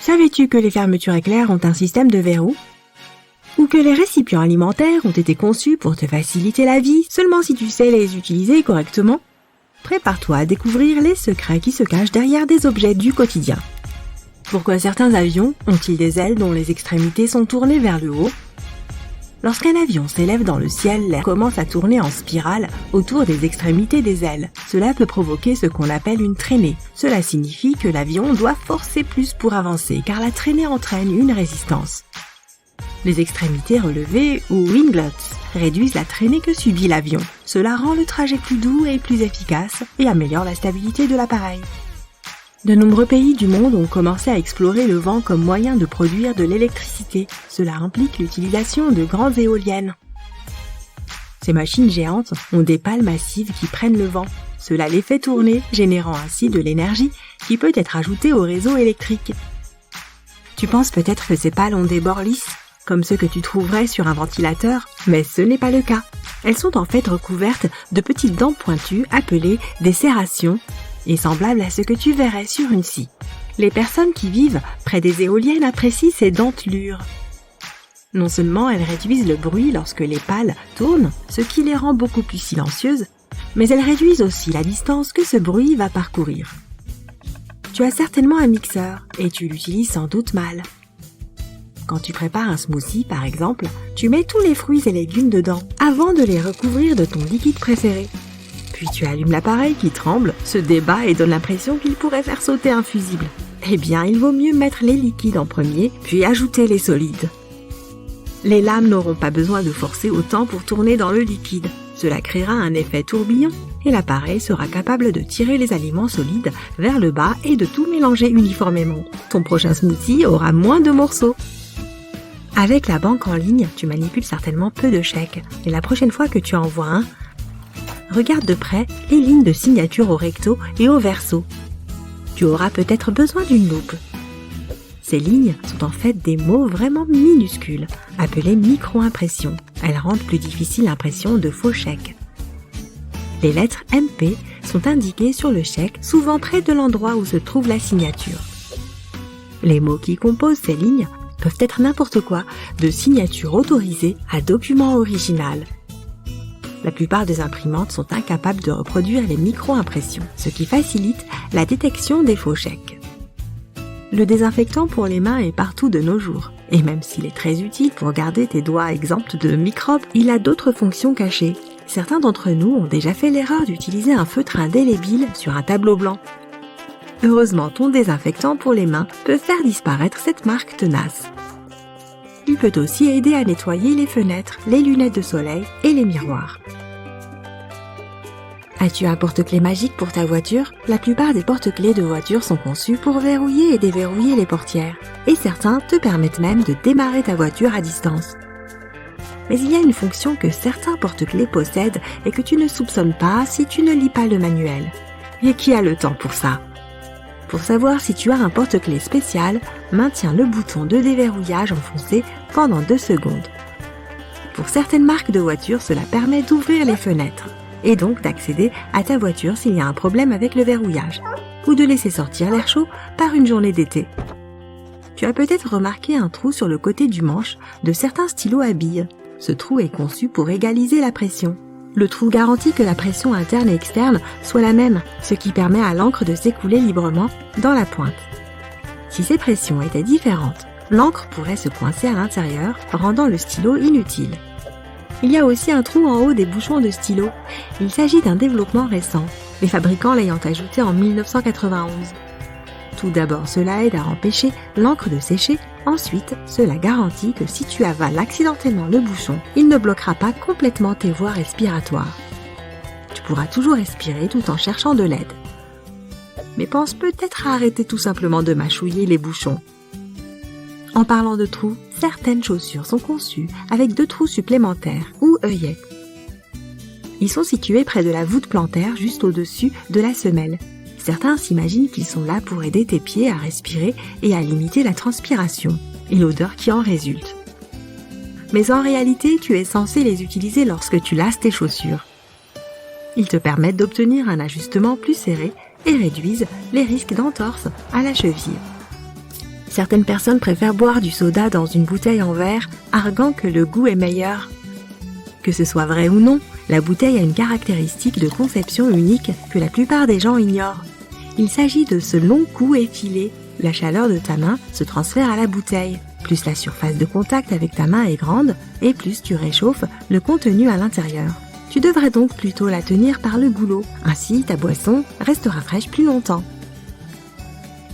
Savais-tu que les fermetures éclairs ont un système de verrou? Ou que les récipients alimentaires ont été conçus pour te faciliter la vie seulement si tu sais les utiliser correctement? Prépare-toi à découvrir les secrets qui se cachent derrière des objets du quotidien. Pourquoi certains avions ont-ils des ailes dont les extrémités sont tournées vers le haut? Lorsqu'un avion s'élève dans le ciel, l'air commence à tourner en spirale autour des extrémités des ailes. Cela peut provoquer ce qu'on appelle une traînée. Cela signifie que l'avion doit forcer plus pour avancer, car la traînée entraîne une résistance. Les extrémités relevées, ou winglots, réduisent la traînée que subit l'avion. Cela rend le trajet plus doux et plus efficace et améliore la stabilité de l'appareil. De nombreux pays du monde ont commencé à explorer le vent comme moyen de produire de l'électricité. Cela implique l'utilisation de grandes éoliennes. Ces machines géantes ont des pales massives qui prennent le vent. Cela les fait tourner, générant ainsi de l'énergie qui peut être ajoutée au réseau électrique. Tu penses peut-être que ces pales ont des bords lisses, comme ceux que tu trouverais sur un ventilateur, mais ce n'est pas le cas. Elles sont en fait recouvertes de petites dents pointues appelées des serrations et semblables à ce que tu verrais sur une scie. Les personnes qui vivent près des éoliennes apprécient ces dentelures. Non seulement elles réduisent le bruit lorsque les pales tournent, ce qui les rend beaucoup plus silencieuses, mais elles réduisent aussi la distance que ce bruit va parcourir. Tu as certainement un mixeur et tu l'utilises sans doute mal. Quand tu prépares un smoothie, par exemple, tu mets tous les fruits et légumes dedans avant de les recouvrir de ton liquide préféré. Puis tu allumes l'appareil qui tremble, se débat et donne l'impression qu'il pourrait faire sauter un fusible. Eh bien, il vaut mieux mettre les liquides en premier, puis ajouter les solides. Les lames n'auront pas besoin de forcer autant pour tourner dans le liquide. Cela créera un effet tourbillon et l'appareil sera capable de tirer les aliments solides vers le bas et de tout mélanger uniformément. Ton prochain smoothie aura moins de morceaux. Avec la banque en ligne, tu manipules certainement peu de chèques. Et la prochaine fois que tu envoies un, regarde de près les lignes de signature au recto et au verso. Tu auras peut-être besoin d'une loupe. Ces lignes sont en fait des mots vraiment minuscules, appelés micro-impressions. Elles rendent plus difficile l'impression de faux chèques. Les lettres MP sont indiquées sur le chèque, souvent près de l'endroit où se trouve la signature. Les mots qui composent ces lignes peuvent être n'importe quoi, de signature autorisée à document original. La plupart des imprimantes sont incapables de reproduire les micro-impressions, ce qui facilite la détection des faux chèques. Le désinfectant pour les mains est partout de nos jours, et même s'il est très utile pour garder tes doigts exempts de microbes, il a d'autres fonctions cachées. Certains d'entre nous ont déjà fait l'erreur d'utiliser un feutre indélébile sur un tableau blanc. Heureusement, ton désinfectant pour les mains peut faire disparaître cette marque tenace. Il peut aussi aider à nettoyer les fenêtres, les lunettes de soleil et les miroirs. As-tu un porte-clés magique pour ta voiture? La plupart des porte-clés de voiture sont conçus pour verrouiller et déverrouiller les portières. Et certains te permettent même de démarrer ta voiture à distance. Mais il y a une fonction que certains porte-clés possèdent et que tu ne soupçonnes pas si tu ne lis pas le manuel. Et qui a le temps pour ça? Pour savoir si tu as un porte-clés spécial, maintiens le bouton de déverrouillage enfoncé pendant 2 secondes. Pour certaines marques de voitures, cela permet d'ouvrir les fenêtres et donc d'accéder à ta voiture s'il y a un problème avec le verrouillage, ou de laisser sortir l'air chaud par une journée d'été. Tu as peut-être remarqué un trou sur le côté du manche de certains stylos à billes. Ce trou est conçu pour égaliser la pression. Le trou garantit que la pression interne et externe soit la même, ce qui permet à l'encre de s'écouler librement dans la pointe. Si ces pressions étaient différentes, l'encre pourrait se coincer à l'intérieur, rendant le stylo inutile. Il y a aussi un trou en haut des bouchons de stylo. Il s'agit d'un développement récent, les fabricants l'ayant ajouté en 1991. Tout d'abord, cela aide à empêcher l'encre de sécher. Ensuite, cela garantit que si tu avales accidentellement le bouchon, il ne bloquera pas complètement tes voies respiratoires. Tu pourras toujours respirer tout en cherchant de l'aide. Mais pense peut-être à arrêter tout simplement de mâchouiller les bouchons. En parlant de trous, certaines chaussures sont conçues avec 2 trous supplémentaires ou œillets. Ils sont situés près de la voûte plantaire juste au-dessus de la semelle. Certains s'imaginent qu'ils sont là pour aider tes pieds à respirer et à limiter la transpiration et l'odeur qui en résulte. Mais en réalité, tu es censé les utiliser lorsque tu lasses tes chaussures. Ils te permettent d'obtenir un ajustement plus serré et réduisent les risques d'entorse à la cheville. Certaines personnes préfèrent boire du soda dans une bouteille en verre, arguant que le goût est meilleur. Que ce soit vrai ou non, la bouteille a une caractéristique de conception unique que la plupart des gens ignorent. Il s'agit de ce long cou effilé. La chaleur de ta main se transfère à la bouteille. Plus la surface de contact avec ta main est grande, et plus tu réchauffes le contenu à l'intérieur. Tu devrais donc plutôt la tenir par le goulot, ainsi ta boisson restera fraîche plus longtemps.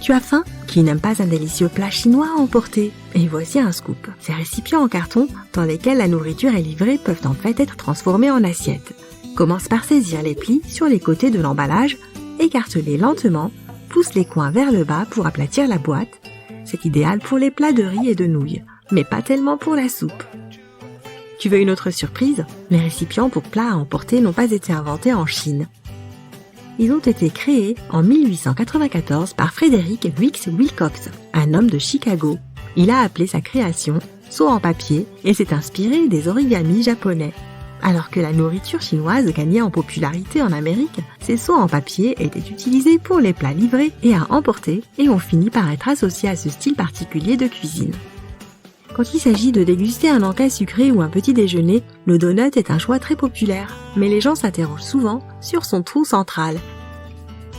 Tu as faim? Qui n'aime pas un délicieux plat chinois à emporter? Et voici un scoop. Ces récipients en carton, dans lesquels la nourriture est livrée, peuvent en fait être transformés en assiettes. Commence par saisir les plis sur les côtés de l'emballage, écarte-les lentement, pousse les coins vers le bas pour aplatir la boîte. C'est idéal pour les plats de riz et de nouilles, mais pas tellement pour la soupe. Tu veux une autre surprise? Les récipients pour plats à emporter n'ont pas été inventés en Chine. Ils ont été créés en 1894 par Frederick Weeks Wilcox, un homme de Chicago. Il a appelé sa création « seau en papier » et s'est inspiré des origamis japonais. Alors que la nourriture chinoise gagnait en popularité en Amérique, ces seaux en papier étaient utilisés pour les plats livrés et à emporter et ont fini par être associés à ce style particulier de cuisine. Quand il s'agit de déguster un encas sucré ou un petit déjeuner, le donut est un choix très populaire, mais les gens s'interrogent souvent sur son trou central.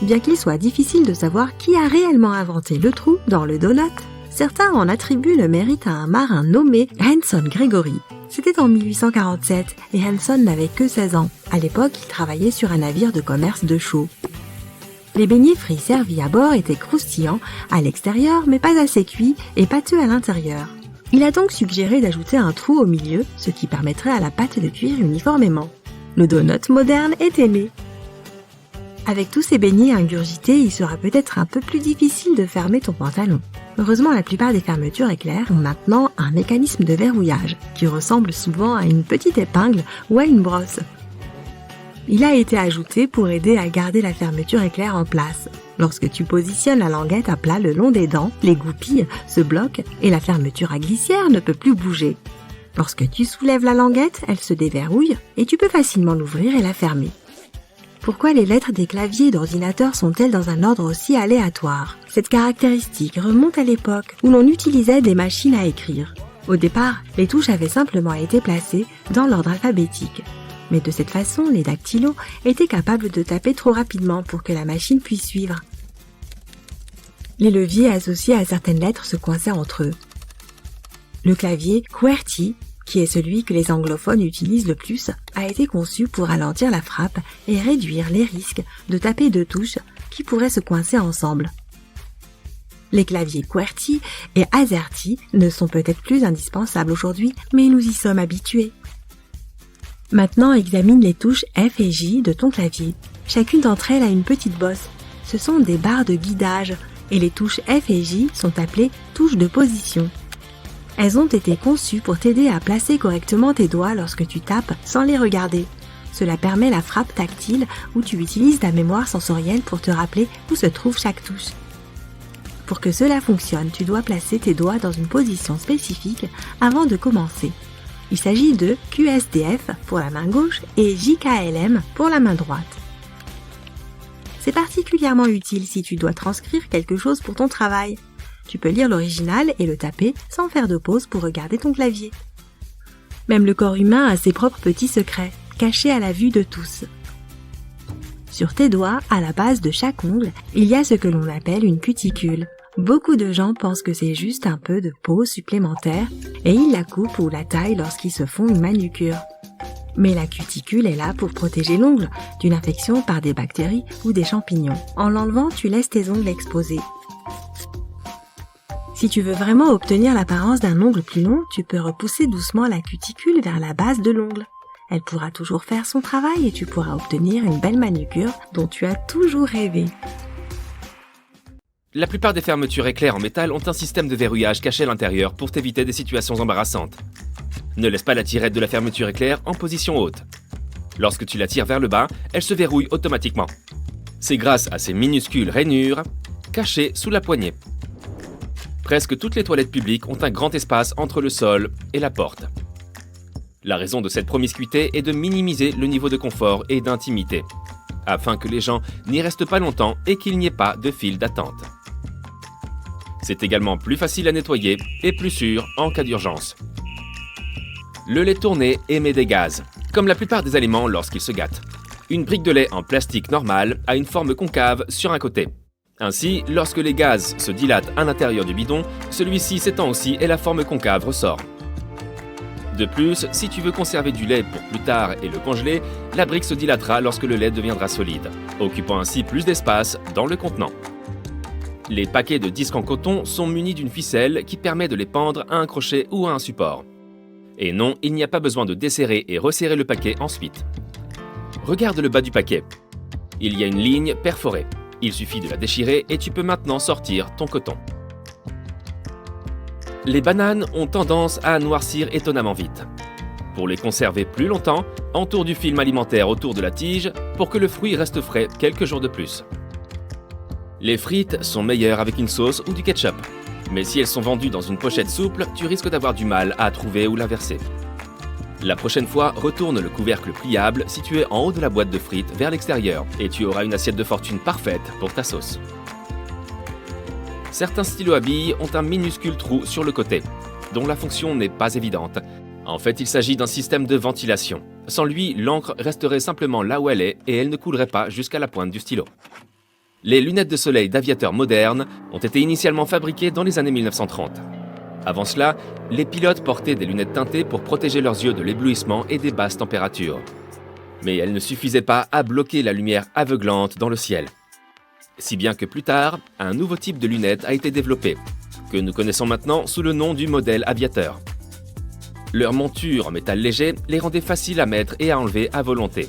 Bien qu'il soit difficile de savoir qui a réellement inventé le trou dans le donut, certains en attribuent le mérite à un marin nommé Hanson Gregory. C'était en 1847 et Hanson n'avait que 16 ans. À l'époque, il travaillait sur un navire de commerce de chaux. Les beignets frits servis à bord étaient croustillants à l'extérieur mais pas assez cuits et pâteux à l'intérieur. Il a donc suggéré d'ajouter un trou au milieu, ce qui permettrait à la pâte de cuire uniformément. Le donut moderne était né. Avec tous ces beignets ingurgités, il sera peut-être un peu plus difficile de fermer ton pantalon. Heureusement, la plupart des fermetures éclair ont maintenant un mécanisme de verrouillage, qui ressemble souvent à une petite épingle ou à une brosse. Il a été ajouté pour aider à garder la fermeture éclair en place. Lorsque tu positionnes la languette à plat le long des dents, les goupilles se bloquent et la fermeture à glissière ne peut plus bouger. Lorsque tu soulèves la languette, elle se déverrouille et tu peux facilement l'ouvrir et la fermer. Pourquoi les lettres des claviers d'ordinateur sont-elles dans un ordre aussi aléatoire? Cette caractéristique remonte à l'époque où l'on utilisait des machines à écrire. Au départ, les touches avaient simplement été placées dans l'ordre alphabétique. Mais de cette façon, les dactylos étaient capables de taper trop rapidement pour que la machine puisse suivre. Les leviers associés à certaines lettres se coinçaient entre eux. Le clavier QWERTY, qui est celui que les anglophones utilisent le plus, a été conçu pour ralentir la frappe et réduire les risques de taper deux touches qui pourraient se coincer ensemble. Les claviers QWERTY et AZERTY ne sont peut-être plus indispensables aujourd'hui, mais nous y sommes habitués. Maintenant, examine les touches F et J de ton clavier. Chacune d'entre elles a une petite bosse. Ce sont des barres de guidage et les touches F et J sont appelées touches de position. Elles ont été conçues pour t'aider à placer correctement tes doigts lorsque tu tapes sans les regarder. Cela permet la frappe tactile où tu utilises ta mémoire sensorielle pour te rappeler où se trouve chaque touche. Pour que cela fonctionne, tu dois placer tes doigts dans une position spécifique avant de commencer. Il s'agit de QSDF pour la main gauche et JKLM pour la main droite. C'est particulièrement utile si tu dois transcrire quelque chose pour ton travail. Tu peux lire l'original et le taper sans faire de pause pour regarder ton clavier. Même le corps humain a ses propres petits secrets, cachés à la vue de tous. Sur tes doigts, à la base de chaque ongle, il y a ce que l'on appelle une cuticule. Beaucoup de gens pensent que c'est juste un peu de peau supplémentaire et ils la coupent ou la taillent lorsqu'ils se font une manucure. Mais la cuticule est là pour protéger l'ongle d'une infection par des bactéries ou des champignons. En l'enlevant, tu laisses tes ongles exposés. Si tu veux vraiment obtenir l'apparence d'un ongle plus long, tu peux repousser doucement la cuticule vers la base de l'ongle. Elle pourra toujours faire son travail et tu pourras obtenir une belle manucure dont tu as toujours rêvé. La plupart des fermetures éclair en métal ont un système de verrouillage caché à l'intérieur pour t'éviter des situations embarrassantes. Ne laisse pas la tirette de la fermeture éclair en position haute. Lorsque tu la tires vers le bas, elle se verrouille automatiquement. C'est grâce à ces minuscules rainures cachées sous la poignée. Presque toutes les toilettes publiques ont un grand espace entre le sol et la porte. La raison de cette promiscuité est de minimiser le niveau de confort et d'intimité, afin que les gens n'y restent pas longtemps et qu'il n'y ait pas de file d'attente. C'est également plus facile à nettoyer et plus sûr en cas d'urgence. Le lait tourné émet des gaz, comme la plupart des aliments lorsqu'ils se gâtent. Une brique de lait en plastique normal a une forme concave sur un côté. Ainsi, lorsque les gaz se dilatent à l'intérieur du bidon, celui-ci s'étend aussi et la forme concave ressort. De plus, si tu veux conserver du lait pour plus tard et le congeler, la brique se dilatera lorsque le lait deviendra solide, occupant ainsi plus d'espace dans le contenant. Les paquets de disques en coton sont munis d'une ficelle qui permet de les pendre à un crochet ou à un support. Et non, il n'y a pas besoin de desserrer et resserrer le paquet ensuite. Regarde le bas du paquet. Il y a une ligne perforée. Il suffit de la déchirer et tu peux maintenant sortir ton coton. Les bananes ont tendance à noircir étonnamment vite. Pour les conserver plus longtemps, entoure du film alimentaire autour de la tige pour que le fruit reste frais quelques jours de plus. Les frites sont meilleures avec une sauce ou du ketchup. Mais si elles sont vendues dans une pochette souple, tu risques d'avoir du mal à trouver où la verser. La prochaine fois, retourne le couvercle pliable situé en haut de la boîte de frites vers l'extérieur et tu auras une assiette de fortune parfaite pour ta sauce. Certains stylos à billes ont un minuscule trou sur le côté, dont la fonction n'est pas évidente. En fait, il s'agit d'un système de ventilation. Sans lui, l'encre resterait simplement là où elle est et elle ne coulerait pas jusqu'à la pointe du stylo. Les lunettes de soleil d'aviateurs modernes ont été initialement fabriquées dans les années 1930. Avant cela, les pilotes portaient des lunettes teintées pour protéger leurs yeux de l'éblouissement et des basses températures. Mais elles ne suffisaient pas à bloquer la lumière aveuglante dans le ciel. Si bien que plus tard, un nouveau type de lunettes a été développé, que nous connaissons maintenant sous le nom du modèle aviateur. Leur monture en métal léger les rendait faciles à mettre et à enlever à volonté.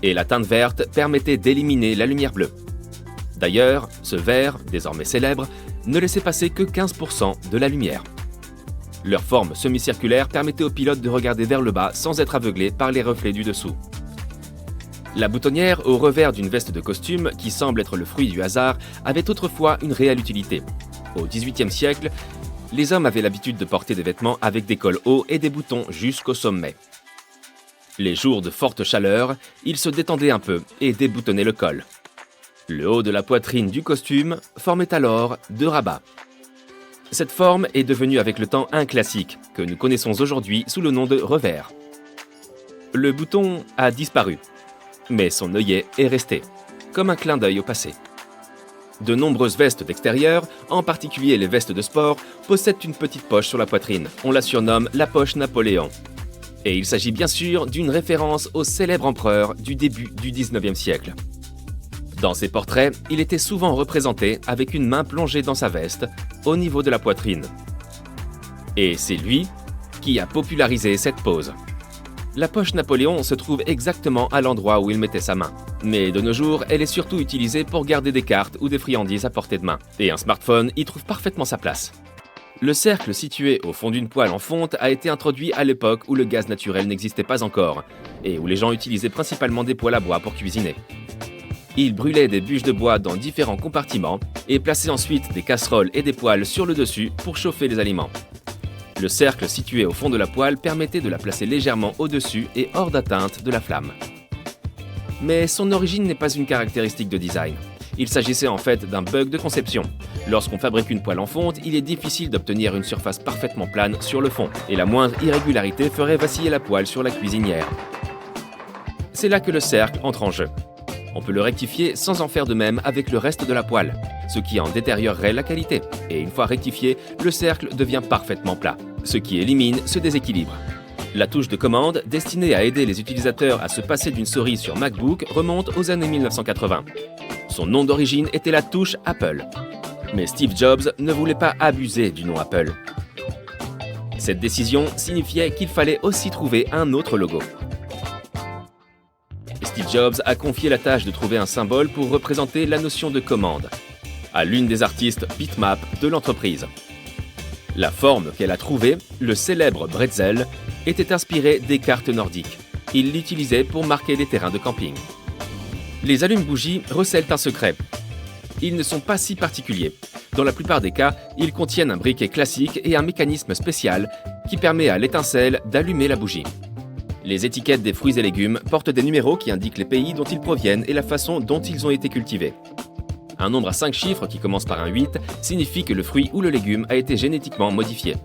Et la teinte verte permettait d'éliminer la lumière bleue. D'ailleurs, ce vert, désormais célèbre, ne laissait passer que 15% de la lumière. Leur forme semi-circulaire permettait aux pilotes de regarder vers le bas sans être aveuglés par les reflets du dessous. La boutonnière au revers d'une veste de costume, qui semble être le fruit du hasard, avait autrefois une réelle utilité. Au XVIIIe siècle, les hommes avaient l'habitude de porter des vêtements avec des cols hauts et des boutons jusqu'au sommet. Les jours de forte chaleur, ils se détendaient un peu et déboutonnaient le col. Le haut de la poitrine du costume formait alors deux rabats. Cette forme est devenue avec le temps un classique, que nous connaissons aujourd'hui sous le nom de revers. Le bouton a disparu, mais son œillet est resté, comme un clin d'œil au passé. De nombreuses vestes d'extérieur, en particulier les vestes de sport, possèdent une petite poche sur la poitrine. On la surnomme la poche Napoléon. Et il s'agit bien sûr d'une référence au célèbre empereur du début du XIXe siècle. Dans ses portraits, il était souvent représenté avec une main plongée dans sa veste, au niveau de la poitrine. Et c'est lui qui a popularisé cette pose. La poche Napoléon se trouve exactement à l'endroit où il mettait sa main. Mais de nos jours, elle est surtout utilisée pour garder des cartes ou des friandises à portée de main. Et un smartphone y trouve parfaitement sa place. Le cercle situé au fond d'une poêle en fonte a été introduit à l'époque où le gaz naturel n'existait pas encore, et où les gens utilisaient principalement des poêles à bois pour cuisiner. Ils brûlaient des bûches de bois dans différents compartiments et plaçaient ensuite des casseroles et des poêles sur le dessus pour chauffer les aliments. Le cercle situé au fond de la poêle permettait de la placer légèrement au-dessus et hors d'atteinte de la flamme. Mais son origine n'est pas une caractéristique de design. Il s'agissait en fait d'un bug de conception. Lorsqu'on fabrique une poêle en fonte, il est difficile d'obtenir une surface parfaitement plane sur le fond, et la moindre irrégularité ferait vaciller la poêle sur la cuisinière. C'est là que le cercle entre en jeu. On peut le rectifier sans en faire de même avec le reste de la poêle, ce qui en détériorerait la qualité. Et une fois rectifié, le cercle devient parfaitement plat, ce qui élimine ce déséquilibre. La touche de commande, destinée à aider les utilisateurs à se passer d'une souris sur MacBook, remonte aux années 1980. Son nom d'origine était la touche Apple. Mais Steve Jobs ne voulait pas abuser du nom Apple. Cette décision signifiait qu'il fallait aussi trouver un autre logo. Steve Jobs a confié la tâche de trouver un symbole pour représenter la notion de commande à l'une des artistes bitmap de l'entreprise. La forme qu'elle a trouvée, le célèbre bretzel, était inspirée des cartes nordiques. Il l'utilisait pour marquer les terrains de camping. Les allume-bougies recèlent un secret. Ils ne sont pas si particuliers. Dans la plupart des cas, ils contiennent un briquet classique et un mécanisme spécial qui permet à l'étincelle d'allumer la bougie. Les étiquettes des fruits et légumes portent des numéros qui indiquent les pays dont ils proviennent et la façon dont ils ont été cultivés. Un nombre à 5 chiffres qui commence par un 8 signifie que le fruit ou le légume a été génétiquement modifié.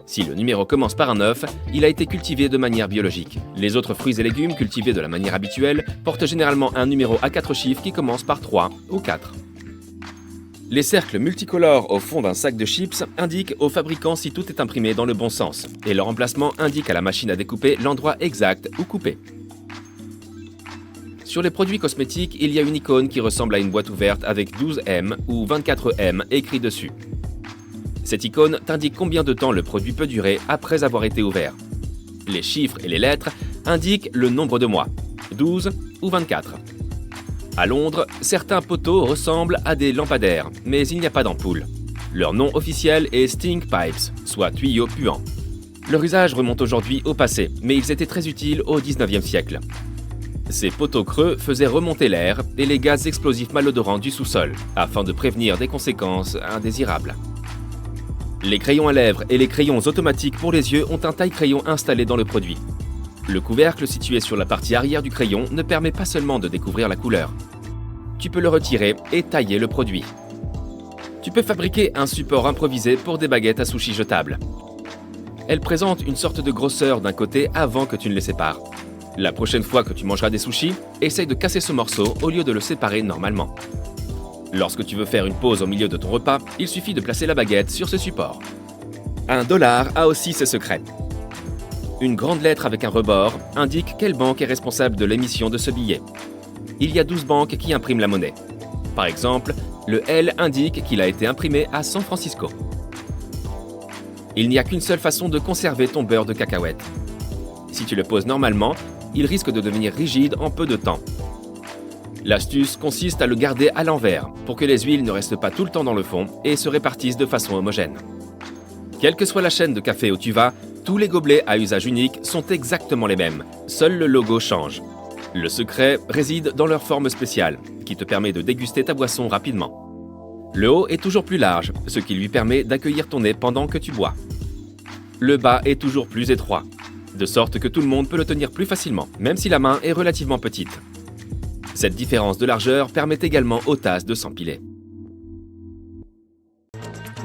Si le numéro commence par un 9, il a été cultivé de manière biologique. Les autres fruits et légumes cultivés de la manière habituelle portent généralement un numéro à 4 chiffres qui commence par 3 ou 4. Les cercles multicolores au fond d'un sac de chips indiquent aux fabricants si tout est imprimé dans le bon sens, et leur emplacement indique à la machine à découper l'endroit exact où couper. Sur les produits cosmétiques, il y a une icône qui ressemble à une boîte ouverte avec 12M ou 24M écrit dessus. Cette icône t'indique combien de temps le produit peut durer après avoir été ouvert. Les chiffres et les lettres indiquent le nombre de mois, 12 ou 24. À Londres, certains poteaux ressemblent à des lampadaires, mais il n'y a pas d'ampoule. Leur nom officiel est stink pipes, soit tuyaux puants. Leur usage remonte aujourd'hui au passé, mais ils étaient très utiles au 19e siècle. Ces poteaux creux faisaient remonter l'air et les gaz explosifs malodorants du sous-sol, afin de prévenir des conséquences indésirables. Les crayons à lèvres et les crayons automatiques pour les yeux ont un taille-crayon installé dans le produit. Le couvercle situé sur la partie arrière du crayon ne permet pas seulement de découvrir la couleur. Tu peux le retirer et tailler le produit. Tu peux fabriquer un support improvisé pour des baguettes à sushi jetables. Elles présentent une sorte de grosseur d'un côté avant que tu ne les sépares. La prochaine fois que tu mangeras des sushis, essaye de casser ce morceau au lieu de le séparer normalement. Lorsque tu veux faire une pause au milieu de ton repas, il suffit de placer la baguette sur ce support. $1 a aussi ses secrets. Une grande lettre avec un rebord indique quelle banque est responsable de l'émission de ce billet. Il y a 12 banques qui impriment la monnaie. Par exemple, le L indique qu'il a été imprimé à San Francisco. Il n'y a qu'une seule façon de conserver ton beurre de cacahuète. Si tu le poses normalement, il risque de devenir rigide en peu de temps. L'astuce consiste à le garder à l'envers pour que les huiles ne restent pas tout le temps dans le fond et se répartissent de façon homogène. Quelle que soit la chaîne de café où tu vas, tous les gobelets à usage unique sont exactement les mêmes, seul le logo change. Le secret réside dans leur forme spéciale, qui te permet de déguster ta boisson rapidement. Le haut est toujours plus large, ce qui lui permet d'accueillir ton nez pendant que tu bois. Le bas est toujours plus étroit, de sorte que tout le monde peut le tenir plus facilement, même si la main est relativement petite. Cette différence de largeur permet également aux tasses de s'empiler.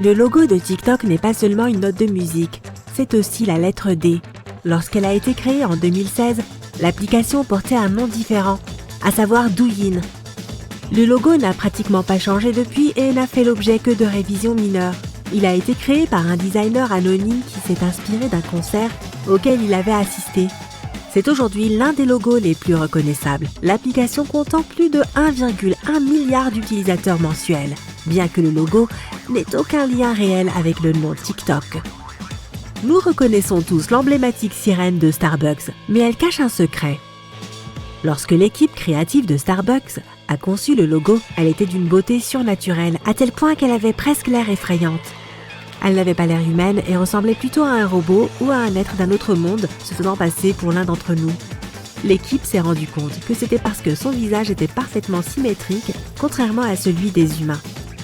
Le logo de TikTok n'est pas seulement une note de musique, c'est aussi la lettre D. Lorsqu'elle a été créée en 2016, l'application portait un nom différent, à savoir Douyin. Le logo n'a pratiquement pas changé depuis et n'a fait l'objet que de révisions mineures. Il a été créé par un designer anonyme qui s'est inspiré d'un concert auquel il avait assisté. C'est aujourd'hui l'un des logos les plus reconnaissables, l'application comptant plus de 1,1 milliard d'utilisateurs mensuels, bien que le logo n'ait aucun lien réel avec le nom TikTok. Nous reconnaissons tous l'emblématique sirène de Starbucks, mais elle cache un secret. Lorsque l'équipe créative de Starbucks a conçu le logo, elle était d'une beauté surnaturelle, à tel point qu'elle avait presque l'air effrayante. Elle n'avait pas l'air humaine et ressemblait plutôt à un robot ou à un être d'un autre monde se faisant passer pour l'un d'entre nous. L'équipe s'est rendue compte que c'était parce que son visage était parfaitement symétrique, contrairement à celui des humains.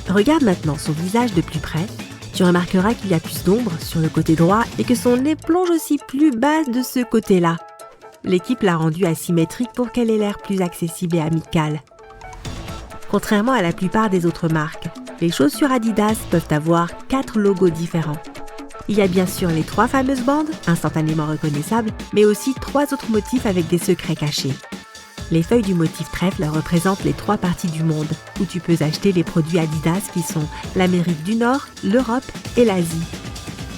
Regarde maintenant son visage de plus près. Tu remarqueras qu'il y a plus d'ombre sur le côté droit et que son nez plonge aussi plus bas de ce côté-là. L'équipe l'a rendu asymétrique pour qu'elle ait l'air plus accessible et amicale. Contrairement à la plupart des autres marques, les chaussures Adidas peuvent avoir 4 logos différents. Il y a bien sûr les 3 fameuses bandes, instantanément reconnaissables, mais aussi 3 autres motifs avec des secrets cachés. Les feuilles du motif trèfle représentent les 3 parties du monde où tu peux acheter les produits Adidas qui sont l'Amérique du Nord, l'Europe et l'Asie.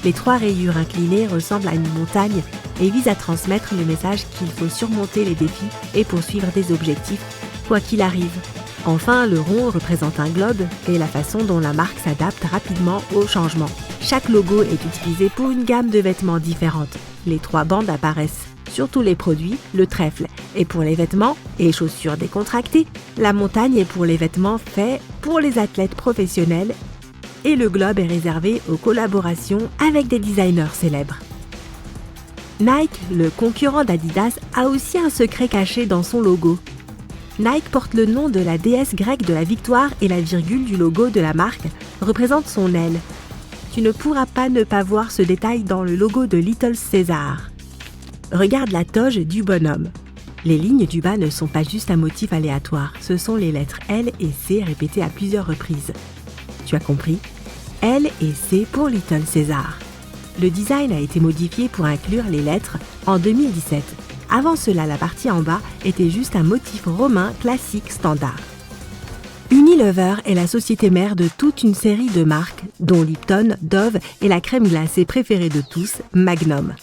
Les 3 rayures inclinées ressemblent à une montagne et visent à transmettre le message qu'il faut surmonter les défis et poursuivre des objectifs, quoi qu'il arrive. Enfin, le rond représente un globe et la façon dont la marque s'adapte rapidement aux changements. Chaque logo est utilisé pour une gamme de vêtements différentes. Les 3 bandes apparaissent sur tous les produits, le trèfle est pour les vêtements et chaussures décontractées, la montagne est pour les vêtements faits pour les athlètes professionnels et le globe est réservé aux collaborations avec des designers célèbres. Nike, le concurrent d'Adidas, a aussi un secret caché dans son logo. Nike porte le nom de la déesse grecque de la victoire et la virgule du logo de la marque représente son aile. Tu ne pourras pas ne pas voir ce détail dans le logo de Little Caesar. Regarde la toge du bonhomme. Les lignes du bas ne sont pas juste un motif aléatoire, ce sont les lettres L et C répétées à plusieurs reprises. Tu as compris ? L et C pour Little Caesar. Le design a été modifié pour inclure les lettres en 2017. Avant cela, la partie en bas était juste un motif romain classique standard. Unilever est la société mère de toute une série de marques, dont Lipton, Dove et la crème glacée préférée de tous, Magnum.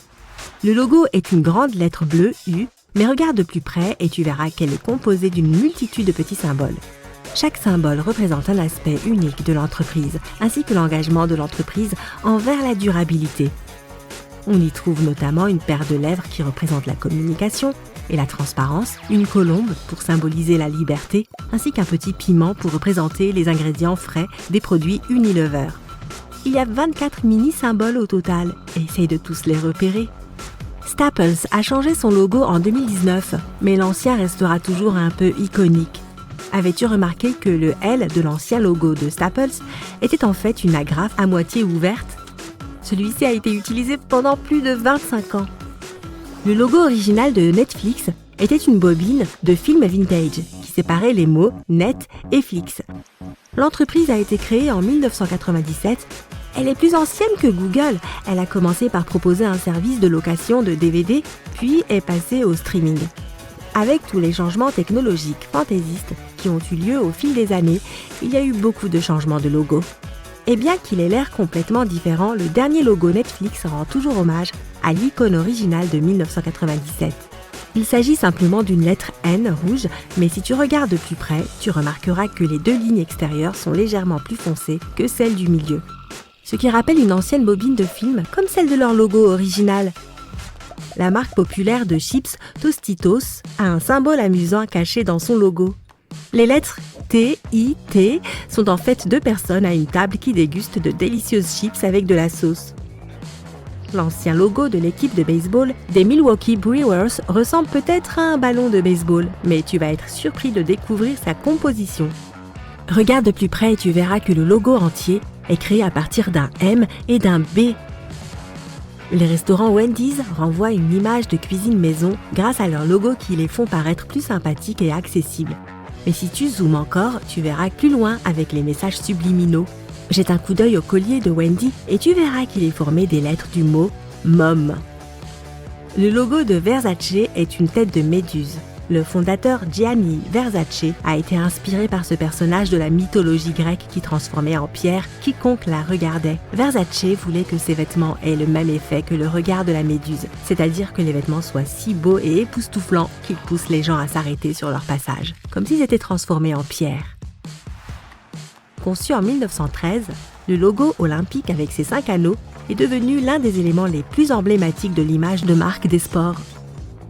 Le logo est une grande lettre bleue, U, mais regarde de plus près et tu verras qu'elle est composée d'une multitude de petits symboles. Chaque symbole représente un aspect unique de l'entreprise, ainsi que l'engagement de l'entreprise envers la durabilité. On y trouve notamment une paire de lèvres qui représente la communication et la transparence, une colombe pour symboliser la liberté, ainsi qu'un petit piment pour représenter les ingrédients frais des produits Unilever. Il y a 24 mini-symboles au total, et essaye de tous les repérer. Staples a changé son logo en 2019, mais l'ancien restera toujours un peu iconique. Avais-tu remarqué que le L de l'ancien logo de Staples était en fait une agrafe à moitié ouverte ? Celui-ci a été utilisé pendant plus de 25 ans. Le logo original de Netflix était une bobine de film vintage qui séparait les mots Net et Flix. L'entreprise a été créée en 1997. Elle est plus ancienne que Google. Elle a commencé par proposer un service de location de DVD, puis est passée au streaming. Avec tous les changements technologiques fantaisistes qui ont eu lieu au fil des années, il y a eu beaucoup de changements de logo. Et bien qu'il ait l'air complètement différent, le dernier logo Netflix rend toujours hommage à l'icône originale de 1997. Il s'agit simplement d'une lettre N rouge, mais si tu regardes de plus près, tu remarqueras que les deux lignes extérieures sont légèrement plus foncées que celles du milieu. Ce qui rappelle une ancienne bobine de film, comme celle de leur logo original. La marque populaire de chips Tostitos a un symbole amusant caché dans son logo. Les lettres T, I, T sont en fait deux personnes à une table qui dégustent de délicieuses chips avec de la sauce. L'ancien logo de l'équipe de baseball des Milwaukee Brewers ressemble peut-être à un ballon de baseball, mais tu vas être surpris de découvrir sa composition. Regarde de plus près et tu verras que le logo entier est créé à partir d'un M et d'un B. Les restaurants Wendy's renvoient une image de cuisine maison grâce à leur logo qui les font paraître plus sympathiques et accessibles. Mais si tu zoomes encore, tu verras plus loin avec les messages subliminaux. Jette un coup d'œil au collier de Wendy et tu verras qu'il est formé des lettres du mot « Mom ». Le logo de Versace est une tête de méduse. Le fondateur Gianni Versace a été inspiré par ce personnage de la mythologie grecque qui transformait en pierre quiconque la regardait. Versace voulait que ses vêtements aient le même effet que le regard de la méduse, c'est-à-dire que les vêtements soient si beaux et époustouflants qu'ils poussent les gens à s'arrêter sur leur passage, comme s'ils étaient transformés en pierre. Conçu en 1913, le logo olympique avec ses 5 anneaux est devenu l'un des éléments les plus emblématiques de l'image de marque des sports.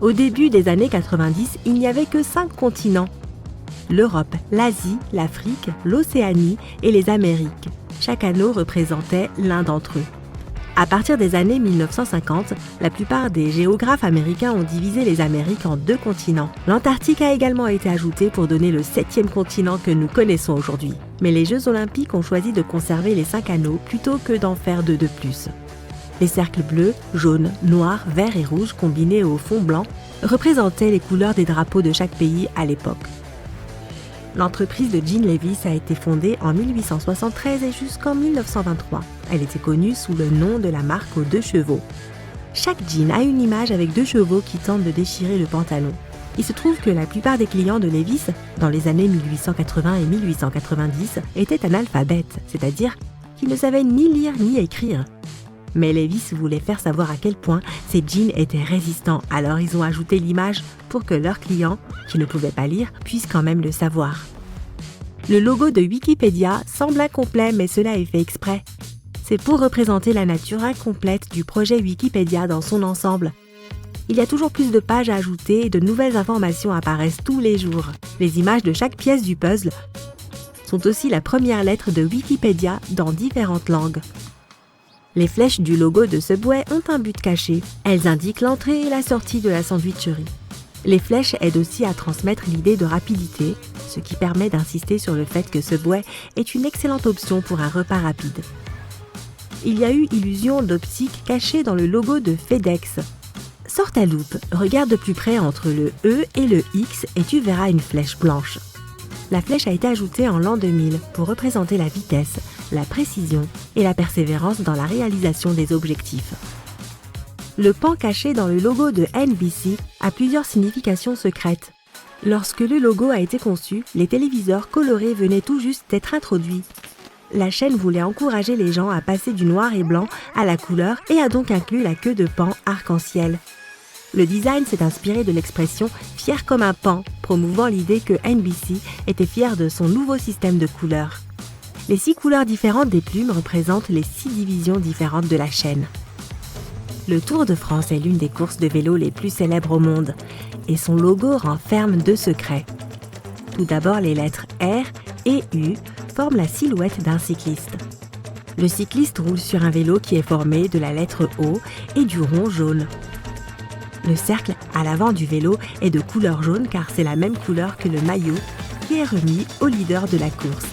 Au début des années 90, il n'y avait que 5 continents. L'Europe, l'Asie, l'Afrique, l'Océanie et les Amériques. Chaque anneau représentait l'un d'entre eux. À partir des années 1950, la plupart des géographes américains ont divisé les Amériques en 2 continents. L'Antarctique a également été ajouté pour donner le 7e continent que nous connaissons aujourd'hui. Mais les Jeux olympiques ont choisi de conserver les 5 anneaux plutôt que d'en faire 2 de plus. Les cercles bleus, jaunes, noirs, verts et rouges combinés au fond blanc représentaient les couleurs des drapeaux de chaque pays à l'époque. L'entreprise de Jean Levis a été fondée en 1873 et jusqu'en 1923. Elle était connue sous le nom de la marque aux 2 chevaux. Chaque jean a une image avec 2 chevaux qui tentent de déchirer le pantalon. Il se trouve que la plupart des clients de Levis, dans les années 1880 et 1890, étaient analphabètes, c'est-à-dire qu'ils ne savaient ni lire ni écrire. Mais Levis voulait faire savoir à quel point ces jeans étaient résistants, alors ils ont ajouté l'image pour que leurs clients, qui ne pouvaient pas lire, puissent quand même le savoir. Le logo de Wikipédia semble incomplet, mais cela est fait exprès. C'est pour représenter la nature incomplète du projet Wikipédia dans son ensemble. Il y a toujours plus de pages à ajouter et de nouvelles informations apparaissent tous les jours. Les images de chaque pièce du puzzle sont aussi la première lettre de Wikipédia dans différentes langues. Les flèches du logo de Subway ont un but caché. Elles indiquent l'entrée et la sortie de la sandwicherie. Les flèches aident aussi à transmettre l'idée de rapidité, ce qui permet d'insister sur le fait que Subway est une excellente option pour un repas rapide. Il y a eu illusion d'optique cachée dans le logo de FedEx. Sors ta loupe, regarde de plus près entre le E et le X et tu verras une flèche blanche. La flèche a été ajoutée en l'an 2000 pour représenter la vitesse, la précision et la persévérance dans la réalisation des objectifs. Le pan caché dans le logo de NBC a plusieurs significations secrètes. Lorsque le logo a été conçu, les téléviseurs colorés venaient tout juste d'être introduits. La chaîne voulait encourager les gens à passer du noir et blanc à la couleur et a donc inclus la queue de pan arc-en-ciel. Le design s'est inspiré de l'expression « fier comme un pan », promouvant l'idée que NBC était fier de son nouveau système de couleurs. Les 6 couleurs différentes des plumes représentent les 6 divisions différentes de la chaîne. Le Tour de France est l'une des courses de vélo les plus célèbres au monde et son logo renferme 2 secrets. Tout d'abord, les lettres R et U forment la silhouette d'un cycliste. Le cycliste roule sur un vélo qui est formé de la lettre O et du rond jaune. Le cercle à l'avant du vélo est de couleur jaune car c'est la même couleur que le maillot qui est remis au leader de la course.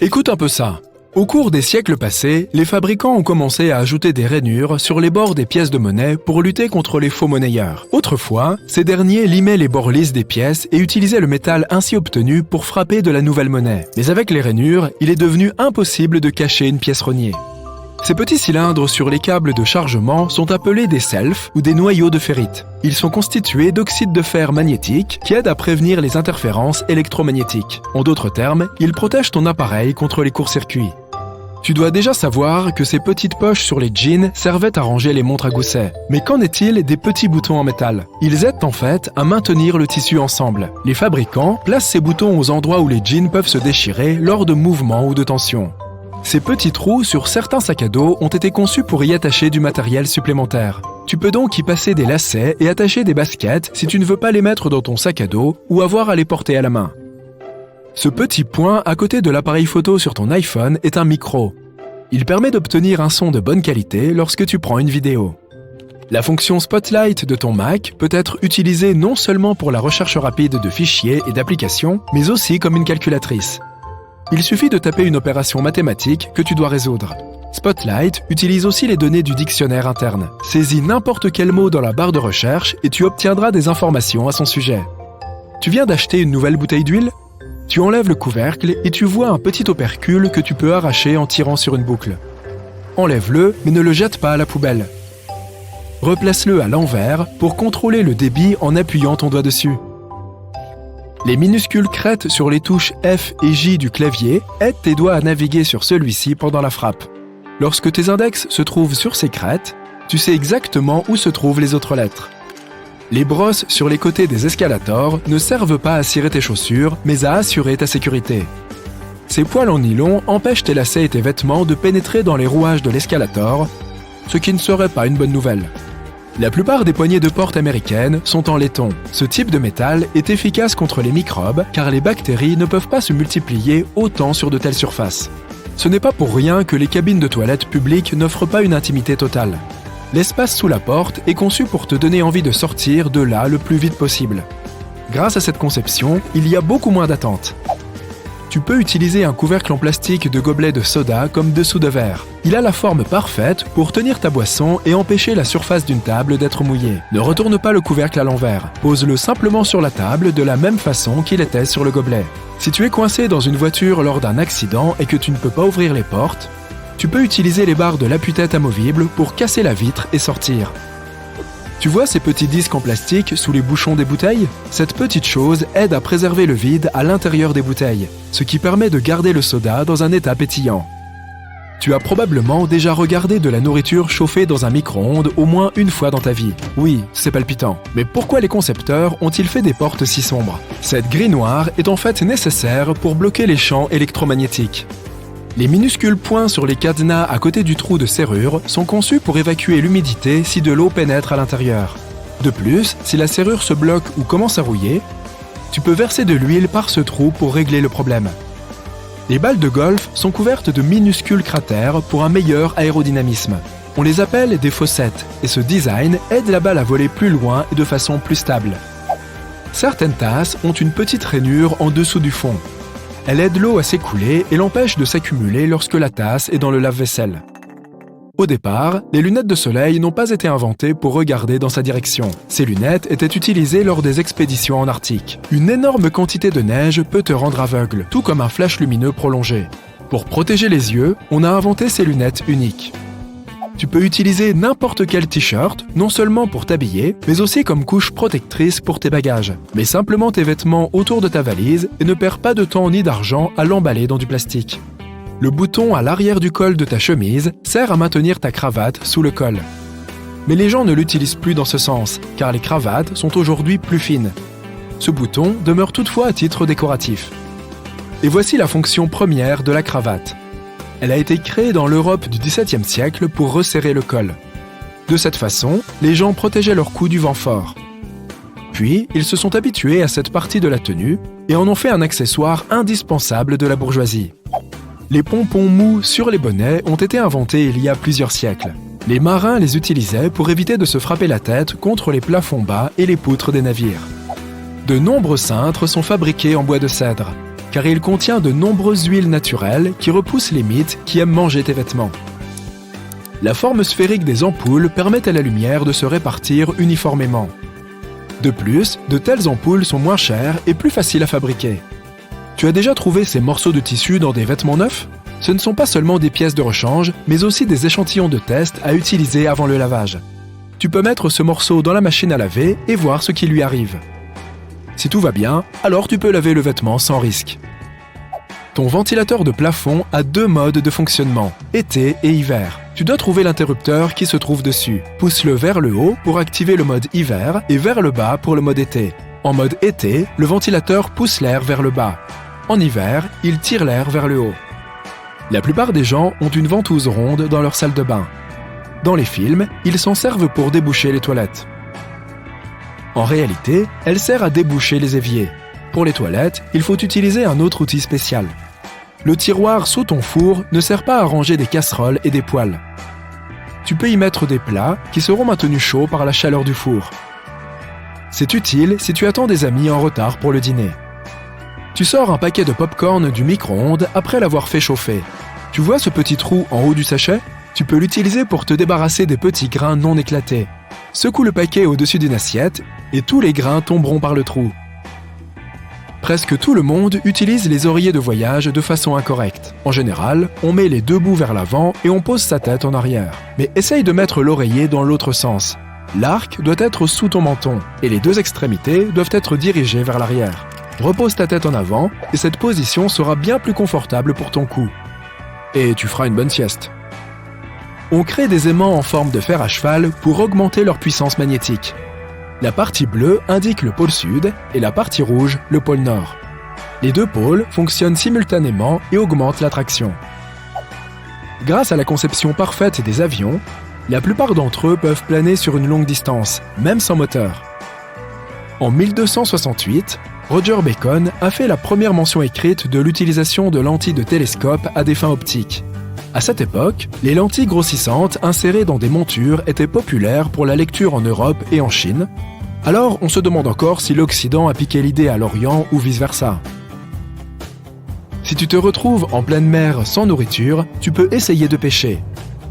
Écoute un peu ça. Au cours des siècles passés, les fabricants ont commencé à ajouter des rainures sur les bords des pièces de monnaie pour lutter contre les faux monnayeurs. Autrefois, ces derniers limaient les bords lisses des pièces et utilisaient le métal ainsi obtenu pour frapper de la nouvelle monnaie. Mais avec les rainures, il est devenu impossible de cacher une pièce reniée. Ces petits cylindres sur les câbles de chargement sont appelés des selfs ou des noyaux de ferrite. Ils sont constitués d'oxyde de fer magnétique qui aide à prévenir les interférences électromagnétiques. En d'autres termes, ils protègent ton appareil contre les courts-circuits. Tu dois déjà savoir que ces petites poches sur les jeans servaient à ranger les montres à gousset. Mais qu'en est-il des petits boutons en métal? Ils aident en fait à maintenir le tissu ensemble. Les fabricants placent ces boutons aux endroits où les jeans peuvent se déchirer lors de mouvements ou de tensions. Ces petits trous sur certains sacs à dos ont été conçus pour y attacher du matériel supplémentaire. Tu peux donc y passer des lacets et attacher des baskets si tu ne veux pas les mettre dans ton sac à dos ou avoir à les porter à la main. Ce petit point à côté de l'appareil photo sur ton iPhone est un micro. Il permet d'obtenir un son de bonne qualité lorsque tu prends une vidéo. La fonction Spotlight de ton Mac peut être utilisée non seulement pour la recherche rapide de fichiers et d'applications, mais aussi comme une calculatrice. Il suffit de taper une opération mathématique que tu dois résoudre. Spotlight utilise aussi les données du dictionnaire interne. Saisis n'importe quel mot dans la barre de recherche et tu obtiendras des informations à son sujet. Tu viens d'acheter une nouvelle bouteille d'huile? Tu enlèves le couvercle et tu vois un petit opercule que tu peux arracher en tirant sur une boucle. Enlève-le, mais ne le jette pas à la poubelle. Replace-le à l'envers pour contrôler le débit en appuyant ton doigt dessus. Les minuscules crêtes sur les touches F et J du clavier aident tes doigts à naviguer sur celui-ci pendant la frappe. Lorsque tes index se trouvent sur ces crêtes, tu sais exactement où se trouvent les autres lettres. Les brosses sur les côtés des escalators ne servent pas à cirer tes chaussures, mais à assurer ta sécurité. Ces poils en nylon empêchent tes lacets et tes vêtements de pénétrer dans les rouages de l'escalator, ce qui ne serait pas une bonne nouvelle. La plupart des poignées de porte américaines sont en laiton. Ce type de métal est efficace contre les microbes car les bactéries ne peuvent pas se multiplier autant sur de telles surfaces. Ce n'est pas pour rien que les cabines de toilettes publiques n'offrent pas une intimité totale. L'espace sous la porte est conçu pour te donner envie de sortir de là le plus vite possible. Grâce à cette conception, il y a beaucoup moins d'attente. Tu peux utiliser un couvercle en plastique de gobelet de soda comme dessous de verre. Il a la forme parfaite pour tenir ta boisson et empêcher la surface d'une table d'être mouillée. Ne retourne pas le couvercle à l'envers. Pose-le simplement sur la table de la même façon qu'il était sur le gobelet. Si tu es coincé dans une voiture lors d'un accident et que tu ne peux pas ouvrir les portes, tu peux utiliser les barres de l'appui-tête amovible pour casser la vitre et sortir. Tu vois ces petits disques en plastique sous les bouchons des bouteilles? Cette petite chose aide à préserver le vide à l'intérieur des bouteilles, ce qui permet de garder le soda dans un état pétillant. Tu as probablement déjà regardé de la nourriture chauffée dans un micro-ondes au moins une fois dans ta vie. Oui, c'est palpitant. Mais pourquoi les concepteurs ont-ils fait des portes si sombres? Cette grille noire est en fait nécessaire pour bloquer les champs électromagnétiques. Les minuscules points sur les cadenas à côté du trou de serrure sont conçus pour évacuer l'humidité si de l'eau pénètre à l'intérieur. De plus, si la serrure se bloque ou commence à rouiller, tu peux verser de l'huile par ce trou pour régler le problème. Les balles de golf sont couvertes de minuscules cratères pour un meilleur aérodynamisme. On les appelle des fossettes et ce design aide la balle à voler plus loin et de façon plus stable. Certaines tasses ont une petite rainure en dessous du fond. Elle aide l'eau à s'écouler et l'empêche de s'accumuler lorsque la tasse est dans le lave-vaisselle. Au départ, les lunettes de soleil n'ont pas été inventées pour regarder dans sa direction. Ces lunettes étaient utilisées lors des expéditions en Arctique. Une énorme quantité de neige peut te rendre aveugle, tout comme un flash lumineux prolongé. Pour protéger les yeux, on a inventé ces lunettes uniques. Tu peux utiliser n'importe quel t-shirt, non seulement pour t'habiller, mais aussi comme couche protectrice pour tes bagages. Mets simplement tes vêtements autour de ta valise et ne perds pas de temps ni d'argent à l'emballer dans du plastique. Le bouton à l'arrière du col de ta chemise sert à maintenir ta cravate sous le col. Mais les gens ne l'utilisent plus dans ce sens, car les cravates sont aujourd'hui plus fines. Ce bouton demeure toutefois à titre décoratif. Et voici la fonction première de la cravate. Elle a été créée dans l'Europe du XVIIe siècle pour resserrer le col. De cette façon, les gens protégeaient leur cou du vent fort. Puis, ils se sont habitués à cette partie de la tenue et en ont fait un accessoire indispensable de la bourgeoisie. Les pompons mous sur les bonnets ont été inventés il y a plusieurs siècles. Les marins les utilisaient pour éviter de se frapper la tête contre les plafonds bas et les poutres des navires. De nombreux cintres sont fabriqués en bois de cèdre, car il contient de nombreuses huiles naturelles qui repoussent les mites qui aiment manger tes vêtements. La forme sphérique des ampoules permet à la lumière de se répartir uniformément. De plus, de telles ampoules sont moins chères et plus faciles à fabriquer. Tu as déjà trouvé ces morceaux de tissu dans des vêtements neufs? Ce ne sont pas seulement des pièces de rechange, mais aussi des échantillons de test à utiliser avant le lavage. Tu peux mettre ce morceau dans la machine à laver et voir ce qui lui arrive. Si tout va bien, alors tu peux laver le vêtement sans risque. Ton ventilateur de plafond a 2 modes de fonctionnement, été et hiver. Tu dois trouver l'interrupteur qui se trouve dessus. Pousse-le vers le haut pour activer le mode hiver et vers le bas pour le mode été. En mode été, le ventilateur pousse l'air vers le bas. En hiver, il tire l'air vers le haut. La plupart des gens ont une ventouse ronde dans leur salle de bain. Dans les films, ils s'en servent pour déboucher les toilettes. En réalité, elle sert à déboucher les éviers. Pour les toilettes, il faut utiliser un autre outil spécial. Le tiroir sous ton four ne sert pas à ranger des casseroles et des poêles. Tu peux y mettre des plats qui seront maintenus chauds par la chaleur du four. C'est utile si tu attends des amis en retard pour le dîner. Tu sors un paquet de pop-corn du micro-ondes après l'avoir fait chauffer. Tu vois ce petit trou en haut du sachet? Tu peux l'utiliser pour te débarrasser des petits grains non éclatés. Secoue le paquet au-dessus d'une assiette et tous les grains tomberont par le trou. Presque tout le monde utilise les oreillers de voyage de façon incorrecte. En général, on met les 2 bouts vers l'avant et on pose sa tête en arrière. Mais essaye de mettre l'oreiller dans l'autre sens. L'arc doit être sous ton menton et les 2 extrémités doivent être dirigées vers l'arrière. Repose ta tête en avant et cette position sera bien plus confortable pour ton cou. Et tu feras une bonne sieste. On crée des aimants en forme de fer à cheval pour augmenter leur puissance magnétique. La partie bleue indique le pôle sud et la partie rouge le pôle nord. Les 2 pôles fonctionnent simultanément et augmentent l'attraction. Grâce à la conception parfaite des avions, la plupart d'entre eux peuvent planer sur une longue distance, même sans moteur. En 1268, Roger Bacon a fait la première mention écrite de l'utilisation de lentilles de télescope à des fins optiques. À cette époque, les lentilles grossissantes insérées dans des montures étaient populaires pour la lecture en Europe et en Chine. Alors, on se demande encore si l'Occident a piqué l'idée à l'Orient ou vice-versa. Si tu te retrouves en pleine mer sans nourriture, tu peux essayer de pêcher.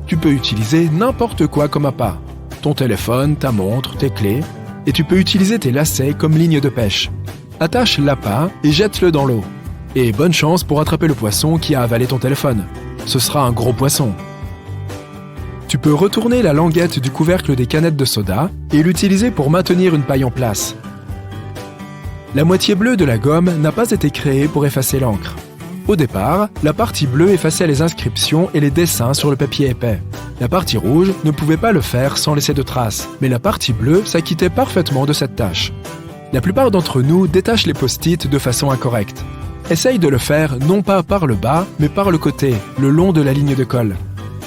Tu peux utiliser n'importe quoi comme appât. Ton téléphone, ta montre, tes clés. Et tu peux utiliser tes lacets comme ligne de pêche. Attache l'appât et jette-le dans l'eau. Et bonne chance pour attraper le poisson qui a avalé ton téléphone. Ce sera un gros poisson. Tu peux retourner la languette du couvercle des canettes de soda et l'utiliser pour maintenir une paille en place. La moitié bleue de la gomme n'a pas été créée pour effacer l'encre. Au départ, la partie bleue effaçait les inscriptions et les dessins sur le papier épais. La partie rouge ne pouvait pas le faire sans laisser de traces, mais la partie bleue s'acquittait parfaitement de cette tâche. La plupart d'entre nous détachent les post-it de façon incorrecte. Essaye de le faire non pas par le bas, mais par le côté, le long de la ligne de colle.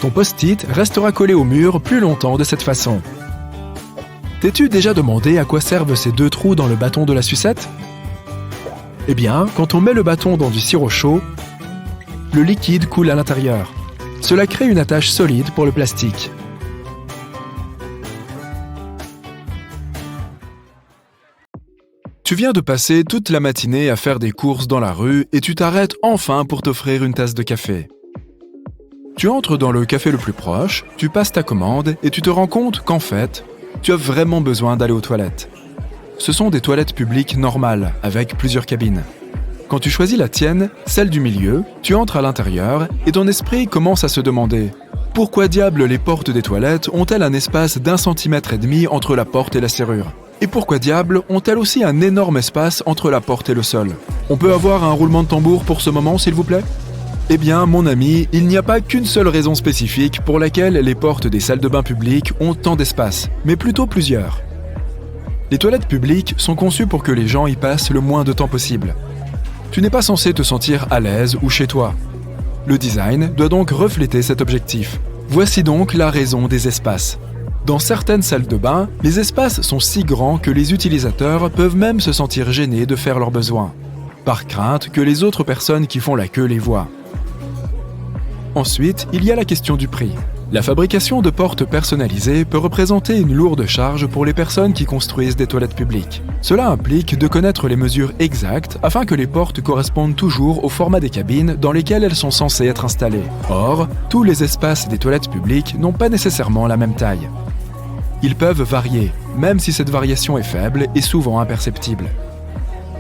Ton post-it restera collé au mur plus longtemps de cette façon. T'es-tu déjà demandé à quoi servent ces 2 trous dans le bâton de la sucette? Eh bien, quand on met le bâton dans du sirop chaud, le liquide coule à l'intérieur. Cela crée une attache solide pour le plastique. Tu viens de passer toute la matinée à faire des courses dans la rue et tu t'arrêtes enfin pour t'offrir une tasse de café. Tu entres dans le café le plus proche, tu passes ta commande et tu te rends compte qu'en fait, tu as vraiment besoin d'aller aux toilettes. Ce sont des toilettes publiques normales, avec plusieurs cabines. Quand tu choisis la tienne, celle du milieu, tu entres à l'intérieur et ton esprit commence à se demander « Pourquoi diable les portes des toilettes ont-elles un espace d'1,5 cm entre la porte et la serrure ? Et pourquoi diable ont-elles aussi un énorme espace entre la porte et le sol ? On peut avoir un roulement de tambour pour ce moment, s'il vous plaît ? Eh bien, mon ami, il n'y a pas qu'une seule raison spécifique pour laquelle les portes des salles de bain publiques ont tant d'espace, mais plutôt plusieurs. Les toilettes publiques sont conçues pour que les gens y passent le moins de temps possible. Tu n'es pas censé te sentir à l'aise ou chez toi. Le design doit donc refléter cet objectif. Voici donc la raison des espaces. Dans certaines salles de bain, les espaces sont si grands que les utilisateurs peuvent même se sentir gênés de faire leurs besoins, par crainte que les autres personnes qui font la queue les voient. Ensuite, il y a la question du prix. La fabrication de portes personnalisées peut représenter une lourde charge pour les personnes qui construisent des toilettes publiques. Cela implique de connaître les mesures exactes afin que les portes correspondent toujours au format des cabines dans lesquelles elles sont censées être installées. Or, tous les espaces des toilettes publiques n'ont pas nécessairement la même taille. Ils peuvent varier, même si cette variation est faible et souvent imperceptible.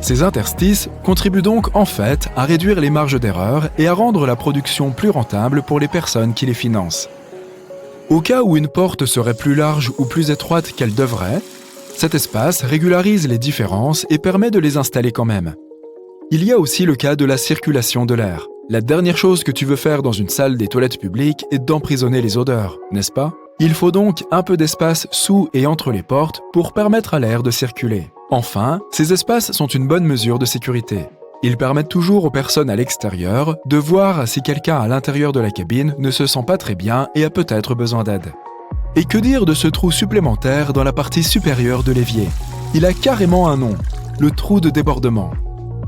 Ces interstices contribuent donc en fait à réduire les marges d'erreur et à rendre la production plus rentable pour les personnes qui les financent. Au cas où une porte serait plus large ou plus étroite qu'elle devrait, cet espace régularise les différences et permet de les installer quand même. Il y a aussi le cas de la circulation de l'air. La dernière chose que tu veux faire dans une salle des toilettes publiques est d'emprisonner les odeurs, n'est-ce pas ? Il faut donc un peu d'espace sous et entre les portes pour permettre à l'air de circuler. Enfin, ces espaces sont une bonne mesure de sécurité. Ils permettent toujours aux personnes à l'extérieur de voir si quelqu'un à l'intérieur de la cabine ne se sent pas très bien et a peut-être besoin d'aide. Et que dire de ce trou supplémentaire dans la partie supérieure de l'évier ? Il a carrément un nom, le trou de débordement.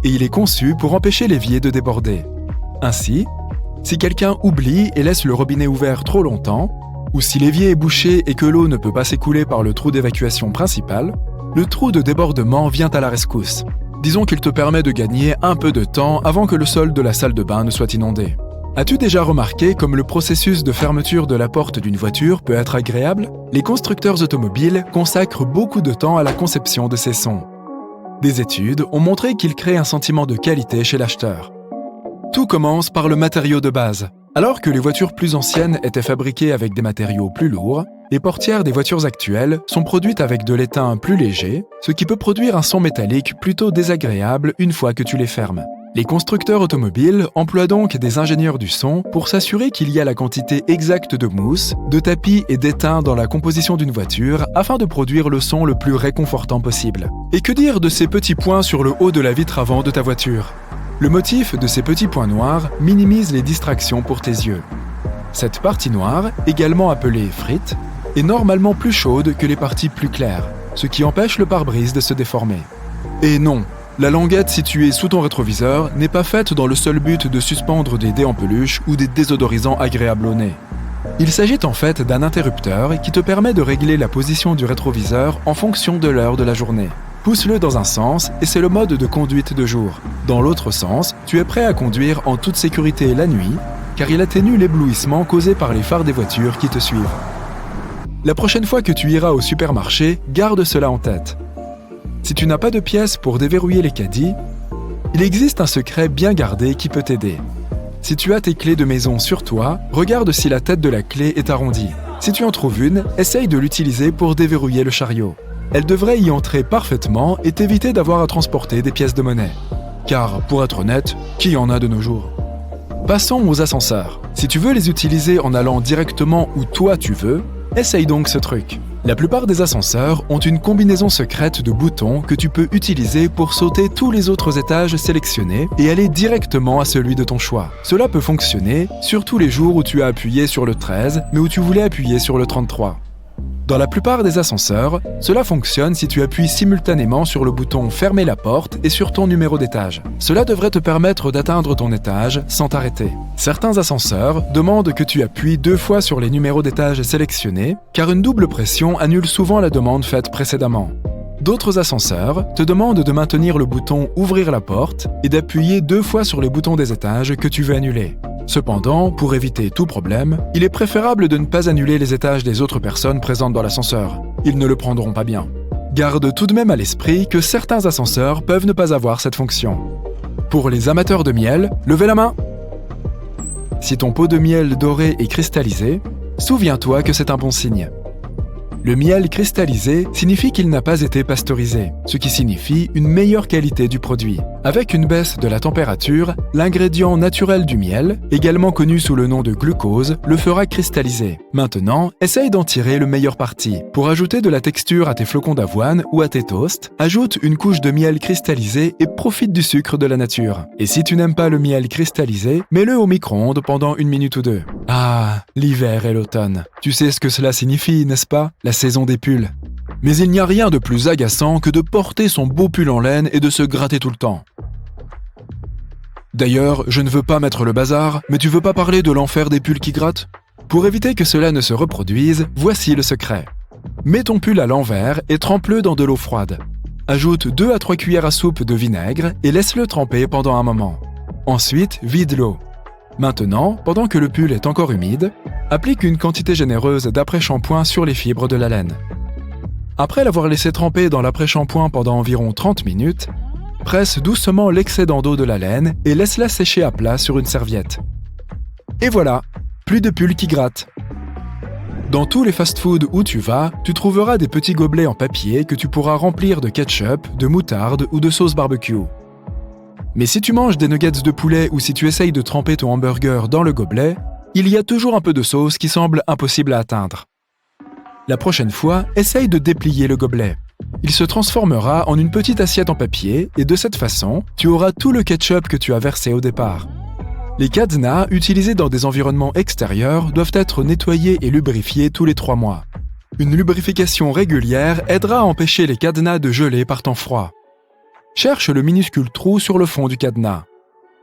Et il est conçu pour empêcher l'évier de déborder. Ainsi, si quelqu'un oublie et laisse le robinet ouvert trop longtemps, ou si l'évier est bouché et que l'eau ne peut pas s'écouler par le trou d'évacuation principal, le trou de débordement vient à la rescousse. Disons qu'il te permet de gagner un peu de temps avant que le sol de la salle de bain ne soit inondé. As-tu déjà remarqué comme le processus de fermeture de la porte d'une voiture peut être agréable ? Les constructeurs automobiles consacrent beaucoup de temps à la conception de ces sons. Des études ont montré qu'ils créent un sentiment de qualité chez l'acheteur. Tout commence par le matériau de base. Alors que les voitures plus anciennes étaient fabriquées avec des matériaux plus lourds, les portières des voitures actuelles sont produites avec de l'étain plus léger, ce qui peut produire un son métallique plutôt désagréable une fois que tu les fermes. Les constructeurs automobiles emploient donc des ingénieurs du son pour s'assurer qu'il y a la quantité exacte de mousse, de tapis et d'étain dans la composition d'une voiture afin de produire le son le plus réconfortant possible. Et que dire de ces petits points sur le haut de la vitre avant de ta voiture ? Le motif de ces petits points noirs minimise les distractions pour tes yeux. Cette partie noire, également appelée frite, est normalement plus chaude que les parties plus claires, ce qui empêche le pare-brise de se déformer. Et non, la languette située sous ton rétroviseur n'est pas faite dans le seul but de suspendre des dés en peluche ou des désodorisants agréables au nez. Il s'agit en fait d'un interrupteur qui te permet de régler la position du rétroviseur en fonction de l'heure de la journée. Pousse-le dans un sens et c'est le mode de conduite de jour. Dans l'autre sens, tu es prêt à conduire en toute sécurité la nuit, car il atténue l'éblouissement causé par les phares des voitures qui te suivent. La prochaine fois que tu iras au supermarché, garde cela en tête. Si tu n'as pas de pièces pour déverrouiller les caddies, il existe un secret bien gardé qui peut t'aider. Si tu as tes clés de maison sur toi, regarde si la tête de la clé est arrondie. Si tu en trouves une, essaye de l'utiliser pour déverrouiller le chariot. Elle devrait y entrer parfaitement et t'éviter d'avoir à transporter des pièces de monnaie. Car, pour être honnête, qui en a de nos jours ? Passons aux ascenseurs. Si tu veux les utiliser en allant directement où toi tu veux, essaye donc ce truc. La plupart des ascenseurs ont une combinaison secrète de boutons que tu peux utiliser pour sauter tous les autres étages sélectionnés et aller directement à celui de ton choix. Cela peut fonctionner, surtout les jours où tu as appuyé sur le 13, mais où tu voulais appuyer sur le 33. Dans la plupart des ascenseurs, cela fonctionne si tu appuies simultanément sur le bouton « Fermer la porte » et sur ton numéro d'étage. Cela devrait te permettre d'atteindre ton étage sans t'arrêter. Certains ascenseurs demandent que tu appuies 2 fois sur les numéros d'étage sélectionnés, car une double pression annule souvent la demande faite précédemment. D'autres ascenseurs te demandent de maintenir le bouton « Ouvrir la porte » et d'appuyer 2 fois sur les boutons des étages que tu veux annuler. Cependant, pour éviter tout problème, il est préférable de ne pas annuler les étages des autres personnes présentes dans l'ascenseur. Ils ne le prendront pas bien. Garde tout de même à l'esprit que certains ascenseurs peuvent ne pas avoir cette fonction. Pour les amateurs de miel, levez la main. Si ton pot de miel doré est cristallisé, souviens-toi que c'est un bon signe. Le miel cristallisé signifie qu'il n'a pas été pasteurisé, ce qui signifie une meilleure qualité du produit. Avec une baisse de la température, l'ingrédient naturel du miel, également connu sous le nom de glucose, le fera cristalliser. Maintenant, essaye d'en tirer le meilleur parti. Pour ajouter de la texture à tes flocons d'avoine ou à tes toasts, ajoute une couche de miel cristallisé et profite du sucre de la nature. Et si tu n'aimes pas le miel cristallisé, mets-le au micro-ondes pendant 1 minute ou 2. Ah, l'hiver et l'automne. Tu sais ce que cela signifie, n'est-ce pas? La saison des pulls. Mais il n'y a rien de plus agaçant que de porter son beau pull en laine et de se gratter tout le temps. D'ailleurs, je ne veux pas mettre le bazar, mais tu veux pas parler de l'enfer des pulls qui grattent? Pour éviter que cela ne se reproduise, voici le secret. Mets ton pull à l'envers et trempe-le dans de l'eau froide. Ajoute 2 à 3 cuillères à soupe de vinaigre et laisse-le tremper pendant un moment. Ensuite, vide l'eau. Maintenant, pendant que le pull est encore humide, applique une quantité généreuse d'après-shampoing sur les fibres de la laine. Après l'avoir laissé tremper dans l'après-shampoing pendant environ 30 minutes, presse doucement l'excédent d'eau de la laine et laisse-la sécher à plat sur une serviette. Et voilà, plus de pull qui gratte. Dans tous les fast-foods où tu vas, tu trouveras des petits gobelets en papier que tu pourras remplir de ketchup, de moutarde ou de sauce barbecue. Mais si tu manges des nuggets de poulet ou si tu essayes de tremper ton hamburger dans le gobelet, il y a toujours un peu de sauce qui semble impossible à atteindre. La prochaine fois, essaye de déplier le gobelet. Il se transformera en une petite assiette en papier et de cette façon, tu auras tout le ketchup que tu as versé au départ. Les cadenas utilisés dans des environnements extérieurs doivent être nettoyés et lubrifiés tous les 3 mois. Une lubrification régulière aidera à empêcher les cadenas de geler par temps froid. Cherche le minuscule trou sur le fond du cadenas.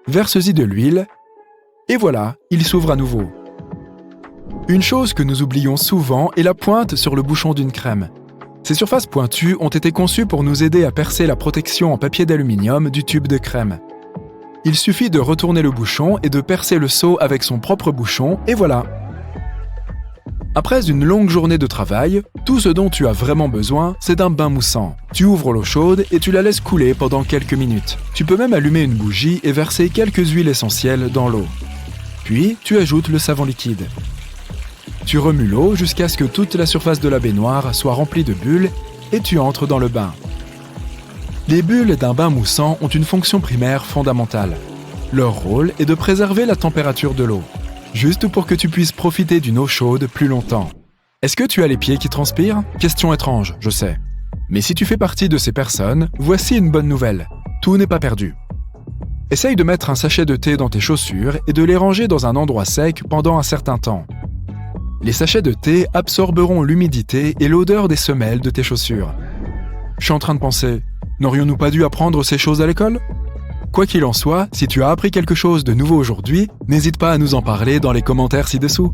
Verse-y de l'huile, et voilà, il s'ouvre à nouveau. Une chose que nous oublions souvent est la pointe sur le bouchon d'une crème. Ces surfaces pointues ont été conçues pour nous aider à percer la protection en papier d'aluminium du tube de crème. Il suffit de retourner le bouchon et de percer le seau avec son propre bouchon, et voilà. Après une longue journée de travail, tout ce dont tu as vraiment besoin, c'est d'un bain moussant. Tu ouvres l'eau chaude et tu la laisses couler pendant quelques minutes. Tu peux même allumer une bougie et verser quelques huiles essentielles dans l'eau. Puis, tu ajoutes le savon liquide. Tu remues l'eau jusqu'à ce que toute la surface de la baignoire soit remplie de bulles et tu entres dans le bain. Les bulles d'un bain moussant ont une fonction primaire fondamentale. Leur rôle est de préserver la température de l'eau, juste pour que tu puisses profiter d'une eau chaude plus longtemps. Est-ce que tu as les pieds qui transpirent? Question étrange, je sais. Mais si tu fais partie de ces personnes, voici une bonne nouvelle. Tout n'est pas perdu. Essaye de mettre un sachet de thé dans tes chaussures et de les ranger dans un endroit sec pendant un certain temps. Les sachets de thé absorberont l'humidité et l'odeur des semelles de tes chaussures. Je suis en train de penser, n'aurions-nous pas dû apprendre ces choses à l'école? Quoi qu'il en soit, si tu as appris quelque chose de nouveau aujourd'hui, n'hésite pas à nous en parler dans les commentaires ci-dessous.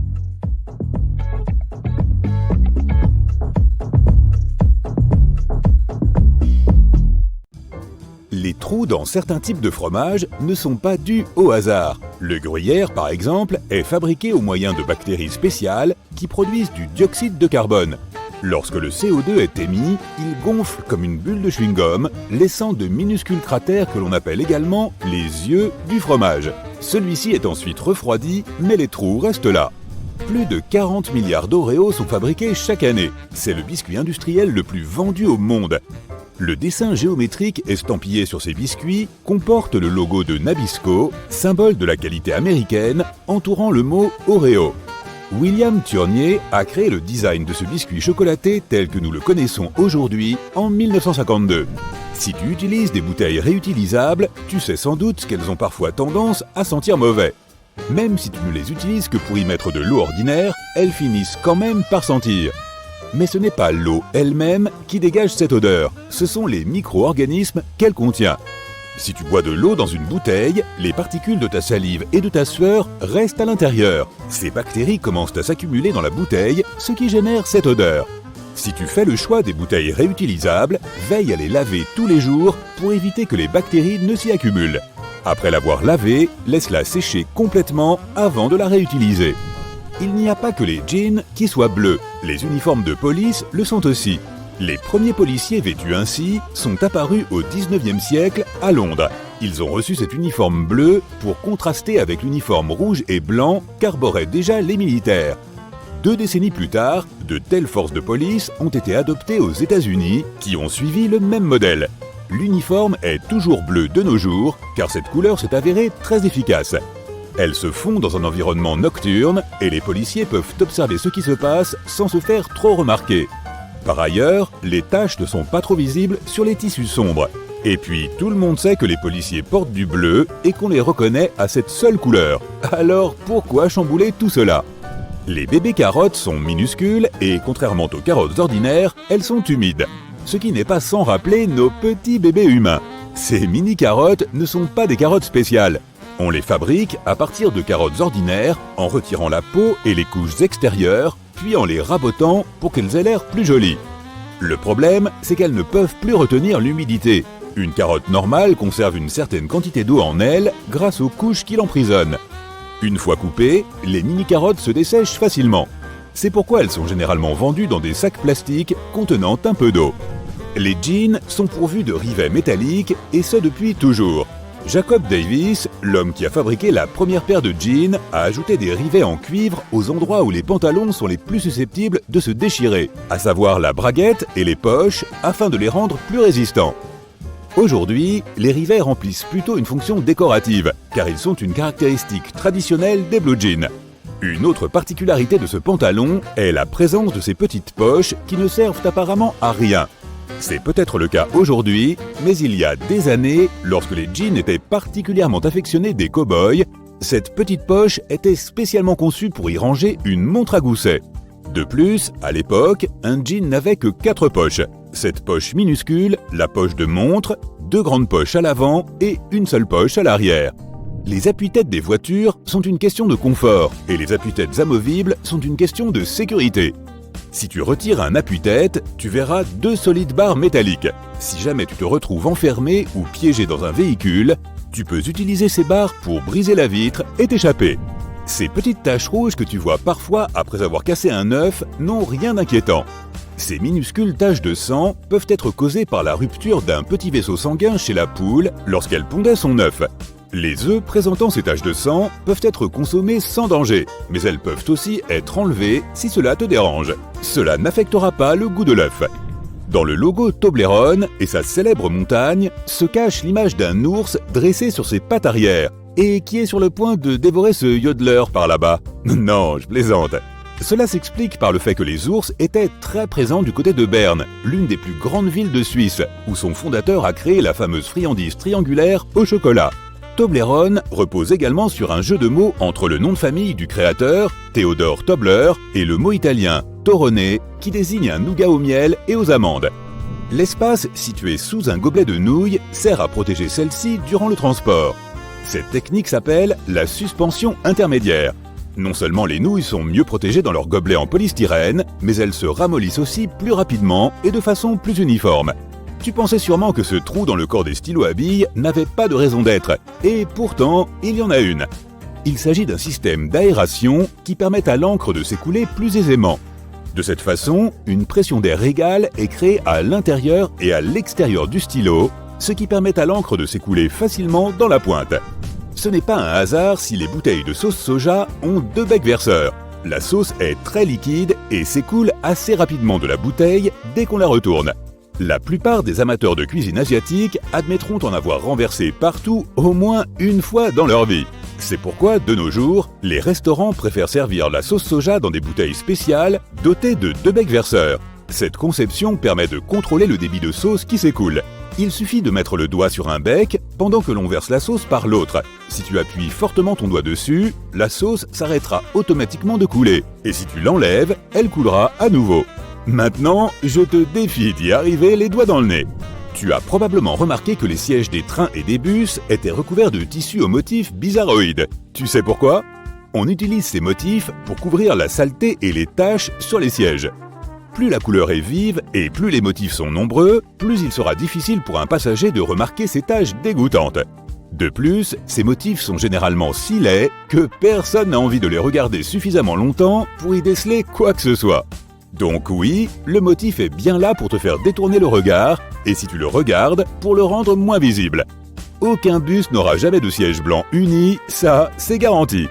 Les trous dans certains types de fromages ne sont pas dus au hasard. Le gruyère, par exemple, est fabriqué au moyen de bactéries spéciales qui produisent du dioxyde de carbone. Lorsque le CO2 est émis, il gonfle comme une bulle de chewing-gum, laissant de minuscules cratères que l'on appelle également les yeux du fromage. Celui-ci est ensuite refroidi, mais les trous restent là. Plus de 40 milliards d'Oreos sont fabriqués chaque année. C'est le biscuit industriel le plus vendu au monde. Le dessin géométrique estampillé sur ces biscuits comporte le logo de Nabisco, symbole de la qualité américaine, entourant le mot Oreo. William Turnier a créé le design de ce biscuit chocolaté tel que nous le connaissons aujourd'hui en 1952. Si tu utilises des bouteilles réutilisables, tu sais sans doute qu'elles ont parfois tendance à sentir mauvais. Même si tu ne les utilises que pour y mettre de l'eau ordinaire, elles finissent quand même par sentir. Mais ce n'est pas l'eau elle-même qui dégage cette odeur, ce sont les micro-organismes qu'elle contient. Si tu bois de l'eau dans une bouteille, les particules de ta salive et de ta sueur restent à l'intérieur. Ces bactéries commencent à s'accumuler dans la bouteille, ce qui génère cette odeur. Si tu fais le choix des bouteilles réutilisables, veille à les laver tous les jours pour éviter que les bactéries ne s'y accumulent. Après l'avoir lavée, laisse-la sécher complètement avant de la réutiliser. Il n'y a pas que les jeans qui soient bleus, les uniformes de police le sont aussi. Les premiers policiers vêtus ainsi sont apparus au 19e siècle à Londres. Ils ont reçu cet uniforme bleu pour contraster avec l'uniforme rouge et blanc qu'arboraient déjà les militaires. 2 décennies plus tard, de telles forces de police ont été adoptées aux États-Unis qui ont suivi le même modèle. L'uniforme est toujours bleu de nos jours car cette couleur s'est avérée très efficace. Elle se fond dans un environnement nocturne et les policiers peuvent observer ce qui se passe sans se faire trop remarquer. Par ailleurs, les taches ne sont pas trop visibles sur les tissus sombres. Et puis, tout le monde sait que les policiers portent du bleu et qu'on les reconnaît à cette seule couleur. Alors, pourquoi chambouler tout cela ? Les bébés carottes sont minuscules et, contrairement aux carottes ordinaires, elles sont humides. Ce qui n'est pas sans rappeler nos petits bébés humains. Ces mini-carottes ne sont pas des carottes spéciales. On les fabrique à partir de carottes ordinaires en retirant la peau et les couches extérieures, puis en les rabotant pour qu'elles aient l'air plus jolies. Le problème, c'est qu'elles ne peuvent plus retenir l'humidité. Une carotte normale conserve une certaine quantité d'eau en elle grâce aux couches qui l'emprisonnent. Une fois coupées, les mini-carottes se dessèchent facilement. C'est pourquoi elles sont généralement vendues dans des sacs plastiques contenant un peu d'eau. Les jeans sont pourvus de rivets métalliques et ce depuis toujours. Jacob Davis, l'homme qui a fabriqué la première paire de jeans, a ajouté des rivets en cuivre aux endroits où les pantalons sont les plus susceptibles de se déchirer, à savoir la braguette et les poches, afin de les rendre plus résistants. Aujourd'hui, les rivets remplissent plutôt une fonction décorative, car ils sont une caractéristique traditionnelle des blue jeans. Une autre particularité de ce pantalon est la présence de ces petites poches qui ne servent apparemment à rien. C'est peut-être le cas aujourd'hui, mais il y a des années, lorsque les jeans étaient particulièrement affectionnés des cow-boys, cette petite poche était spécialement conçue pour y ranger une montre à gousset. De plus, à l'époque, un jean n'avait que 4 poches. Cette poche minuscule, la poche de montre, 2 grandes poches à l'avant et une seule poche à l'arrière. Les appuis-têtes des voitures sont une question de confort et les appuis-têtes amovibles sont une question de sécurité. Si tu retires un appuie-tête, tu verras 2 solides barres métalliques. Si jamais tu te retrouves enfermé ou piégé dans un véhicule, tu peux utiliser ces barres pour briser la vitre et t'échapper. Ces petites taches rouges que tu vois parfois après avoir cassé un œuf n'ont rien d'inquiétant. Ces minuscules taches de sang peuvent être causées par la rupture d'un petit vaisseau sanguin chez la poule lorsqu'elle pondait son œuf. Les œufs présentant ces taches de sang peuvent être consommés sans danger, mais elles peuvent aussi être enlevées si cela te dérange. Cela n'affectera pas le goût de l'œuf. Dans le logo Toblerone et sa célèbre montagne se cache l'image d'un ours dressé sur ses pattes arrière et qui est sur le point de dévorer ce yodeler par là-bas. Non, je plaisante. Cela s'explique par le fait que les ours étaient très présents du côté de Berne, l'une des plus grandes villes de Suisse, où son fondateur a créé la fameuse friandise triangulaire au chocolat. Toblerone repose également sur un jeu de mots entre le nom de famille du créateur, Théodore Tobler, et le mot italien Torrone, qui désigne un nougat au miel et aux amandes. L'espace situé sous un gobelet de nouilles sert à protéger celle-ci durant le transport. Cette technique s'appelle la suspension intermédiaire. Non seulement les nouilles sont mieux protégées dans leur gobelet en polystyrène, mais elles se ramollissent aussi plus rapidement et de façon plus uniforme. Tu pensais sûrement que ce trou dans le corps des stylos à billes n'avait pas de raison d'être, et pourtant, il y en a une. Il s'agit d'un système d'aération qui permet à l'encre de s'écouler plus aisément. De cette façon, une pression d'air égale est créée à l'intérieur et à l'extérieur du stylo, ce qui permet à l'encre de s'écouler facilement dans la pointe. Ce n'est pas un hasard si les bouteilles de sauce soja ont 2 becs verseurs. La sauce est très liquide et s'écoule assez rapidement de la bouteille dès qu'on la retourne. La plupart des amateurs de cuisine asiatique admettront en avoir renversé partout au moins une fois dans leur vie. C'est pourquoi, de nos jours, les restaurants préfèrent servir la sauce soja dans des bouteilles spéciales dotées de 2 becs verseurs. Cette conception permet de contrôler le débit de sauce qui s'écoule. Il suffit de mettre le doigt sur un bec pendant que l'on verse la sauce par l'autre. Si tu appuies fortement ton doigt dessus, la sauce s'arrêtera automatiquement de couler. Et si tu l'enlèves, elle coulera à nouveau. Maintenant, je te défie d'y arriver les doigts dans le nez. Tu as probablement remarqué que les sièges des trains et des bus étaient recouverts de tissus aux motifs bizarroïdes. Tu sais pourquoi ? On utilise ces motifs pour couvrir la saleté et les taches sur les sièges. Plus la couleur est vive et plus les motifs sont nombreux, plus il sera difficile pour un passager de remarquer ces taches dégoûtantes. De plus, ces motifs sont généralement si laids que personne n'a envie de les regarder suffisamment longtemps pour y déceler quoi que ce soit. Donc oui, le motif est bien là pour te faire détourner le regard, et si tu le regardes, pour le rendre moins visible. Aucun bus n'aura jamais de siège blanc uni, ça, c'est garanti.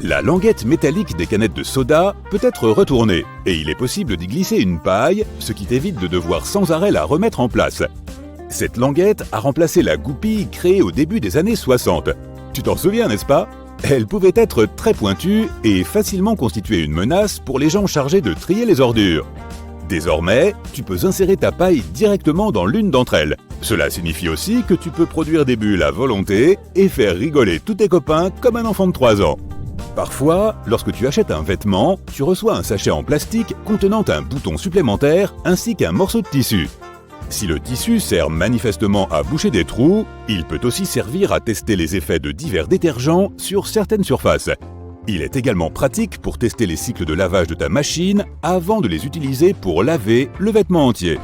La languette métallique des canettes de soda peut être retournée, et il est possible d'y glisser une paille, ce qui t'évite de devoir sans arrêt la remettre en place. Cette languette a remplacé la goupille créée au début des années 60. Tu t'en souviens, n'est-ce pas ? Elle pouvait être très pointue et facilement constituer une menace pour les gens chargés de trier les ordures. Désormais, tu peux insérer ta paille directement dans l'une d'entre elles. Cela signifie aussi que tu peux produire des bulles à volonté et faire rigoler tous tes copains comme un enfant de 3 ans. Parfois, lorsque tu achètes un vêtement, tu reçois un sachet en plastique contenant un bouton supplémentaire ainsi qu'un morceau de tissu. Si le tissu sert manifestement à boucher des trous, il peut aussi servir à tester les effets de divers détergents sur certaines surfaces. Il est également pratique pour tester les cycles de lavage de ta machine avant de les utiliser pour laver le vêtement entier.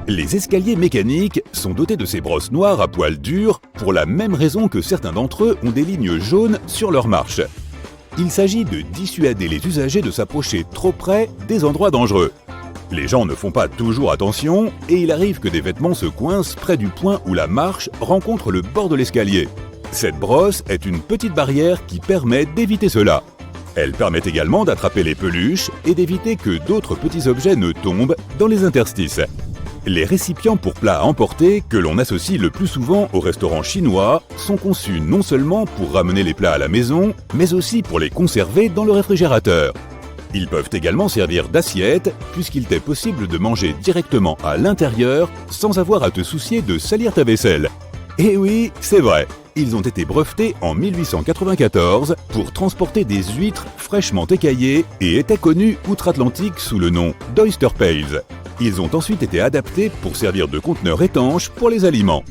Les escaliers mécaniques sont dotés de ces brosses noires à poils durs pour la même raison que certains d'entre eux ont des lignes jaunes sur leurs marches. Il s'agit de dissuader les usagers de s'approcher trop près des endroits dangereux. Les gens ne font pas toujours attention et il arrive que des vêtements se coincent près du point où la marche rencontre le bord de l'escalier. Cette brosse est une petite barrière qui permet d'éviter cela. Elle permet également d'attraper les peluches et d'éviter que d'autres petits objets ne tombent dans les interstices. Les récipients pour plats à emporter, que l'on associe le plus souvent aux restaurants chinois, sont conçus non seulement pour ramener les plats à la maison, mais aussi pour les conserver dans le réfrigérateur. Ils peuvent également servir d'assiette, puisqu'il t'est possible de manger directement à l'intérieur sans avoir à te soucier de salir ta vaisselle. Et oui, c'est vrai, ils ont été brevetés en 1894 pour transporter des huîtres fraîchement écaillées et étaient connus outre-Atlantique sous le nom d'Oyster Pails. Ils ont ensuite été adaptés pour servir de conteneurs étanches pour les aliments.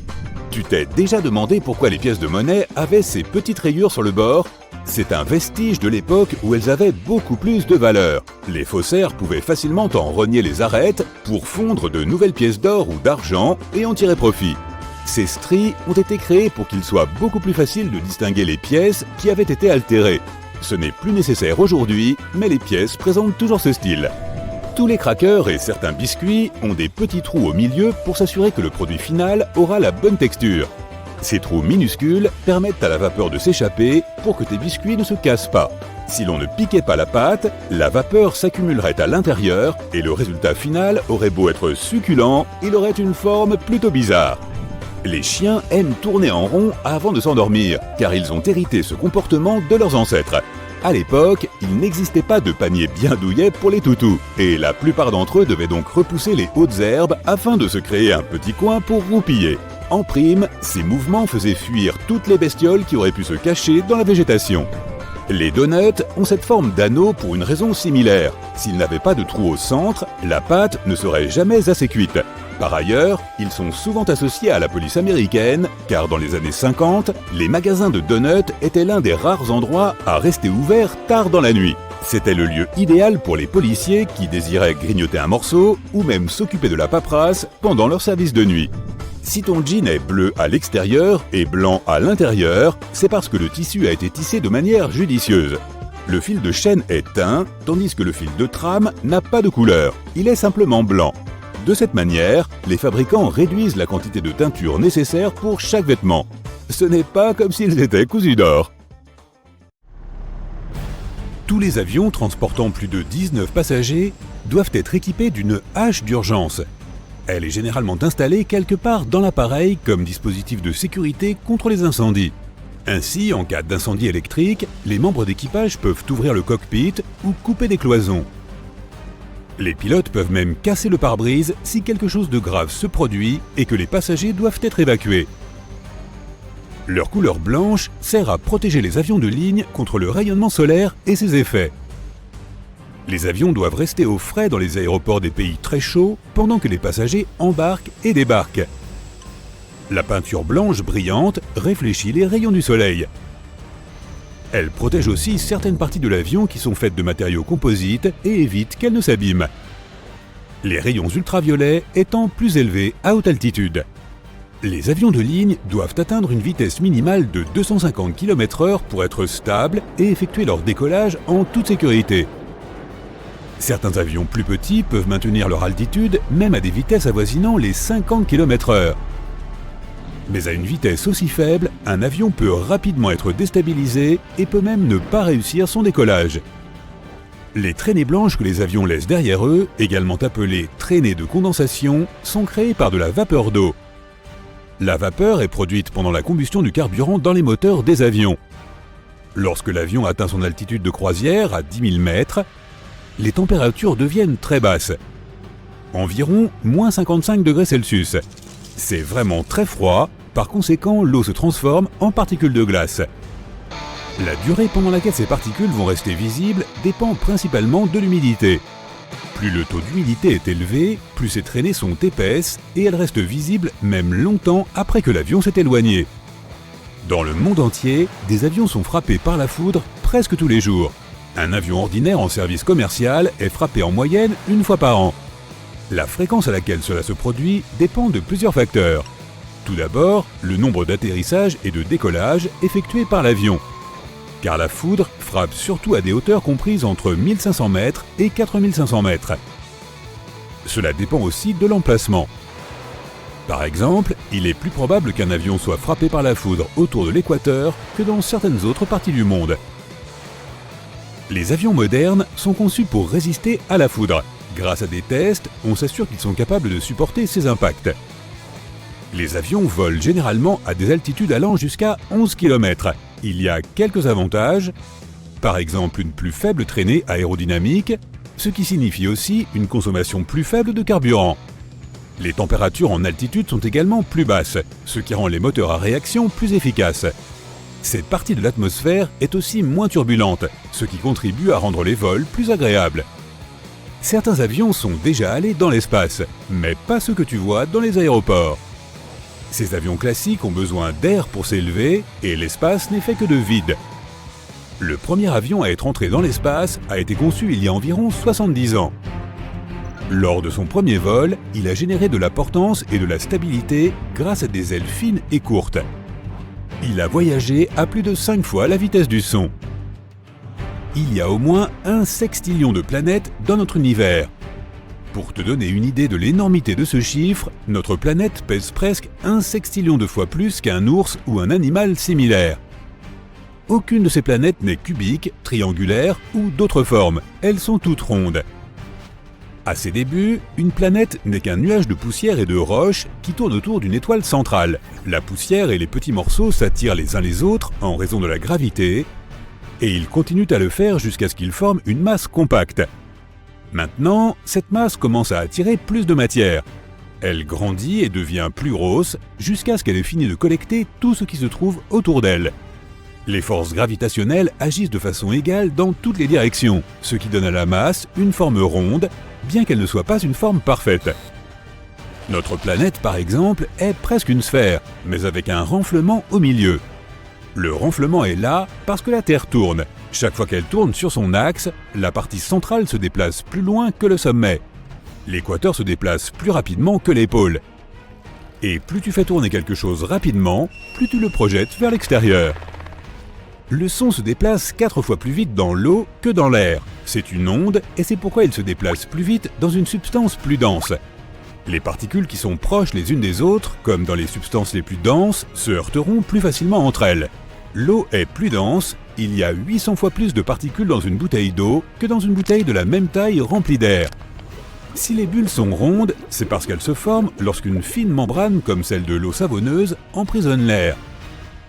Tu t'es déjà demandé pourquoi les pièces de monnaie avaient ces petites rayures sur le bord ? C'est un vestige de l'époque où elles avaient beaucoup plus de valeur. Les faussaires pouvaient facilement en rogner les arêtes pour fondre de nouvelles pièces d'or ou d'argent et en tirer profit. Ces stries ont été créées pour qu'il soit beaucoup plus facile de distinguer les pièces qui avaient été altérées. Ce n'est plus nécessaire aujourd'hui, mais les pièces présentent toujours ce style. Tous les crackers et certains biscuits ont des petits trous au milieu pour s'assurer que le produit final aura la bonne texture. Ces trous minuscules permettent à la vapeur de s'échapper pour que tes biscuits ne se cassent pas. Si l'on ne piquait pas la pâte, la vapeur s'accumulerait à l'intérieur et le résultat final aurait beau être succulent, il aurait une forme plutôt bizarre. Les chiens aiment tourner en rond avant de s'endormir, car ils ont hérité ce comportement de leurs ancêtres. À l'époque, il n'existait pas de panier bien douillet pour les toutous, et la plupart d'entre eux devaient donc repousser les hautes herbes afin de se créer un petit coin pour roupiller. En prime, ces mouvements faisaient fuir toutes les bestioles qui auraient pu se cacher dans la végétation. Les donuts ont cette forme d'anneau pour une raison similaire. S'ils n'avaient pas de trou au centre, la pâte ne serait jamais assez cuite. Par ailleurs, ils sont souvent associés à la police américaine, car dans les années 50, les magasins de donuts étaient l'un des rares endroits à rester ouverts tard dans la nuit. C'était le lieu idéal pour les policiers qui désiraient grignoter un morceau ou même s'occuper de la paperasse pendant leur service de nuit. Si ton jean est bleu à l'extérieur et blanc à l'intérieur, c'est parce que le tissu a été tissé de manière judicieuse. Le fil de chaîne est teint, tandis que le fil de trame n'a pas de couleur, il est simplement blanc. De cette manière, les fabricants réduisent la quantité de teinture nécessaire pour chaque vêtement. Ce n'est pas comme s'ils étaient cousus d'or. Tous les avions transportant plus de 19 passagers doivent être équipés d'une hache d'urgence. Elle est généralement installée quelque part dans l'appareil comme dispositif de sécurité contre les incendies. Ainsi, en cas d'incendie électrique, les membres d'équipage peuvent ouvrir le cockpit ou couper des cloisons. Les pilotes peuvent même casser le pare-brise si quelque chose de grave se produit et que les passagers doivent être évacués. Leur couleur blanche sert à protéger les avions de ligne contre le rayonnement solaire et ses effets. Les avions doivent rester au frais dans les aéroports des pays très chauds pendant que les passagers embarquent et débarquent. La peinture blanche brillante réfléchit les rayons du soleil. Elle protège aussi certaines parties de l'avion qui sont faites de matériaux composites et évite qu'elles ne s'abîment. Les rayons ultraviolets étant plus élevés à haute altitude. Les avions de ligne doivent atteindre une vitesse minimale de 250 km/h pour être stables et effectuer leur décollage en toute sécurité. Certains avions plus petits peuvent maintenir leur altitude même à des vitesses avoisinant les 50 km/h. Mais à une vitesse aussi faible, un avion peut rapidement être déstabilisé et peut même ne pas réussir son décollage. Les traînées blanches que les avions laissent derrière eux, également appelées traînées de condensation, sont créées par de la vapeur d'eau. La vapeur est produite pendant la combustion du carburant dans les moteurs des avions. Lorsque l'avion atteint son altitude de croisière à 10 000 mètres, les températures deviennent très basses, environ moins 55 degrés Celsius. C'est vraiment très froid, par conséquent l'eau se transforme en particules de glace. La durée pendant laquelle ces particules vont rester visibles dépend principalement de l'humidité. Plus le taux d'humidité est élevé, plus ces traînées sont épaisses et elles restent visibles même longtemps après que l'avion s'est éloigné. Dans le monde entier, des avions sont frappés par la foudre presque tous les jours. Un avion ordinaire en service commercial est frappé en moyenne une fois par an. La fréquence à laquelle cela se produit dépend de plusieurs facteurs. Tout d'abord, le nombre d'atterrissages et de décollages effectués par l'avion. Car la foudre frappe surtout à des hauteurs comprises entre 1500 mètres et 4500 mètres. Cela dépend aussi de l'emplacement. Par exemple, il est plus probable qu'un avion soit frappé par la foudre autour de l'équateur que dans certaines autres parties du monde. Les avions modernes sont conçus pour résister à la foudre. Grâce à des tests, on s'assure qu'ils sont capables de supporter ces impacts. Les avions volent généralement à des altitudes allant jusqu'à 11 km. Il y a quelques avantages, par exemple une plus faible traînée aérodynamique, ce qui signifie aussi une consommation plus faible de carburant. Les températures en altitude sont également plus basses, ce qui rend les moteurs à réaction plus efficaces. Cette partie de l'atmosphère est aussi moins turbulente, ce qui contribue à rendre les vols plus agréables. Certains avions sont déjà allés dans l'espace, mais pas ceux que tu vois dans les aéroports. Ces avions classiques ont besoin d'air pour s'élever et l'espace n'est fait que de vide. Le premier avion à être entré dans l'espace a été conçu il y a environ 70 ans. Lors de son premier vol, il a généré de la portance et de la stabilité grâce à des ailes fines et courtes. Il a voyagé à plus de 5 fois la vitesse du son. Il y a au moins 1 sextillion de planètes dans notre univers. Pour te donner une idée de l'énormité de ce chiffre, notre planète pèse presque 1 sextillion de fois plus qu'un ours ou un animal similaire. Aucune de ces planètes n'est cubique, triangulaire ou d'autres formes, elles sont toutes rondes. À ses débuts, une planète n'est qu'un nuage de poussière et de roches qui tourne autour d'une étoile centrale. La poussière et les petits morceaux s'attirent les uns les autres en raison de la gravité, et ils continuent à le faire jusqu'à ce qu'ils forment une masse compacte. Maintenant, cette masse commence à attirer plus de matière. Elle grandit et devient plus grosse jusqu'à ce qu'elle ait fini de collecter tout ce qui se trouve autour d'elle. Les forces gravitationnelles agissent de façon égale dans toutes les directions, ce qui donne à la masse une forme ronde, bien qu'elle ne soit pas une forme parfaite. Notre planète, par exemple, est presque une sphère, mais avec un renflement au milieu. Le renflement est là parce que la Terre tourne. Chaque fois qu'elle tourne sur son axe, la partie centrale se déplace plus loin que le sommet. L'équateur se déplace plus rapidement que les pôles. Et plus tu fais tourner quelque chose rapidement, plus tu le projettes vers l'extérieur. Le son se déplace 4 fois plus vite dans l'eau que dans l'air. C'est une onde et c'est pourquoi il se déplace plus vite dans une substance plus dense. Les particules qui sont proches les unes des autres, comme dans les substances les plus denses, se heurteront plus facilement entre elles. L'eau est plus dense, il y a 800 fois plus de particules dans une bouteille d'eau que dans une bouteille de la même taille remplie d'air. Si les bulles sont rondes, c'est parce qu'elles se forment lorsqu'une fine membrane comme celle de l'eau savonneuse emprisonne l'air.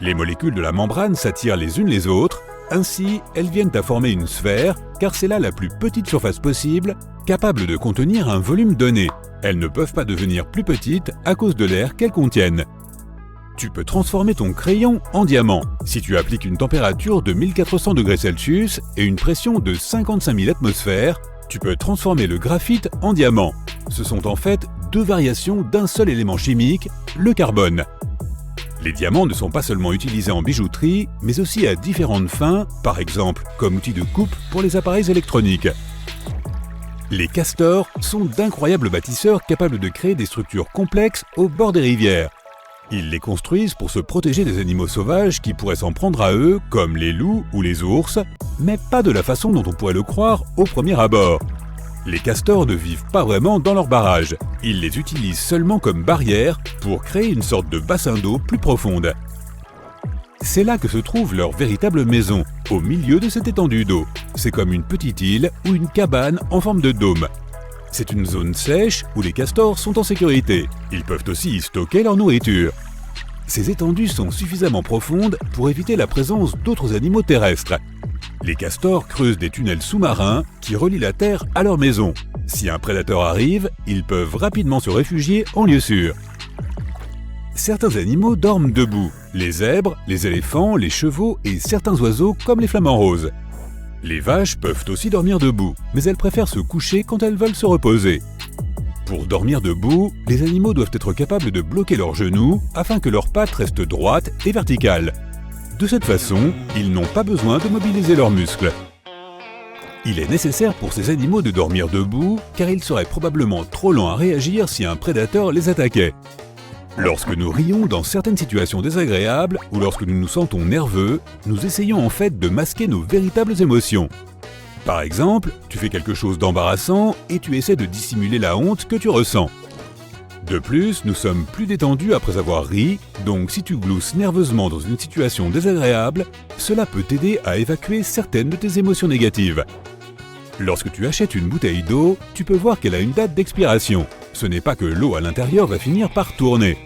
Les molécules de la membrane s'attirent les unes les autres, ainsi elles viennent à former une sphère car c'est là la plus petite surface possible, capable de contenir un volume donné. Elles ne peuvent pas devenir plus petites à cause de l'air qu'elles contiennent. Tu peux transformer ton crayon en diamant si tu appliques une température de 1400 degrés Celsius et une pression de 55 000 atmosphères. Tu peux transformer le graphite en diamant. Ce sont en fait 2 variations d'un seul élément chimique, le carbone. Les diamants ne sont pas seulement utilisés en bijouterie, mais aussi à différentes fins, par exemple comme outil de coupe pour les appareils électroniques. Les castors sont d'incroyables bâtisseurs capables de créer des structures complexes au bord des rivières. Ils les construisent pour se protéger des animaux sauvages qui pourraient s'en prendre à eux, comme les loups ou les ours, mais pas de la façon dont on pourrait le croire au premier abord. Les castors ne vivent pas vraiment dans leur barrage. Ils les utilisent seulement comme barrière pour créer une sorte de bassin d'eau plus profonde. C'est là que se trouve leur véritable maison, au milieu de cette étendue d'eau. C'est comme une petite île ou une cabane en forme de dôme. C'est une zone sèche où les castors sont en sécurité. Ils peuvent aussi y stocker leur nourriture. Ces étendues sont suffisamment profondes pour éviter la présence d'autres animaux terrestres. Les castors creusent des tunnels sous-marins qui relient la terre à leur maison. Si un prédateur arrive, ils peuvent rapidement se réfugier en lieu sûr. Certains animaux dorment debout. Les zèbres, les éléphants, les chevaux et certains oiseaux comme les flamants roses. Les vaches peuvent aussi dormir debout, mais elles préfèrent se coucher quand elles veulent se reposer. Pour dormir debout, les animaux doivent être capables de bloquer leurs genoux afin que leurs pattes restent droites et verticales. De cette façon, ils n'ont pas besoin de mobiliser leurs muscles. Il est nécessaire pour ces animaux de dormir debout car ils seraient probablement trop lents à réagir si un prédateur les attaquait. Lorsque nous rions dans certaines situations désagréables ou lorsque nous nous sentons nerveux, nous essayons en fait de masquer nos véritables émotions. Par exemple, tu fais quelque chose d'embarrassant et tu essaies de dissimuler la honte que tu ressens. De plus, nous sommes plus détendus après avoir ri, donc si tu glousses nerveusement dans une situation désagréable, cela peut t'aider à évacuer certaines de tes émotions négatives. Lorsque tu achètes une bouteille d'eau, tu peux voir qu'elle a une date d'expiration. Ce n'est pas que l'eau à l'intérieur va finir par tourner.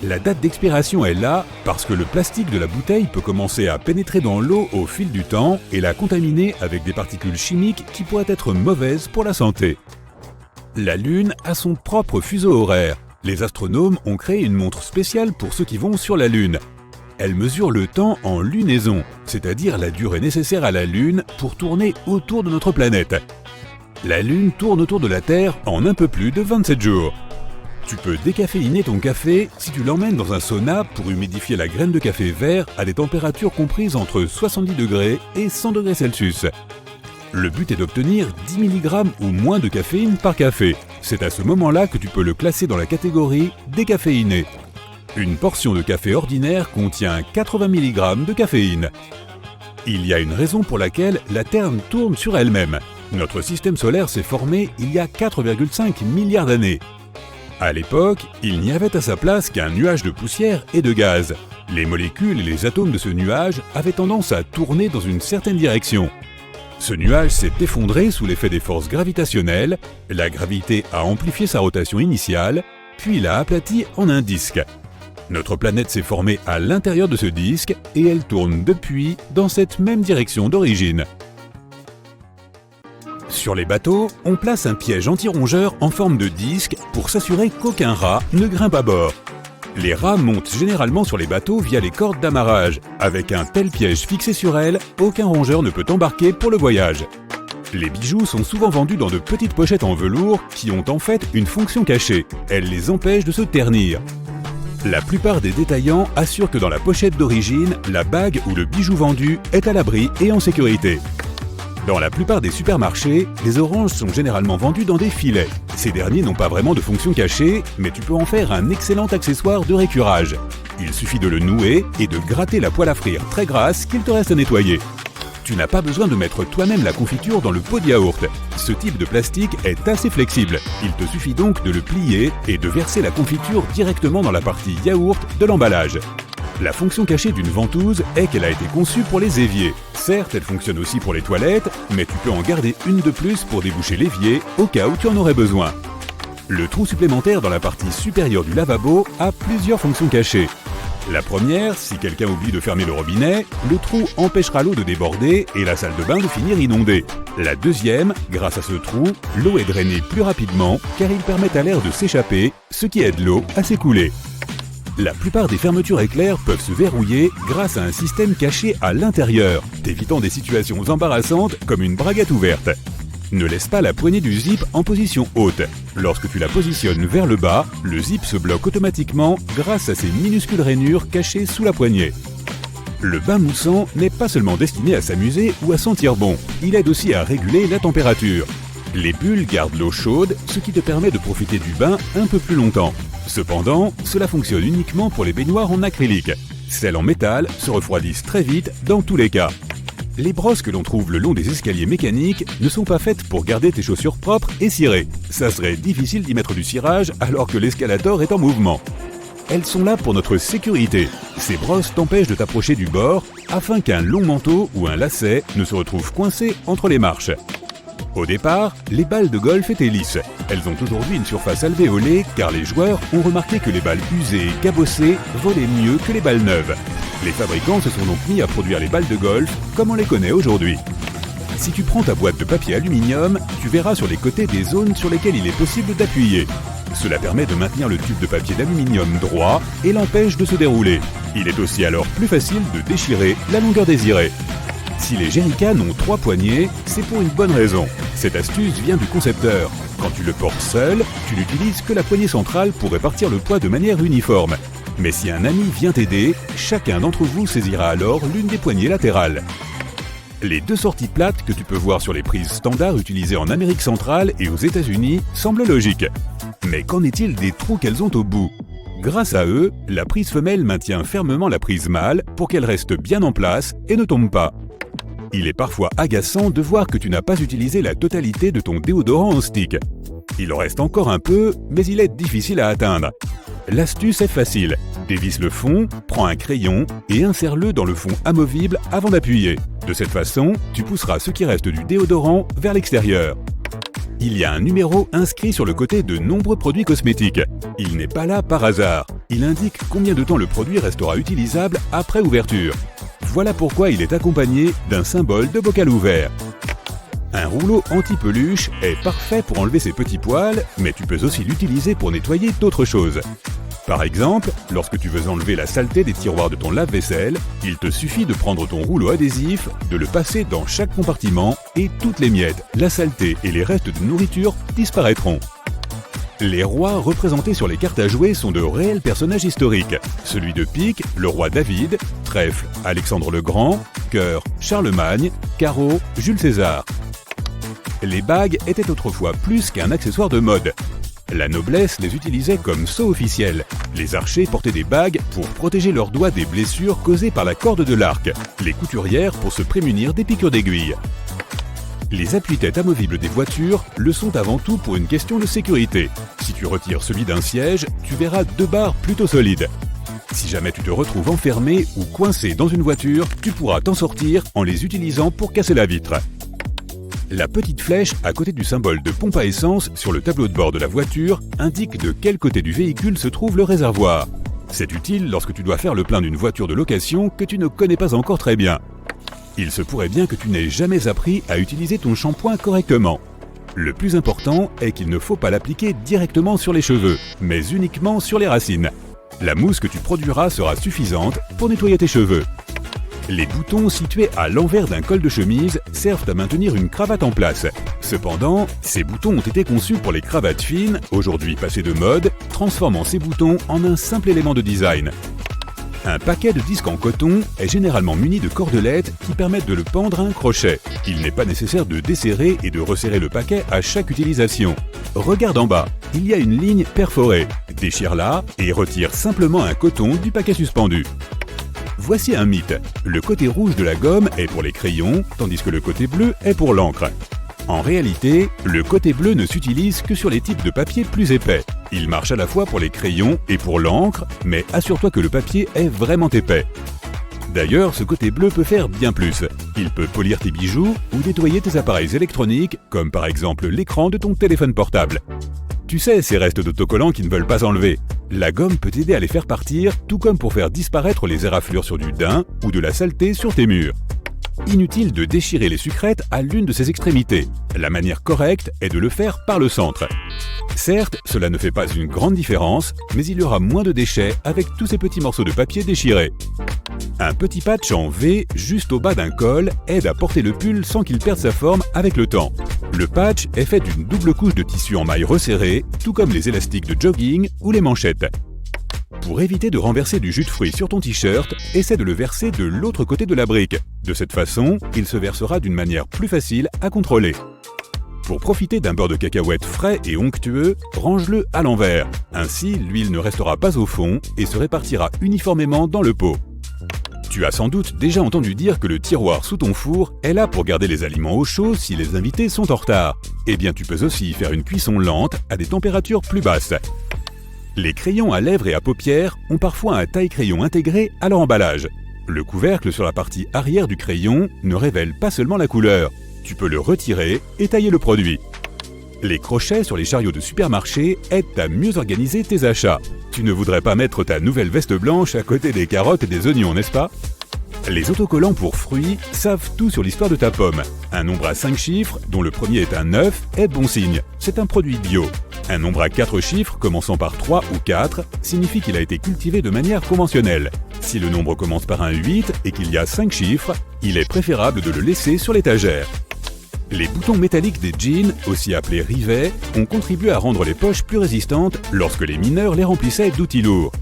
La date d'expiration est là parce que le plastique de la bouteille peut commencer à pénétrer dans l'eau au fil du temps et la contaminer avec des particules chimiques qui pourraient être mauvaises pour la santé. La Lune a son propre fuseau horaire. Les astronomes ont créé une montre spéciale pour ceux qui vont sur la Lune. Elle mesure le temps en lunaison, c'est-à-dire la durée nécessaire à la Lune pour tourner autour de notre planète. La Lune tourne autour de la Terre en un peu plus de 27 jours. Tu peux décaféiner ton café si tu l'emmènes dans un sauna pour humidifier la graine de café vert à des températures comprises entre 70 degrés et 100 degrés Celsius. Le but est d'obtenir 10 mg ou moins de caféine par café. C'est à ce moment-là que tu peux le classer dans la catégorie décaféiné. Une portion de café ordinaire contient 80 mg de caféine. Il y a une raison pour laquelle la Terre tourne sur elle-même. Notre système solaire s'est formé il y a 4,5 milliards d'années. À l'époque, il n'y avait à sa place qu'un nuage de poussière et de gaz. Les molécules et les atomes de ce nuage avaient tendance à tourner dans une certaine direction. Ce nuage s'est effondré sous l'effet des forces gravitationnelles, la gravité a amplifié sa rotation initiale, puis l'a aplati en un disque. Notre planète s'est formée à l'intérieur de ce disque et elle tourne depuis dans cette même direction d'origine. Sur les bateaux, on place un piège anti-rongeur en forme de disque pour s'assurer qu'aucun rat ne grimpe à bord. Les rats montent généralement sur les bateaux via les cordes d'amarrage. Avec un tel piège fixé sur elles, aucun rongeur ne peut embarquer pour le voyage. Les bijoux sont souvent vendus dans de petites pochettes en velours qui ont en fait une fonction cachée. Elles les empêchent de se ternir. La plupart des détaillants assurent que dans la pochette d'origine, la bague ou le bijou vendu est à l'abri et en sécurité. Dans la plupart des supermarchés, les oranges sont généralement vendues dans des filets. Ces derniers n'ont pas vraiment de fonction cachée, mais tu peux en faire un excellent accessoire de récurage. Il suffit de le nouer et de gratter la poêle à frire très grasse qu'il te reste à nettoyer. Tu n'as pas besoin de mettre toi-même la confiture dans le pot de yaourt. Ce type de plastique est assez flexible. Il te suffit donc de le plier et de verser la confiture directement dans la partie yaourt de l'emballage. La fonction cachée d'une ventouse est qu'elle a été conçue pour les éviers. Certes, elle fonctionne aussi pour les toilettes, mais tu peux en garder une de plus pour déboucher l'évier au cas où tu en aurais besoin. Le trou supplémentaire dans la partie supérieure du lavabo a plusieurs fonctions cachées. La première, si quelqu'un oublie de fermer le robinet, le trou empêchera l'eau de déborder et la salle de bain de finir inondée. La deuxième, grâce à ce trou, l'eau est drainée plus rapidement car il permet à l'air de s'échapper, ce qui aide l'eau à s'écouler. La plupart des fermetures éclairs peuvent se verrouiller grâce à un système caché à l'intérieur, t'évitant des situations embarrassantes comme une braguette ouverte. Ne laisse pas la poignée du zip en position haute. Lorsque tu la positionnes vers le bas, le zip se bloque automatiquement grâce à ces minuscules rainures cachées sous la poignée. Le bain moussant n'est pas seulement destiné à s'amuser ou à sentir bon, il aide aussi à réguler la température. Les bulles gardent l'eau chaude, ce qui te permet de profiter du bain un peu plus longtemps. Cependant, cela fonctionne uniquement pour les baignoires en acrylique. Celles en métal se refroidissent très vite dans tous les cas. Les brosses que l'on trouve le long des escaliers mécaniques ne sont pas faites pour garder tes chaussures propres et cirées. Ça serait difficile d'y mettre du cirage alors que l'escalator est en mouvement. Elles sont là pour notre sécurité. Ces brosses t'empêchent de t'approcher du bord afin qu'un long manteau ou un lacet ne se retrouve coincé entre les marches. Au départ, les balles de golf étaient lisses. Elles ont aujourd'hui une surface alvéolée car les joueurs ont remarqué que les balles usées et cabossées volaient mieux que les balles neuves. Les fabricants se sont donc mis à produire les balles de golf comme on les connaît aujourd'hui. Si tu prends ta boîte de papier aluminium, tu verras sur les côtés des zones sur lesquelles il est possible d'appuyer. Cela permet de maintenir le tube de papier d'aluminium droit et l'empêche de se dérouler. Il est aussi alors plus facile de déchirer la longueur désirée. Si les jerrycans ont 3 poignées, c'est pour une bonne raison. Cette astuce vient du concepteur. Quand tu le portes seul, tu n'utilises que la poignée centrale pour répartir le poids de manière uniforme. Mais si un ami vient t'aider, chacun d'entre vous saisira alors l'une des poignées latérales. Les 2 sorties plates que tu peux voir sur les prises standards utilisées en Amérique centrale et aux États-Unis semblent logiques. Mais qu'en est-il des trous qu'elles ont au bout ? Grâce à eux, la prise femelle maintient fermement la prise mâle pour qu'elle reste bien en place et ne tombe pas. Il est parfois agaçant de voir que tu n'as pas utilisé la totalité de ton déodorant en stick. Il en reste encore un peu, mais il est difficile à atteindre. L'astuce est facile. Dévisse le fond, prends un crayon et insère-le dans le fond amovible avant d'appuyer. De cette façon, tu pousseras ce qui reste du déodorant vers l'extérieur. Il y a un numéro inscrit sur le côté de nombreux produits cosmétiques. Il n'est pas là par hasard. Il indique combien de temps le produit restera utilisable après ouverture. Voilà pourquoi il est accompagné d'un symbole de bocal ouvert. Un rouleau anti-peluche est parfait pour enlever ces petits poils, mais tu peux aussi l'utiliser pour nettoyer d'autres choses. Par exemple, lorsque tu veux enlever la saleté des tiroirs de ton lave-vaisselle, il te suffit de prendre ton rouleau adhésif, de le passer dans chaque compartiment et toutes les miettes, la saleté et les restes de nourriture disparaîtront. Les rois représentés sur les cartes à jouer sont de réels personnages historiques. Celui de pique, le roi David, trèfle, Alexandre le Grand, cœur, Charlemagne, carreau, Jules César. Les bagues étaient autrefois plus qu'un accessoire de mode. La noblesse les utilisait comme sceaux officiels. Les archers portaient des bagues pour protéger leurs doigts des blessures causées par la corde de l'arc. Les couturières pour se prémunir des piqûres d'aiguille. Les appuie-têtes amovibles des voitures le sont avant tout pour une question de sécurité. Si tu retires celui d'un siège, tu verras 2 barres plutôt solides. Si jamais tu te retrouves enfermé ou coincé dans une voiture, tu pourras t'en sortir en les utilisant pour casser la vitre. La petite flèche à côté du symbole de pompe à essence sur le tableau de bord de la voiture indique de quel côté du véhicule se trouve le réservoir. C'est utile lorsque tu dois faire le plein d'une voiture de location que tu ne connais pas encore très bien. Il se pourrait bien que tu n'aies jamais appris à utiliser ton shampoing correctement. Le plus important est qu'il ne faut pas l'appliquer directement sur les cheveux, mais uniquement sur les racines. La mousse que tu produiras sera suffisante pour nettoyer tes cheveux. Les boutons situés à l'envers d'un col de chemise servent à maintenir une cravate en place. Cependant, ces boutons ont été conçus pour les cravates fines, aujourd'hui passées de mode, transformant ces boutons en un simple élément de design. Un paquet de disques en coton est généralement muni de cordelettes qui permettent de le pendre à un crochet. Il n'est pas nécessaire de desserrer et de resserrer le paquet à chaque utilisation. Regarde en bas, il y a une ligne perforée. Déchire-la et retire simplement un coton du paquet suspendu. Voici un mythe. Le côté rouge de la gomme est pour les crayons, tandis que le côté bleu est pour l'encre. En réalité, le côté bleu ne s'utilise que sur les types de papier plus épais. Il marche à la fois pour les crayons et pour l'encre, mais assure-toi que le papier est vraiment épais. D'ailleurs, ce côté bleu peut faire bien plus. Il peut polir tes bijoux ou nettoyer tes appareils électroniques, comme par exemple l'écran de ton téléphone portable. Tu sais, ces restes d'autocollants qui ne veulent pas enlever. La gomme peut t'aider à les faire partir, tout comme pour faire disparaître les éraflures sur du daim ou de la saleté sur tes murs. Inutile de déchirer les sucrètes à l'une de ses extrémités. La manière correcte est de le faire par le centre. Certes, cela ne fait pas une grande différence, mais il y aura moins de déchets avec tous ces petits morceaux de papier déchirés. Un petit patch en V juste au bas d'un col aide à porter le pull sans qu'il perde sa forme avec le temps. Le patch est fait d'une double couche de tissu en maille resserrée, tout comme les élastiques de jogging ou les manchettes. Pour éviter de renverser du jus de fruits sur ton t-shirt, essaie de le verser de l'autre côté de la brique. De cette façon, il se versera d'une manière plus facile à contrôler. Pour profiter d'un beurre de cacahuète frais et onctueux, range-le à l'envers. Ainsi, l'huile ne restera pas au fond et se répartira uniformément dans le pot. Tu as sans doute déjà entendu dire que le tiroir sous ton four est là pour garder les aliments au chaud si les invités sont en retard. Eh bien, tu peux aussi faire une cuisson lente à des températures plus basses. Les crayons à lèvres et à paupières ont parfois un taille-crayon intégré à leur emballage. Le couvercle sur la partie arrière du crayon ne révèle pas seulement la couleur. Tu peux le retirer et tailler le produit. Les crochets sur les chariots de supermarché aident à mieux organiser tes achats. Tu ne voudrais pas mettre ta nouvelle veste blanche à côté des carottes et des oignons, n'est-ce pas? Les autocollants pour fruits savent tout sur l'histoire de ta pomme. Un nombre à 5 chiffres, dont le premier est un 9, est bon signe. C'est un produit bio. Un nombre à 4 chiffres, commençant par 3 ou 4, signifie qu'il a été cultivé de manière conventionnelle. Si le nombre commence par un 8 et qu'il y a 5 chiffres, il est préférable de le laisser sur l'étagère. Les boutons métalliques des jeans, aussi appelés rivets, ont contribué à rendre les poches plus résistantes lorsque les mineurs les remplissaient d'outils lourds.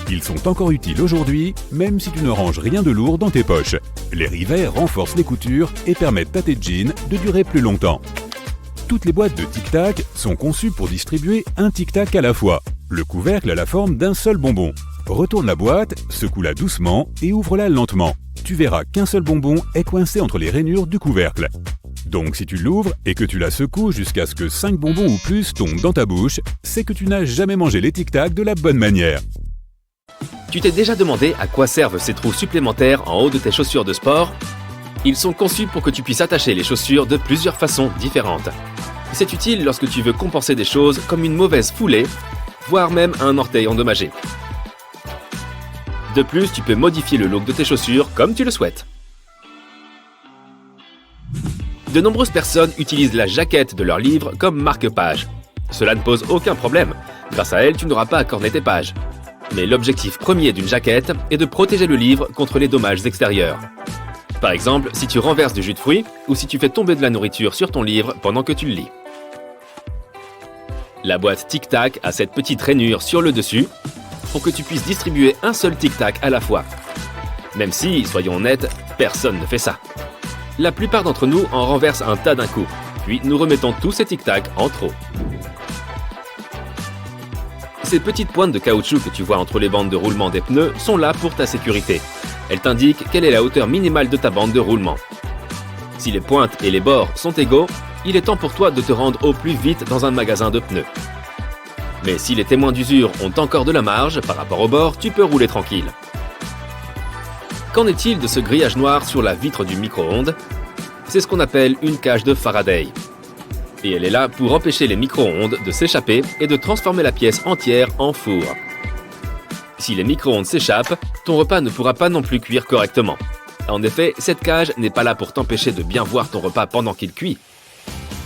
Ils sont encore utiles aujourd'hui, même si tu ne ranges rien de lourd dans tes poches. Les rivets renforcent les coutures et permettent à tes jeans de durer plus longtemps. Toutes les boîtes de Tic Tac sont conçues pour distribuer un Tic Tac à la fois. Le couvercle a la forme d'un seul bonbon. Retourne la boîte, secoue-la doucement et ouvre-la lentement. Tu verras qu'un seul bonbon est coincé entre les rainures du couvercle. Donc si tu l'ouvres et que tu la secoues jusqu'à ce que 5 bonbons ou plus tombent dans ta bouche, c'est que tu n'as jamais mangé les Tic Tac de la bonne manière. Tu t'es déjà demandé à quoi servent ces trous supplémentaires en haut de tes chaussures de sport? Ils sont conçus pour que tu puisses attacher les chaussures de plusieurs façons différentes. C'est utile lorsque tu veux compenser des choses comme une mauvaise foulée, voire même un orteil endommagé. De plus, tu peux modifier le look de tes chaussures comme tu le souhaites. De nombreuses personnes utilisent la jaquette de leur livre comme marque-page. Cela ne pose aucun problème. Grâce à elle, tu n'auras pas à corner tes pages. Mais l'objectif premier d'une jaquette est de protéger le livre contre les dommages extérieurs. Par exemple, si tu renverses du jus de fruits ou si tu fais tomber de la nourriture sur ton livre pendant que tu le lis. La boîte Tic Tac a cette petite rainure sur le dessus pour que tu puisses distribuer un seul Tic Tac à la fois. Même si, soyons honnêtes, personne ne fait ça. La plupart d'entre nous en renversent un tas d'un coup, puis nous remettons tous ces Tic Tac en trop. Ces petites pointes de caoutchouc que tu vois entre les bandes de roulement des pneus sont là pour ta sécurité. Elles t'indiquent quelle est la hauteur minimale de ta bande de roulement. Si les pointes et les bords sont égaux, il est temps pour toi de te rendre au plus vite dans un magasin de pneus. Mais si les témoins d'usure ont encore de la marge par rapport au bord, tu peux rouler tranquille. Qu'en est-il de ce grillage noir sur la vitre du micro-ondes? C'est ce qu'on appelle une cage de Faraday. Et elle est là pour empêcher les micro-ondes de s'échapper et de transformer la pièce entière en four. Si les micro-ondes s'échappent, ton repas ne pourra pas non plus cuire correctement. En effet, cette cage n'est pas là pour t'empêcher de bien voir ton repas pendant qu'il cuit,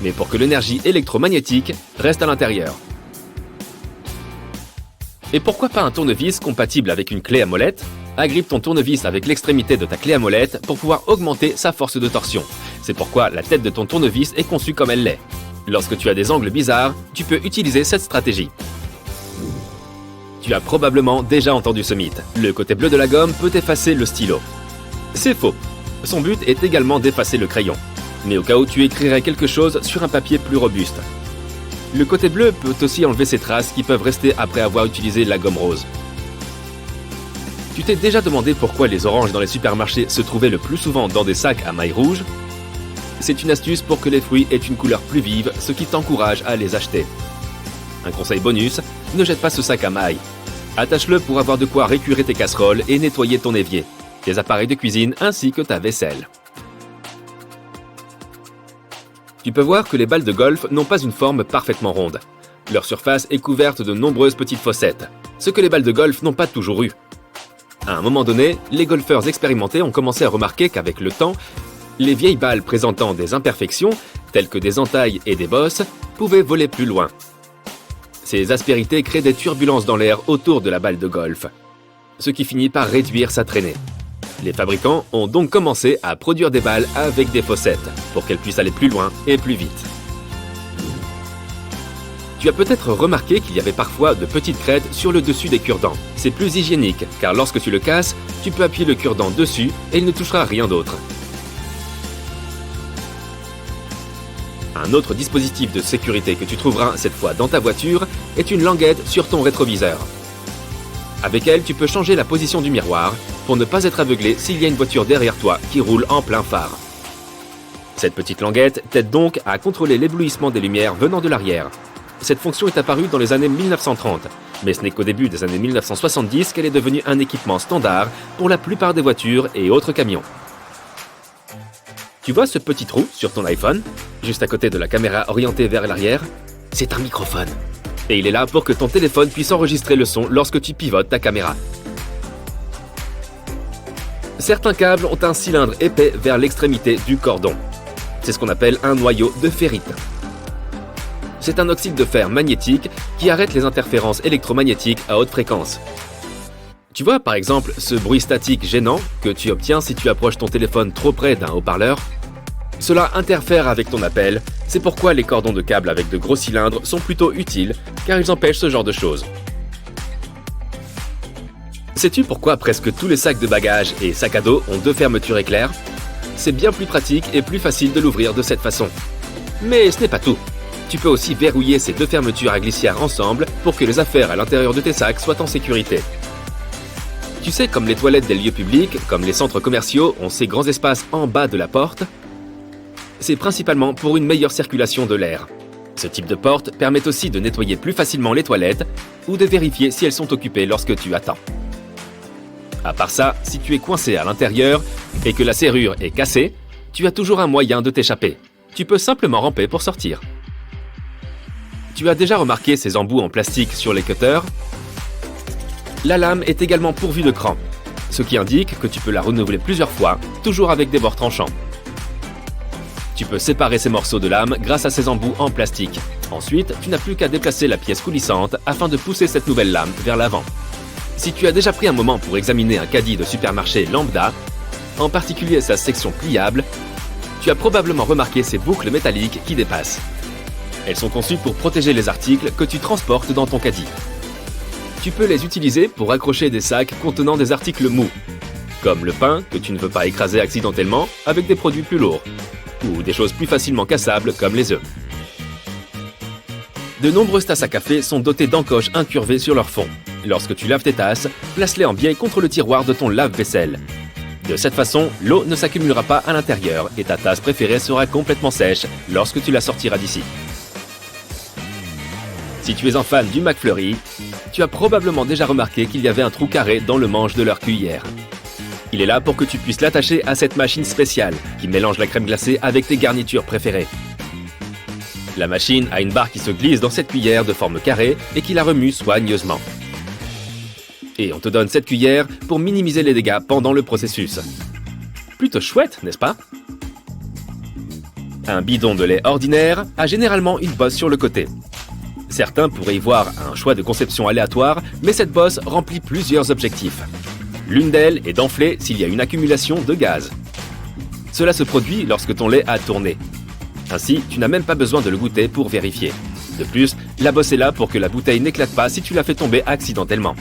mais pour que l'énergie électromagnétique reste à l'intérieur. Et pourquoi pas un tournevis compatible avec une clé à molette? Agrippe ton tournevis avec l'extrémité de ta clé à molette pour pouvoir augmenter sa force de torsion. C'est pourquoi la tête de ton tournevis est conçue comme elle l'est. Lorsque tu as des angles bizarres, tu peux utiliser cette stratégie. Tu as probablement déjà entendu ce mythe. Le côté bleu de la gomme peut effacer le stylo. C'est faux. Son but est également d'effacer le crayon. Mais au cas où tu écrirais quelque chose sur un papier plus robuste. Le côté bleu peut aussi enlever ces traces qui peuvent rester après avoir utilisé la gomme rose. Tu t'es déjà demandé pourquoi les oranges dans les supermarchés se trouvaient le plus souvent dans des sacs à mailles rouges? C'est une astuce pour que les fruits aient une couleur plus vive, ce qui t'encourage à les acheter. Un conseil bonus, ne jette pas ce sac à mailles. Attache-le pour avoir de quoi récurer tes casseroles et nettoyer ton évier, tes appareils de cuisine ainsi que ta vaisselle. Tu peux voir que les balles de golf n'ont pas une forme parfaitement ronde. Leur surface est couverte de nombreuses petites fossettes, ce que les balles de golf n'ont pas toujours eu. À un moment donné, les golfeurs expérimentés ont commencé à remarquer qu'avec le temps, les vieilles balles présentant des imperfections, telles que des entailles et des bosses, pouvaient voler plus loin. Ces aspérités créent des turbulences dans l'air autour de la balle de golf, ce qui finit par réduire sa traînée. Les fabricants ont donc commencé à produire des balles avec des fossettes, pour qu'elles puissent aller plus loin et plus vite. Tu as peut-être remarqué qu'il y avait parfois de petites crêtes sur le dessus des cure-dents. C'est plus hygiénique, car lorsque tu le casses, tu peux appuyer le cure-dent dessus et il ne touchera rien d'autre. Un autre dispositif de sécurité que tu trouveras cette fois dans ta voiture est une languette sur ton rétroviseur. Avec elle, tu peux changer la position du miroir pour ne pas être aveuglé s'il y a une voiture derrière toi qui roule en plein phare. Cette petite languette t'aide donc à contrôler l'éblouissement des lumières venant de l'arrière. Cette fonction est apparue dans les années 1930, mais ce n'est qu'au début des années 1970 qu'elle est devenue un équipement standard pour la plupart des voitures et autres camions. Tu vois ce petit trou sur ton iPhone, juste à côté de la caméra orientée vers l'arrière? C'est un microphone. Et il est là pour que ton téléphone puisse enregistrer le son lorsque tu pivotes ta caméra. Certains câbles ont un cylindre épais vers l'extrémité du cordon. C'est ce qu'on appelle un noyau de ferrite. C'est un oxyde de fer magnétique qui arrête les interférences électromagnétiques à haute fréquence. Tu vois par exemple ce bruit statique gênant que tu obtiens si tu approches ton téléphone trop près d'un haut-parleur? Cela interfère avec ton appel, c'est pourquoi les cordons de câble avec de gros cylindres sont plutôt utiles car ils empêchent ce genre de choses. Sais-tu pourquoi presque tous les sacs de bagages et sacs à dos ont 2 fermetures éclair? C'est bien plus pratique et plus facile de l'ouvrir de cette façon. Mais ce n'est pas tout. Tu peux aussi verrouiller ces 2 fermetures à glissière ensemble pour que les affaires à l'intérieur de tes sacs soient en sécurité. Tu sais, comme les toilettes des lieux publics, comme les centres commerciaux ont ces grands espaces en bas de la porte, c'est principalement pour une meilleure circulation de l'air. Ce type de porte permet aussi de nettoyer plus facilement les toilettes ou de vérifier si elles sont occupées lorsque tu attends. À part ça, si tu es coincé à l'intérieur et que la serrure est cassée, tu as toujours un moyen de t'échapper. Tu peux simplement ramper pour sortir. Tu as déjà remarqué ces embouts en plastique sur les cutters? La lame est également pourvue de crans, ce qui indique que tu peux la renouveler plusieurs fois, toujours avec des bords tranchants. Tu peux séparer ces morceaux de lame grâce à ces embouts en plastique. Ensuite, tu n'as plus qu'à déplacer la pièce coulissante afin de pousser cette nouvelle lame vers l'avant. Si tu as déjà pris un moment pour examiner un caddie de supermarché lambda, en particulier sa section pliable, tu as probablement remarqué ces boucles métalliques qui dépassent. Elles sont conçues pour protéger les articles que tu transportes dans ton caddie. Tu peux les utiliser pour accrocher des sacs contenant des articles mous, comme le pain que tu ne veux pas écraser accidentellement avec des produits plus lourds, ou des choses plus facilement cassables comme les œufs. De nombreuses tasses à café sont dotées d'encoches incurvées sur leur fond. Lorsque tu laves tes tasses, place-les en biais contre le tiroir de ton lave-vaisselle. De cette façon, l'eau ne s'accumulera pas à l'intérieur et ta tasse préférée sera complètement sèche lorsque tu la sortiras d'ici. Si tu es un fan du McFlurry, tu as probablement déjà remarqué qu'il y avait un trou carré dans le manche de leur cuillère. Il est là pour que tu puisses l'attacher à cette machine spéciale qui mélange la crème glacée avec tes garnitures préférées. La machine a une barre qui se glisse dans cette cuillère de forme carrée et qui la remue soigneusement. Et on te donne cette cuillère pour minimiser les dégâts pendant le processus. Plutôt chouette, n'est-ce pas? Un bidon de lait ordinaire a généralement une bosse sur le côté. Certains pourraient y voir un choix de conception aléatoire, mais cette bosse remplit plusieurs objectifs. L'une d'elles est d'enfler s'il y a une accumulation de gaz. Cela se produit lorsque ton lait a tourné. Ainsi, tu n'as même pas besoin de le goûter pour vérifier. De plus, la bosse est là pour que la bouteille n'éclate pas si tu la fais tomber accidentellement.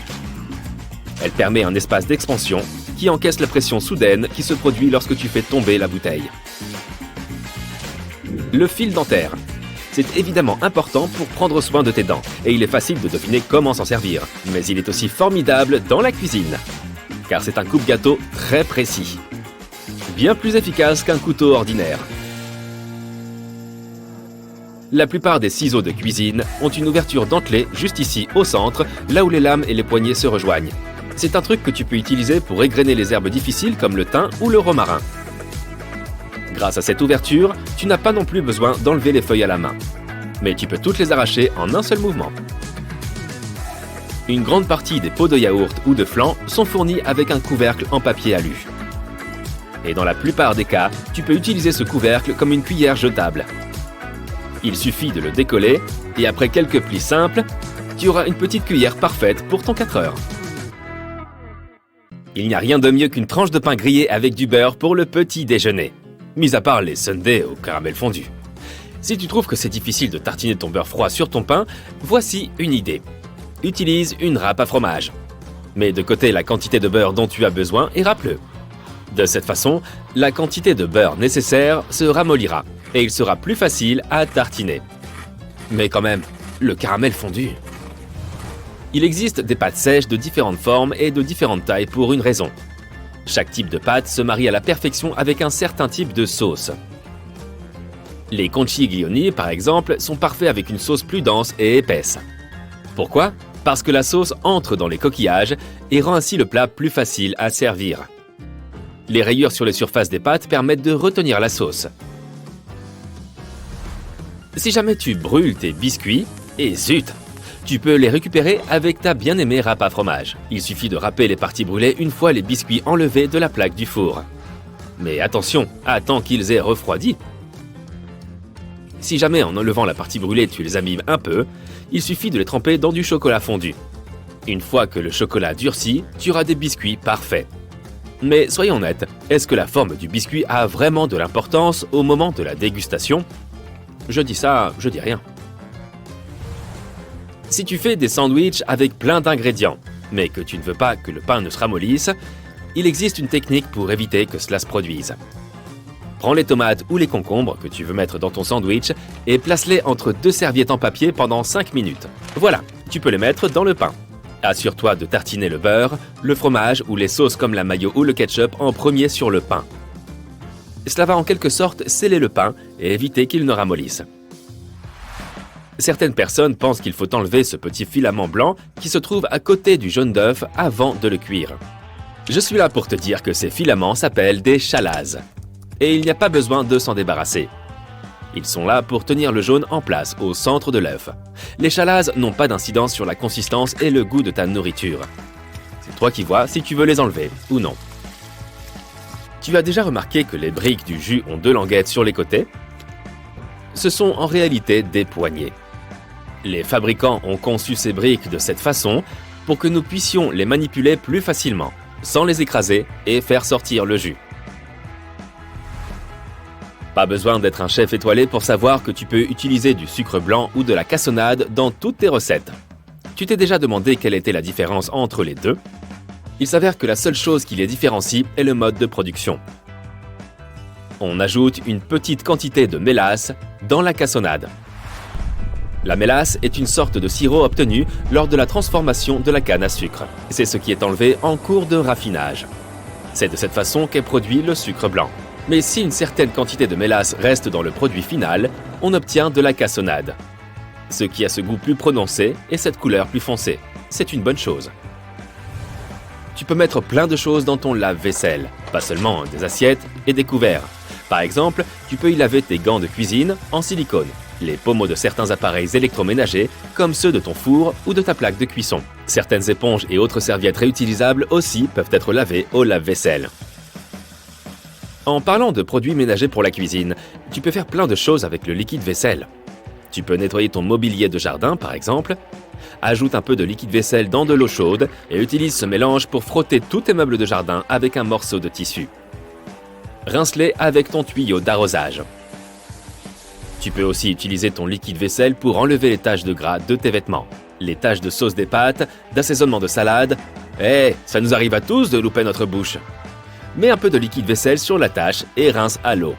Elle permet un espace d'expansion qui encaisse la pression soudaine qui se produit lorsque tu fais tomber la bouteille. Le fil dentaire. C'est évidemment important pour prendre soin de tes dents, et il est facile de deviner comment s'en servir. Mais il est aussi formidable dans la cuisine, car c'est un coupe-gâteau très précis. Bien plus efficace qu'un couteau ordinaire. La plupart des ciseaux de cuisine ont une ouverture dentelée juste ici, au centre, là où les lames et les poignées se rejoignent. C'est un truc que tu peux utiliser pour égrener les herbes difficiles comme le thym ou le romarin. Grâce à cette ouverture, tu n'as pas non plus besoin d'enlever les feuilles à la main. Mais tu peux toutes les arracher en un seul mouvement. Une grande partie des pots de yaourt ou de flan sont fournis avec un couvercle en papier alu. Et dans la plupart des cas, tu peux utiliser ce couvercle comme une cuillère jetable. Il suffit de le décoller et après quelques plis simples, tu auras une petite cuillère parfaite pour ton 4 heures. Il n'y a rien de mieux qu'une tranche de pain grillé avec du beurre pour le petit déjeuner. Mis à part les sundaes au caramel fondu. Si tu trouves que c'est difficile de tartiner ton beurre froid sur ton pain, voici une idée. Utilise une râpe à fromage. Mets de côté la quantité de beurre dont tu as besoin et râpe-le. De cette façon, la quantité de beurre nécessaire se ramollira. et il sera plus facile à tartiner. Mais quand même, le caramel fondu. Il existe des pâtes sèches de différentes formes et de différentes tailles pour une raison. Chaque type de pâte se marie à la perfection avec un certain type de sauce. Les conchiglioni, par exemple, sont parfaits avec une sauce plus dense et épaisse. Pourquoi ? Parce que la sauce entre dans les coquillages et rend ainsi le plat plus facile à servir. Les rayures sur les surfaces des pâtes permettent de retenir la sauce. Si jamais tu brûles tes biscuits, et zut, tu peux les récupérer avec ta bien-aimée râpe à fromage. Il suffit de râper les parties brûlées une fois les biscuits enlevés de la plaque du four. Mais attention, attends qu'ils aient refroidi. Si jamais en enlevant la partie brûlée tu les abîmes un peu, il suffit de les tremper dans du chocolat fondu. Une fois que le chocolat durcit, tu auras des biscuits parfaits. Mais soyons honnêtes, est-ce que la forme du biscuit a vraiment de l'importance au moment de la dégustation ? Je dis ça, je dis rien. Si tu fais des sandwichs avec plein d'ingrédients, mais que tu ne veux pas que le pain ne se ramollisse, il existe une technique pour éviter que cela se produise. Prends les tomates ou les concombres que tu veux mettre dans ton sandwich et place-les entre 2 serviettes en papier pendant 5 minutes. Voilà, tu peux les mettre dans le pain. Assure-toi de tartiner le beurre, le fromage ou les sauces comme la mayo ou le ketchup en premier sur le pain. Cela va en quelque sorte sceller le pain et éviter qu'il ne ramollisse. Certaines personnes pensent qu'il faut enlever ce petit filament blanc qui se trouve à côté du jaune d'œuf avant de le cuire. Je suis là pour te dire que ces filaments s'appellent des chalases. Et il n'y a pas besoin de s'en débarrasser. Ils sont là pour tenir le jaune en place au centre de l'œuf. Les chalases n'ont pas d'incidence sur la consistance et le goût de ta nourriture. C'est toi qui vois si tu veux les enlever ou non. Tu as déjà remarqué que les briques du jus ont 2 languettes sur les côtés ? Ce sont en réalité des poignées. Les fabricants ont conçu ces briques de cette façon pour que nous puissions les manipuler plus facilement, sans les écraser et faire sortir le jus. Pas besoin d'être un chef étoilé pour savoir que tu peux utiliser du sucre blanc ou de la cassonade dans toutes tes recettes. Tu t'es déjà demandé quelle était la différence entre les deux ? Il s'avère que la seule chose qui les différencie est le mode de production. On ajoute une petite quantité de mélasse dans la cassonade. La mélasse est une sorte de sirop obtenu lors de la transformation de la canne à sucre. C'est ce qui est enlevé en cours de raffinage. C'est de cette façon qu'est produit le sucre blanc. Mais si une certaine quantité de mélasse reste dans le produit final, on obtient de la cassonade. Ce qui a ce goût plus prononcé et cette couleur plus foncée. C'est une bonne chose. Tu peux mettre plein de choses dans ton lave-vaisselle, pas seulement des assiettes et des couverts. Par exemple, tu peux y laver tes gants de cuisine en silicone, les pommeaux de certains appareils électroménagers comme ceux de ton four ou de ta plaque de cuisson. Certaines éponges et autres serviettes réutilisables aussi peuvent être lavées au lave-vaisselle. En parlant de produits ménagers pour la cuisine, tu peux faire plein de choses avec le liquide vaisselle. Tu peux nettoyer ton mobilier de jardin par exemple. Ajoute un peu de liquide vaisselle dans de l'eau chaude et utilise ce mélange pour frotter tous tes meubles de jardin avec un morceau de tissu. Rince-les avec ton tuyau d'arrosage. Tu peux aussi utiliser ton liquide vaisselle pour enlever les taches de gras de tes vêtements, les taches de sauce des pâtes, d'assaisonnement de salade. Ça nous arrive à tous de louper notre bouche. Mets un peu de liquide vaisselle sur la tache et rince à l'eau.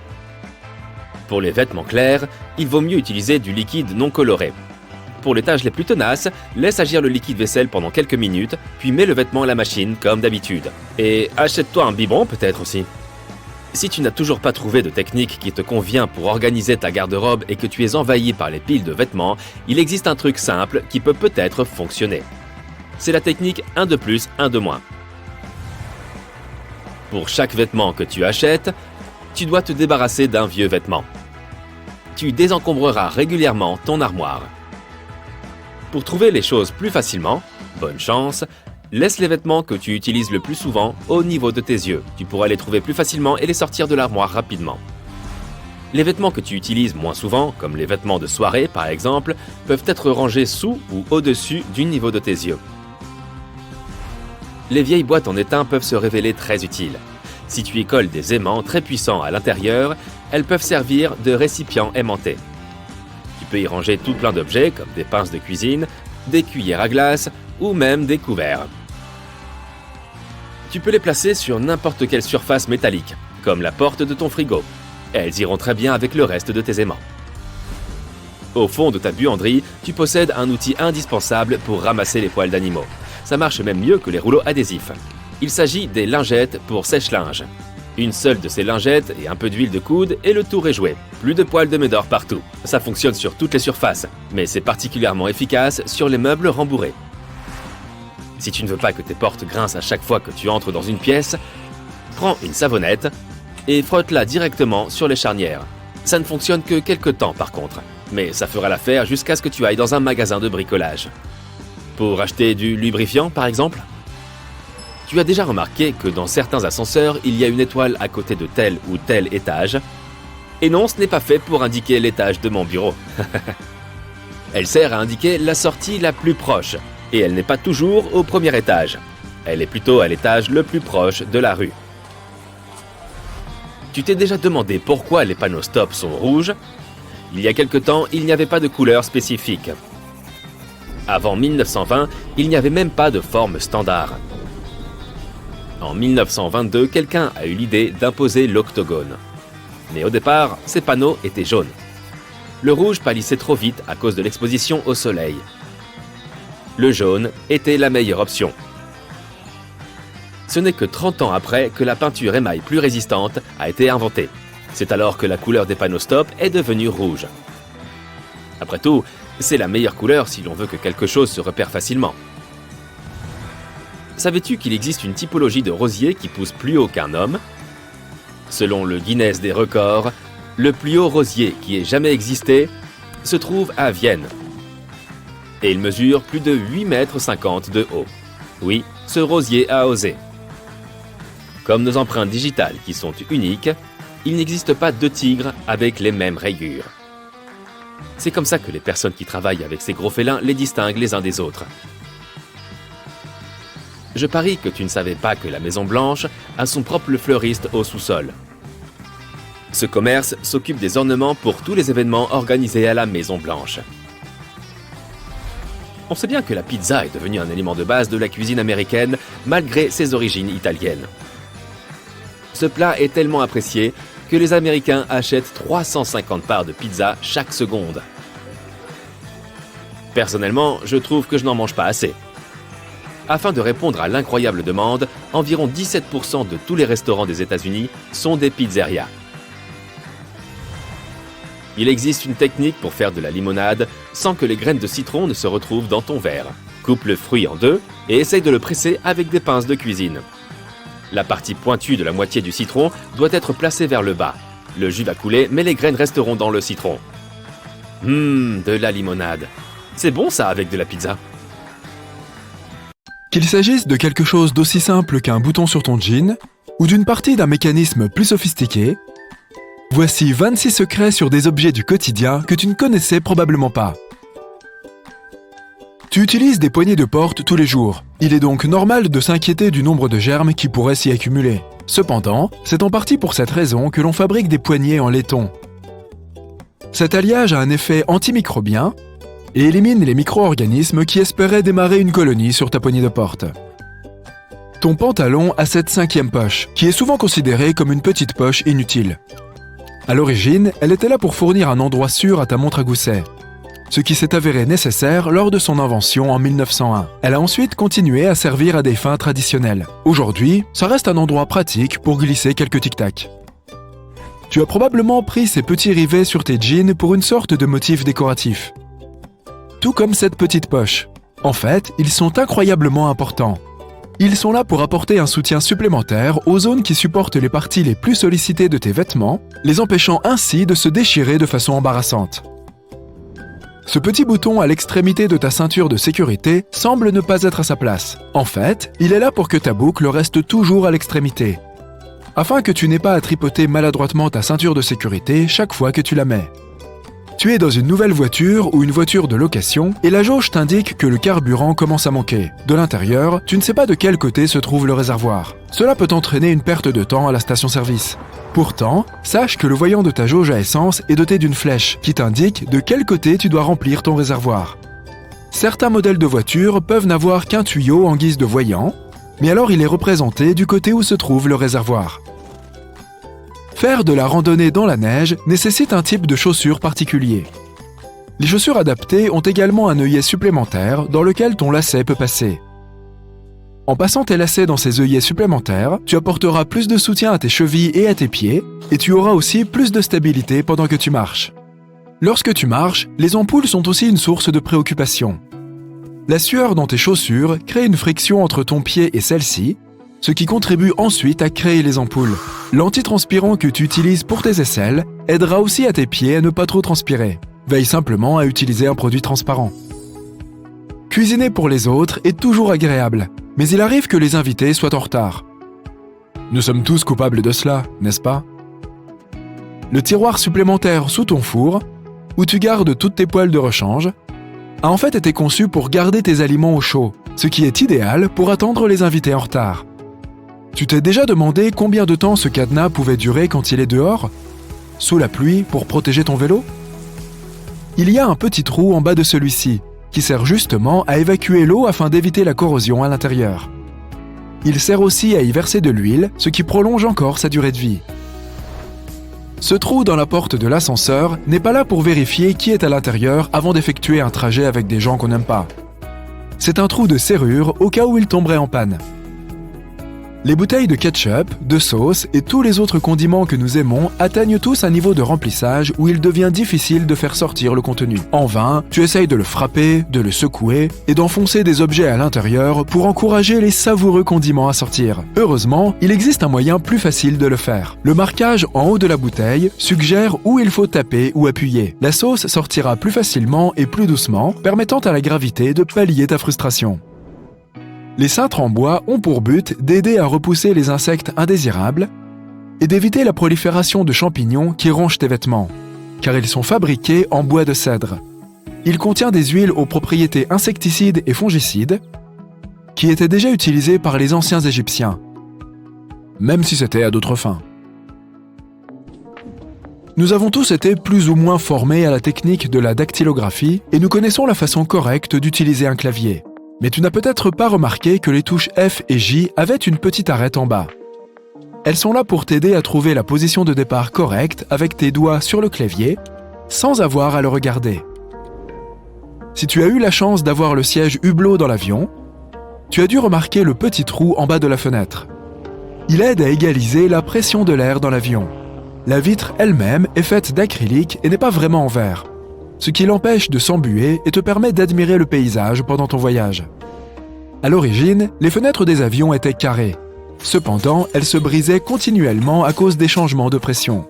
Pour les vêtements clairs, il vaut mieux utiliser du liquide non coloré. Pour les tâches les plus tenaces, laisse agir le liquide vaisselle pendant quelques minutes, puis mets le vêtement à la machine comme d'habitude. Et achète-toi un biberon peut-être aussi. Si tu n'as toujours pas trouvé de technique qui te convient pour organiser ta garde-robe et que tu es envahi par les piles de vêtements, il existe un truc simple qui peut peut-être fonctionner. C'est la technique 1 de plus, 1 de moins. Pour chaque vêtement que tu achètes, tu dois te débarrasser d'un vieux vêtement. Tu désencombreras régulièrement ton armoire. Pour trouver les choses plus facilement, bonne chance, laisse les vêtements que tu utilises le plus souvent au niveau de tes yeux. Tu pourras les trouver plus facilement et les sortir de l'armoire rapidement. Les vêtements que tu utilises moins souvent, comme les vêtements de soirée par exemple, peuvent être rangés sous ou au-dessus du niveau de tes yeux. Les vieilles boîtes en étain peuvent se révéler très utiles. Si tu y colles des aimants très puissants à l'intérieur, elles peuvent servir de récipients aimantés. Tu peux y ranger tout plein d'objets comme des pinces de cuisine, des cuillères à glace ou même des couverts. Tu peux les placer sur n'importe quelle surface métallique, comme la porte de ton frigo. Elles iront très bien avec le reste de tes aimants. Au fond de ta buanderie, tu possèdes un outil indispensable pour ramasser les poils d'animaux. Ça marche même mieux que les rouleaux adhésifs. Il s'agit des lingettes pour sèche-linge. Une seule de ces lingettes et un peu d'huile de coude et le tour est joué. Plus de poils de Médor partout. Ça fonctionne sur toutes les surfaces, mais c'est particulièrement efficace sur les meubles rembourrés. Si tu ne veux pas que tes portes grincent à chaque fois que tu entres dans une pièce, prends une savonnette et frotte-la directement sur les charnières. Ça ne fonctionne que quelques temps par contre, mais ça fera l'affaire jusqu'à ce que tu ailles dans un magasin de bricolage. Pour acheter du lubrifiant par exemple ? Tu as déjà remarqué que dans certains ascenseurs, il y a une étoile à côté de tel ou tel étage. Et non, ce n'est pas fait pour indiquer l'étage de mon bureau. Elle sert à indiquer la sortie la plus proche, et elle n'est pas toujours au premier étage. Elle est plutôt à l'étage le plus proche de la rue. Tu t'es déjà demandé pourquoi les panneaux stop sont rouges ? Il y a quelque temps, il n'y avait pas de couleur spécifique. Avant 1920, il n'y avait même pas de forme standard. En 1922, quelqu'un a eu l'idée d'imposer l'octogone. Mais au départ, ces panneaux étaient jaunes. Le rouge pâlissait trop vite à cause de l'exposition au soleil. Le jaune était la meilleure option. Ce n'est que 30 ans après que la peinture émail plus résistante a été inventée. C'est alors que la couleur des panneaux stop est devenue rouge. Après tout, c'est la meilleure couleur si l'on veut que quelque chose se repère facilement. Savais-tu qu'il existe une typologie de rosier qui pousse plus haut qu'un homme ? Selon le Guinness des records, le plus haut rosier qui ait jamais existé se trouve à Vienne. Et il mesure plus de 8,50 m de haut. Oui, ce rosier a osé. Comme nos empreintes digitales qui sont uniques, il n'existe pas deux tigres avec les mêmes rayures. C'est comme ça que les personnes qui travaillent avec ces gros félins les distinguent les uns des autres. Je parie que tu ne savais pas que la Maison Blanche a son propre fleuriste au sous-sol. Ce commerce s'occupe des ornements pour tous les événements organisés à la Maison Blanche. On sait bien que la pizza est devenue un aliment de base de la cuisine américaine malgré ses origines italiennes. Ce plat est tellement apprécié que les Américains achètent 350 parts de pizza chaque seconde. Personnellement, je trouve que je n'en mange pas assez. Afin de répondre à l'incroyable demande, environ 17% de tous les restaurants des États-Unis sont des pizzerias. Il existe une technique pour faire de la limonade sans que les graines de citron ne se retrouvent dans ton verre. Coupe le fruit en deux et essaye de le presser avec des pinces de cuisine. La partie pointue de la moitié du citron doit être placée vers le bas. Le jus va couler, mais les graines resteront dans le citron. De la limonade. C'est bon ça avec de la pizza. Qu'il s'agisse de quelque chose d'aussi simple qu'un bouton sur ton jean, ou d'une partie d'un mécanisme plus sophistiqué, voici 26 secrets sur des objets du quotidien que tu ne connaissais probablement pas. Tu utilises des poignées de porte tous les jours. Il est donc normal de s'inquiéter du nombre de germes qui pourraient s'y accumuler. Cependant, c'est en partie pour cette raison que l'on fabrique des poignées en laiton. Cet alliage a un effet antimicrobien et élimine les micro-organismes qui espéraient démarrer une colonie sur ta poignée de porte. Ton pantalon a cette 5e poche, qui est souvent considérée comme une petite poche inutile. À l'origine, elle était là pour fournir un endroit sûr à ta montre à gousset, ce qui s'est avéré nécessaire lors de son invention en 1901. Elle a ensuite continué à servir à des fins traditionnelles. Aujourd'hui, ça reste un endroit pratique pour glisser quelques tic-tac. Tu as probablement pris ces petits rivets sur tes jeans pour une sorte de motif décoratif. Tout comme cette petite poche. En fait, ils sont incroyablement importants. Ils sont là pour apporter un soutien supplémentaire aux zones qui supportent les parties les plus sollicitées de tes vêtements, les empêchant ainsi de se déchirer de façon embarrassante. Ce petit bouton à l'extrémité de ta ceinture de sécurité semble ne pas être à sa place. En fait, il est là pour que ta boucle reste toujours à l'extrémité, afin que tu n'aies pas à tripoter maladroitement ta ceinture de sécurité chaque fois que tu la mets. Tu es dans une nouvelle voiture ou une voiture de location et la jauge t'indique que le carburant commence à manquer. De l'intérieur, tu ne sais pas de quel côté se trouve le réservoir. Cela peut entraîner une perte de temps à la station-service. Pourtant, sache que le voyant de ta jauge à essence est doté d'une flèche qui t'indique de quel côté tu dois remplir ton réservoir. Certains modèles de voitures peuvent n'avoir qu'un tuyau en guise de voyant, mais alors il est représenté du côté où se trouve le réservoir. Faire de la randonnée dans la neige nécessite un type de chaussures particulier. Les chaussures adaptées ont également un œillet supplémentaire dans lequel ton lacet peut passer. En passant tes lacets dans ces œillets supplémentaires, tu apporteras plus de soutien à tes chevilles et à tes pieds, et tu auras aussi plus de stabilité pendant que tu marches. Lorsque tu marches, les ampoules sont aussi une source de préoccupation. La sueur dans tes chaussures crée une friction entre ton pied et celle-ci, ce qui contribue ensuite à créer les ampoules. L'antitranspirant que tu utilises pour tes aisselles aidera aussi à tes pieds à ne pas trop transpirer. Veille simplement à utiliser un produit transparent. Cuisiner pour les autres est toujours agréable, mais il arrive que les invités soient en retard. Nous sommes tous coupables de cela, n'est-ce pas? Le tiroir supplémentaire sous ton four, où tu gardes toutes tes poêles de rechange, a en fait été conçu pour garder tes aliments au chaud, ce qui est idéal pour attendre les invités en retard. Tu t'es déjà demandé combien de temps ce cadenas pouvait durer quand il est dehors, sous la pluie, pour protéger ton vélo? Il y a un petit trou en bas de celui-ci, qui sert justement à évacuer l'eau afin d'éviter la corrosion à l'intérieur. Il sert aussi à y verser de l'huile, ce qui prolonge encore sa durée de vie. Ce trou dans la porte de l'ascenseur n'est pas là pour vérifier qui est à l'intérieur avant d'effectuer un trajet avec des gens qu'on n'aime pas. C'est un trou de serrure au cas où il tomberait en panne. Les bouteilles de ketchup, de sauce et tous les autres condiments que nous aimons atteignent tous un niveau de remplissage où il devient difficile de faire sortir le contenu. En vain, tu essayes de le frapper, de le secouer et d'enfoncer des objets à l'intérieur pour encourager les savoureux condiments à sortir. Heureusement, il existe un moyen plus facile de le faire. Le marquage en haut de la bouteille suggère où il faut taper ou appuyer. La sauce sortira plus facilement et plus doucement, permettant à la gravité de pallier ta frustration. Les cintres en bois ont pour but d'aider à repousser les insectes indésirables et d'éviter la prolifération de champignons qui rongent tes vêtements, car ils sont fabriqués en bois de cèdre. Il contient des huiles aux propriétés insecticides et fongicides qui étaient déjà utilisées par les anciens Égyptiens, même si c'était à d'autres fins. Nous avons tous été plus ou moins formés à la technique de la dactylographie et nous connaissons la façon correcte d'utiliser un clavier. Mais tu n'as peut-être pas remarqué que les touches F et J avaient une petite arête en bas. Elles sont là pour t'aider à trouver la position de départ correcte avec tes doigts sur le clavier, sans avoir à le regarder. Si tu as eu la chance d'avoir le siège hublot dans l'avion, tu as dû remarquer le petit trou en bas de la fenêtre. Il aide à égaliser la pression de l'air dans l'avion. La vitre elle-même est faite d'acrylique et n'est pas vraiment en verre, ce qui l'empêche de s'embuer et te permet d'admirer le paysage pendant ton voyage. À l'origine, les fenêtres des avions étaient carrées. Cependant, elles se brisaient continuellement à cause des changements de pression.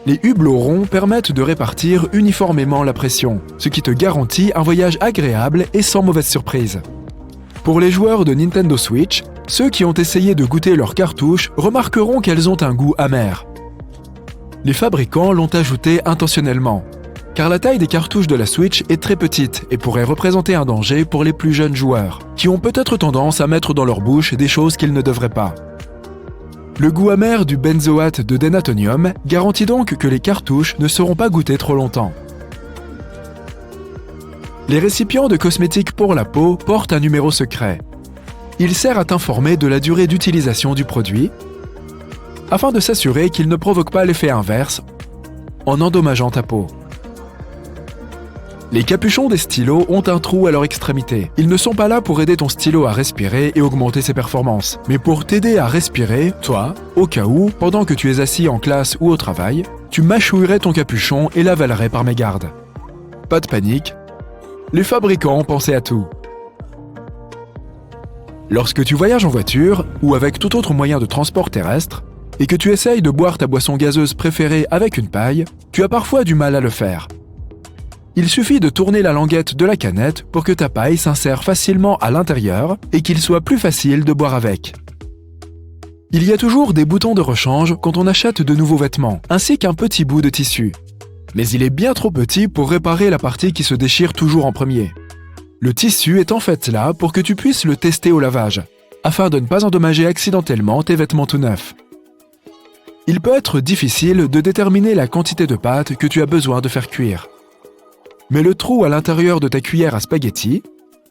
Les hublots ronds permettent de répartir uniformément la pression, ce qui te garantit un voyage agréable et sans mauvaise surprise. Pour les joueurs de Nintendo Switch, ceux qui ont essayé de goûter leurs cartouches remarqueront qu'elles ont un goût amer. Les fabricants l'ont ajouté intentionnellement, car la taille des cartouches de la Switch est très petite et pourrait représenter un danger pour les plus jeunes joueurs, qui ont peut-être tendance à mettre dans leur bouche des choses qu'ils ne devraient pas. Le goût amer du benzoate de dénatonium garantit donc que les cartouches ne seront pas goûtées trop longtemps. Les récipients de cosmétiques pour la peau portent un numéro secret. Il sert à t'informer de la durée d'utilisation du produit, afin de s'assurer qu'il ne provoque pas l'effet inverse en endommageant ta peau. Les capuchons des stylos ont un trou à leur extrémité. Ils ne sont pas là pour aider ton stylo à respirer et augmenter ses performances, mais pour t'aider à respirer, toi, au cas où, pendant que tu es assis en classe ou au travail, tu mâchouillerais ton capuchon et l'avalerais par mégarde. Pas de panique, les fabricants ont pensé à tout. Lorsque tu voyages en voiture ou avec tout autre moyen de transport terrestre, et que tu essayes de boire ta boisson gazeuse préférée avec une paille, tu as parfois du mal à le faire. Il suffit de tourner la languette de la canette pour que ta paille s'insère facilement à l'intérieur et qu'il soit plus facile de boire avec. Il y a toujours des boutons de rechange quand on achète de nouveaux vêtements, ainsi qu'un petit bout de tissu. Mais il est bien trop petit pour réparer la partie qui se déchire toujours en premier. Le tissu est en fait là pour que tu puisses le tester au lavage, afin de ne pas endommager accidentellement tes vêtements tout neufs. Il peut être difficile de déterminer la quantité de pâte que tu as besoin de faire cuire. Mais le trou à l'intérieur de ta cuillère à spaghetti,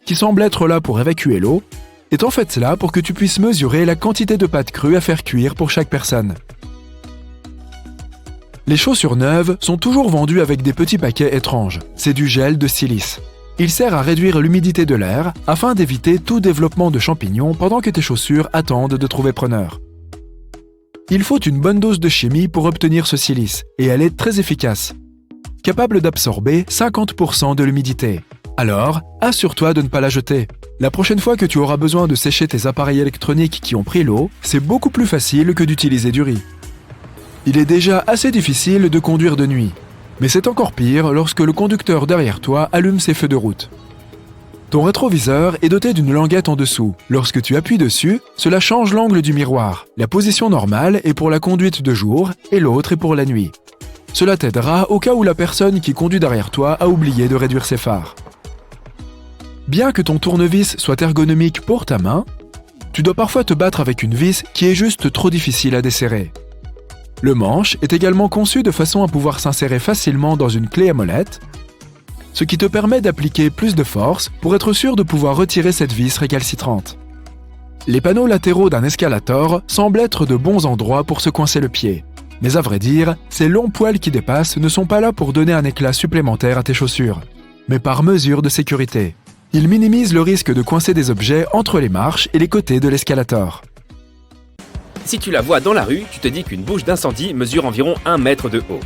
qui semble être là pour évacuer l'eau, est en fait là pour que tu puisses mesurer la quantité de pâte crue à faire cuire pour chaque personne. Les chaussures neuves sont toujours vendues avec des petits paquets étranges. C'est du gel de silice. Il sert à réduire l'humidité de l'air afin d'éviter tout développement de champignons pendant que tes chaussures attendent de trouver preneur. Il faut une bonne dose de chimie pour obtenir ce silice, et elle est très efficace, capable d'absorber 50% de l'humidité. Alors, assure-toi de ne pas la jeter. La prochaine fois que tu auras besoin de sécher tes appareils électroniques qui ont pris l'eau, c'est beaucoup plus facile que d'utiliser du riz. Il est déjà assez difficile de conduire de nuit, mais c'est encore pire lorsque le conducteur derrière toi allume ses feux de route. Ton rétroviseur est doté d'une languette en dessous. Lorsque tu appuies dessus, cela change l'angle du miroir. La position normale est pour la conduite de jour et l'autre est pour la nuit. Cela t'aidera au cas où la personne qui conduit derrière toi a oublié de réduire ses phares. Bien que ton tournevis soit ergonomique pour ta main, tu dois parfois te battre avec une vis qui est juste trop difficile à desserrer. Le manche est également conçu de façon à pouvoir s'insérer facilement dans une clé à molette, ce qui te permet d'appliquer plus de force pour être sûr de pouvoir retirer cette vis récalcitrante. Les panneaux latéraux d'un escalator semblent être de bons endroits pour se coincer le pied. Mais à vrai dire, ces longs poils qui dépassent ne sont pas là pour donner un éclat supplémentaire à tes chaussures, mais par mesure de sécurité. Ils minimisent le risque de coincer des objets entre les marches et les côtés de l'escalator. Si tu la vois dans la rue, tu te dis qu'une bouche d'incendie mesure environ 1 mètre de haut.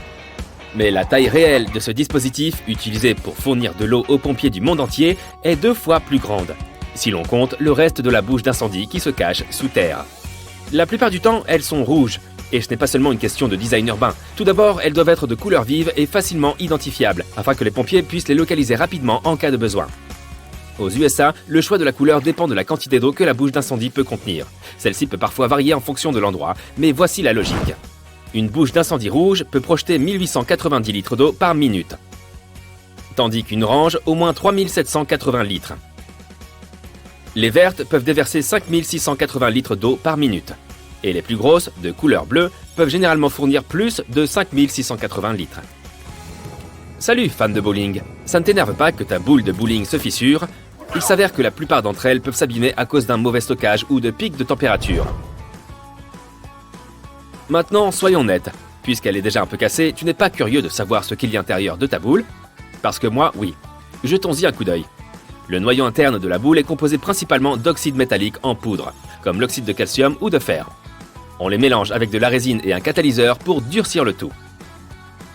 Mais la taille réelle de ce dispositif, utilisé pour fournir de l'eau aux pompiers du monde entier, est 2 fois plus grande, si l'on compte le reste de la bouche d'incendie qui se cache sous terre. La plupart du temps, elles sont rouges, et ce n'est pas seulement une question de design urbain. Tout d'abord, elles doivent être de couleur vive et facilement identifiables, afin que les pompiers puissent les localiser rapidement en cas de besoin. Aux USA, le choix de la couleur dépend de la quantité d'eau que la bouche d'incendie peut contenir. Celle-ci peut parfois varier en fonction de l'endroit, mais voici la logique. Une bouche d'incendie rouge peut projeter 1890 litres d'eau par minute, tandis qu'une orange, au moins 3780 litres. Les vertes peuvent déverser 5680 litres d'eau par minute, et les plus grosses, de couleur bleue, peuvent généralement fournir plus de 5680 litres. Salut fan de bowling! Ça ne t'énerve pas que ta boule de bowling se fissure? Il s'avère que la plupart d'entre elles peuvent s'abîmer à cause d'un mauvais stockage ou de pics de température. Maintenant, soyons nets. Puisqu'elle est déjà un peu cassée, tu n'es pas curieux de savoir ce qu'il y a à l'intérieur de ta boule? Parce que moi, oui. Jetons-y un coup d'œil. Le noyau interne de la boule est composé principalement d'oxyde métallique en poudre, comme l'oxyde de calcium ou de fer. On les mélange avec de la résine et un catalyseur pour durcir le tout.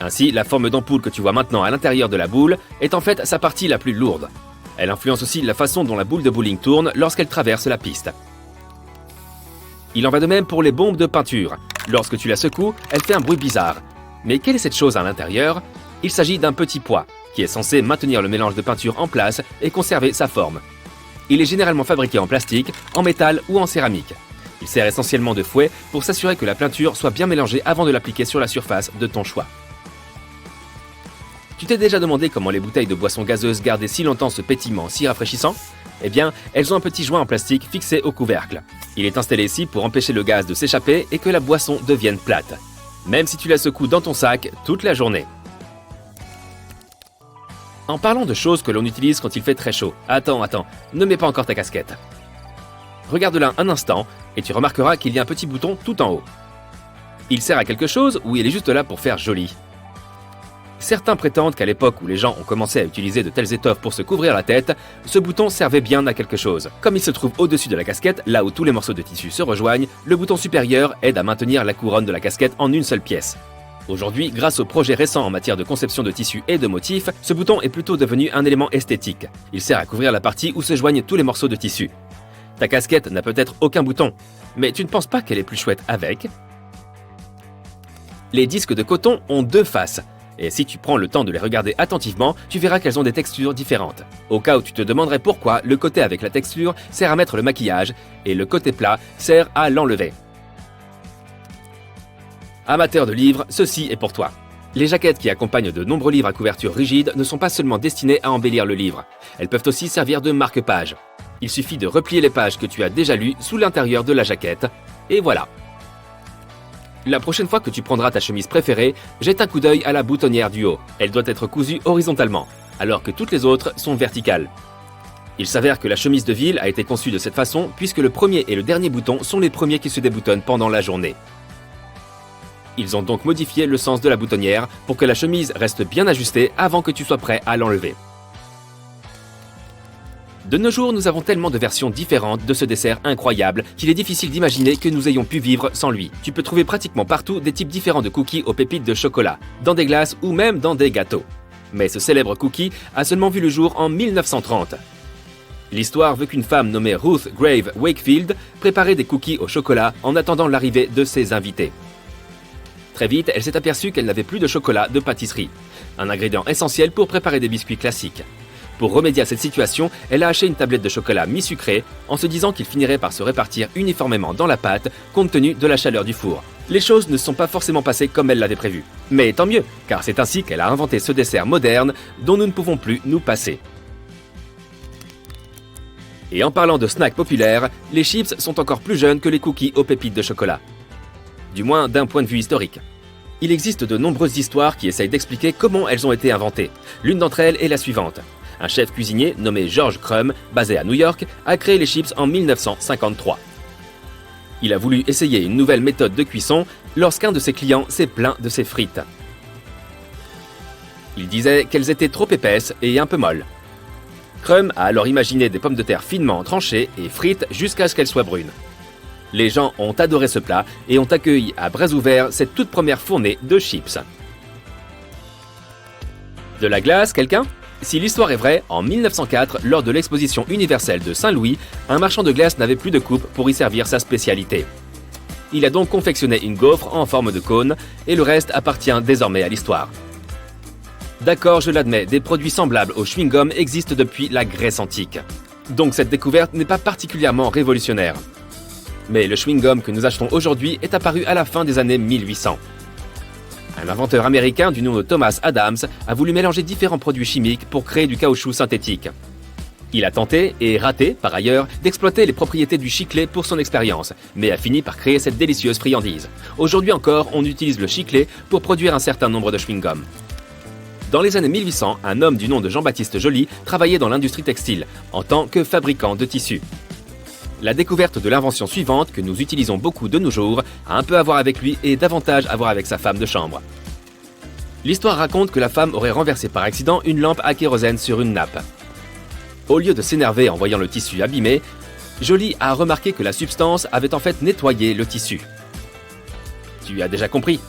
Ainsi, la forme d'ampoule que tu vois maintenant à l'intérieur de la boule est en fait sa partie la plus lourde. Elle influence aussi la façon dont la boule de bowling tourne lorsqu'elle traverse la piste. Il en va de même pour les bombes de peinture. Lorsque tu la secoues, elle fait un bruit bizarre. Mais quelle est cette chose à l'intérieur? Il s'agit d'un petit poids, qui est censé maintenir le mélange de peinture en place et conserver sa forme. Il est généralement fabriqué en plastique, en métal ou en céramique. Il sert essentiellement de fouet pour s'assurer que la peinture soit bien mélangée avant de l'appliquer sur la surface de ton choix. Tu t'es déjà demandé comment les bouteilles de boissons gazeuses gardaient si longtemps ce pétillement si rafraîchissant? Eh bien, elles ont un petit joint en plastique fixé au couvercle. Il est installé ici pour empêcher le gaz de s'échapper et que la boisson devienne plate, même si tu la secoues dans ton sac toute la journée. En parlant de choses que l'on utilise quand il fait très chaud, attends, ne mets pas encore ta casquette. Regarde-la un instant et tu remarqueras qu'il y a un petit bouton tout en haut. Il sert à quelque chose ou il est juste là pour faire joli? Certains prétendent qu'à l'époque où les gens ont commencé à utiliser de telles étoffes pour se couvrir la tête, ce bouton servait bien à quelque chose. Comme il se trouve au-dessus de la casquette, là où tous les morceaux de tissu se rejoignent, le bouton supérieur aide à maintenir la couronne de la casquette en une seule pièce. Aujourd'hui, grâce aux projets récents en matière de conception de tissu et de motifs, ce bouton est plutôt devenu un élément esthétique. Il sert à couvrir la partie où se joignent tous les morceaux de tissu. Ta casquette n'a peut-être aucun bouton, mais tu ne penses pas qu'elle est plus chouette avec? Les disques de coton ont 2 faces. Et si tu prends le temps de les regarder attentivement, tu verras qu'elles ont des textures différentes. Au cas où tu te demanderais pourquoi, le côté avec la texture sert à mettre le maquillage et le côté plat sert à l'enlever. Amateur de livres, ceci est pour toi. Les jaquettes qui accompagnent de nombreux livres à couverture rigide ne sont pas seulement destinées à embellir le livre, elles peuvent aussi servir de marque-page. Il suffit de replier les pages que tu as déjà lues sous l'intérieur de la jaquette, et voilà. La prochaine fois que tu prendras ta chemise préférée, jette un coup d'œil à la boutonnière du haut. Elle doit être cousue horizontalement, alors que toutes les autres sont verticales. Il s'avère que la chemise de ville a été conçue de cette façon puisque le premier et le dernier bouton sont les premiers qui se déboutonnent pendant la journée. Ils ont donc modifié le sens de la boutonnière pour que la chemise reste bien ajustée avant que tu sois prêt à l'enlever. De nos jours, nous avons tellement de versions différentes de ce dessert incroyable qu'il est difficile d'imaginer que nous ayons pu vivre sans lui. Tu peux trouver pratiquement partout des types différents de cookies aux pépites de chocolat, dans des glaces ou même dans des gâteaux. Mais ce célèbre cookie a seulement vu le jour en 1930. L'histoire veut qu'une femme nommée Ruth Grave Wakefield préparait des cookies au chocolat en attendant l'arrivée de ses invités. Très vite, elle s'est aperçue qu'elle n'avait plus de chocolat de pâtisserie, un ingrédient essentiel pour préparer des biscuits classiques. Pour remédier à cette situation, elle a acheté une tablette de chocolat mi-sucré en se disant qu'il finirait par se répartir uniformément dans la pâte compte tenu de la chaleur du four. Les choses ne sont pas forcément passées comme elle l'avait prévu. Mais tant mieux, car c'est ainsi qu'elle a inventé ce dessert moderne dont nous ne pouvons plus nous passer. Et en parlant de snacks populaires, les chips sont encore plus jeunes que les cookies aux pépites de chocolat. Du moins d'un point de vue historique. Il existe de nombreuses histoires qui essayent d'expliquer comment elles ont été inventées. L'une d'entre elles est la suivante. Un chef cuisinier nommé George Crumb, basé à New York, a créé les chips en 1953. Il a voulu essayer une nouvelle méthode de cuisson lorsqu'un de ses clients s'est plaint de ses frites. Il disait qu'elles étaient trop épaisses et un peu molles. Crumb a alors imaginé des pommes de terre finement tranchées et frites jusqu'à ce qu'elles soient brunes. Les gens ont adoré ce plat et ont accueilli à bras ouverts cette toute première fournée de chips. De la glace, quelqu'un ? Si l'histoire est vraie, en 1904, lors de l'exposition universelle de Saint-Louis, un marchand de glace n'avait plus de coupe pour y servir sa spécialité. Il a donc confectionné une gaufre en forme de cône et le reste appartient désormais à l'histoire. D'accord, je l'admets, des produits semblables au chewing-gum existent depuis la Grèce antique. Donc cette découverte n'est pas particulièrement révolutionnaire. Mais le chewing-gum que nous achetons aujourd'hui est apparu à la fin des années 1800. Un inventeur américain du nom de Thomas Adams a voulu mélanger différents produits chimiques pour créer du caoutchouc synthétique. Il a tenté, et raté par ailleurs, d'exploiter les propriétés du chiclet pour son expérience, mais a fini par créer cette délicieuse friandise. Aujourd'hui encore, on utilise le chiclet pour produire un certain nombre de chewing-gums. Dans les années 1800, un homme du nom de Jean-Baptiste Joly travaillait dans l'industrie textile, en tant que fabricant de tissus. La découverte de l'invention suivante, que nous utilisons beaucoup de nos jours, a un peu à voir avec lui et davantage à voir avec sa femme de chambre. L'histoire raconte que la femme aurait renversé par accident une lampe à kérosène sur une nappe. Au lieu de s'énerver en voyant le tissu abîmé, Joly a remarqué que la substance avait en fait nettoyé le tissu. Tu as déjà compris ?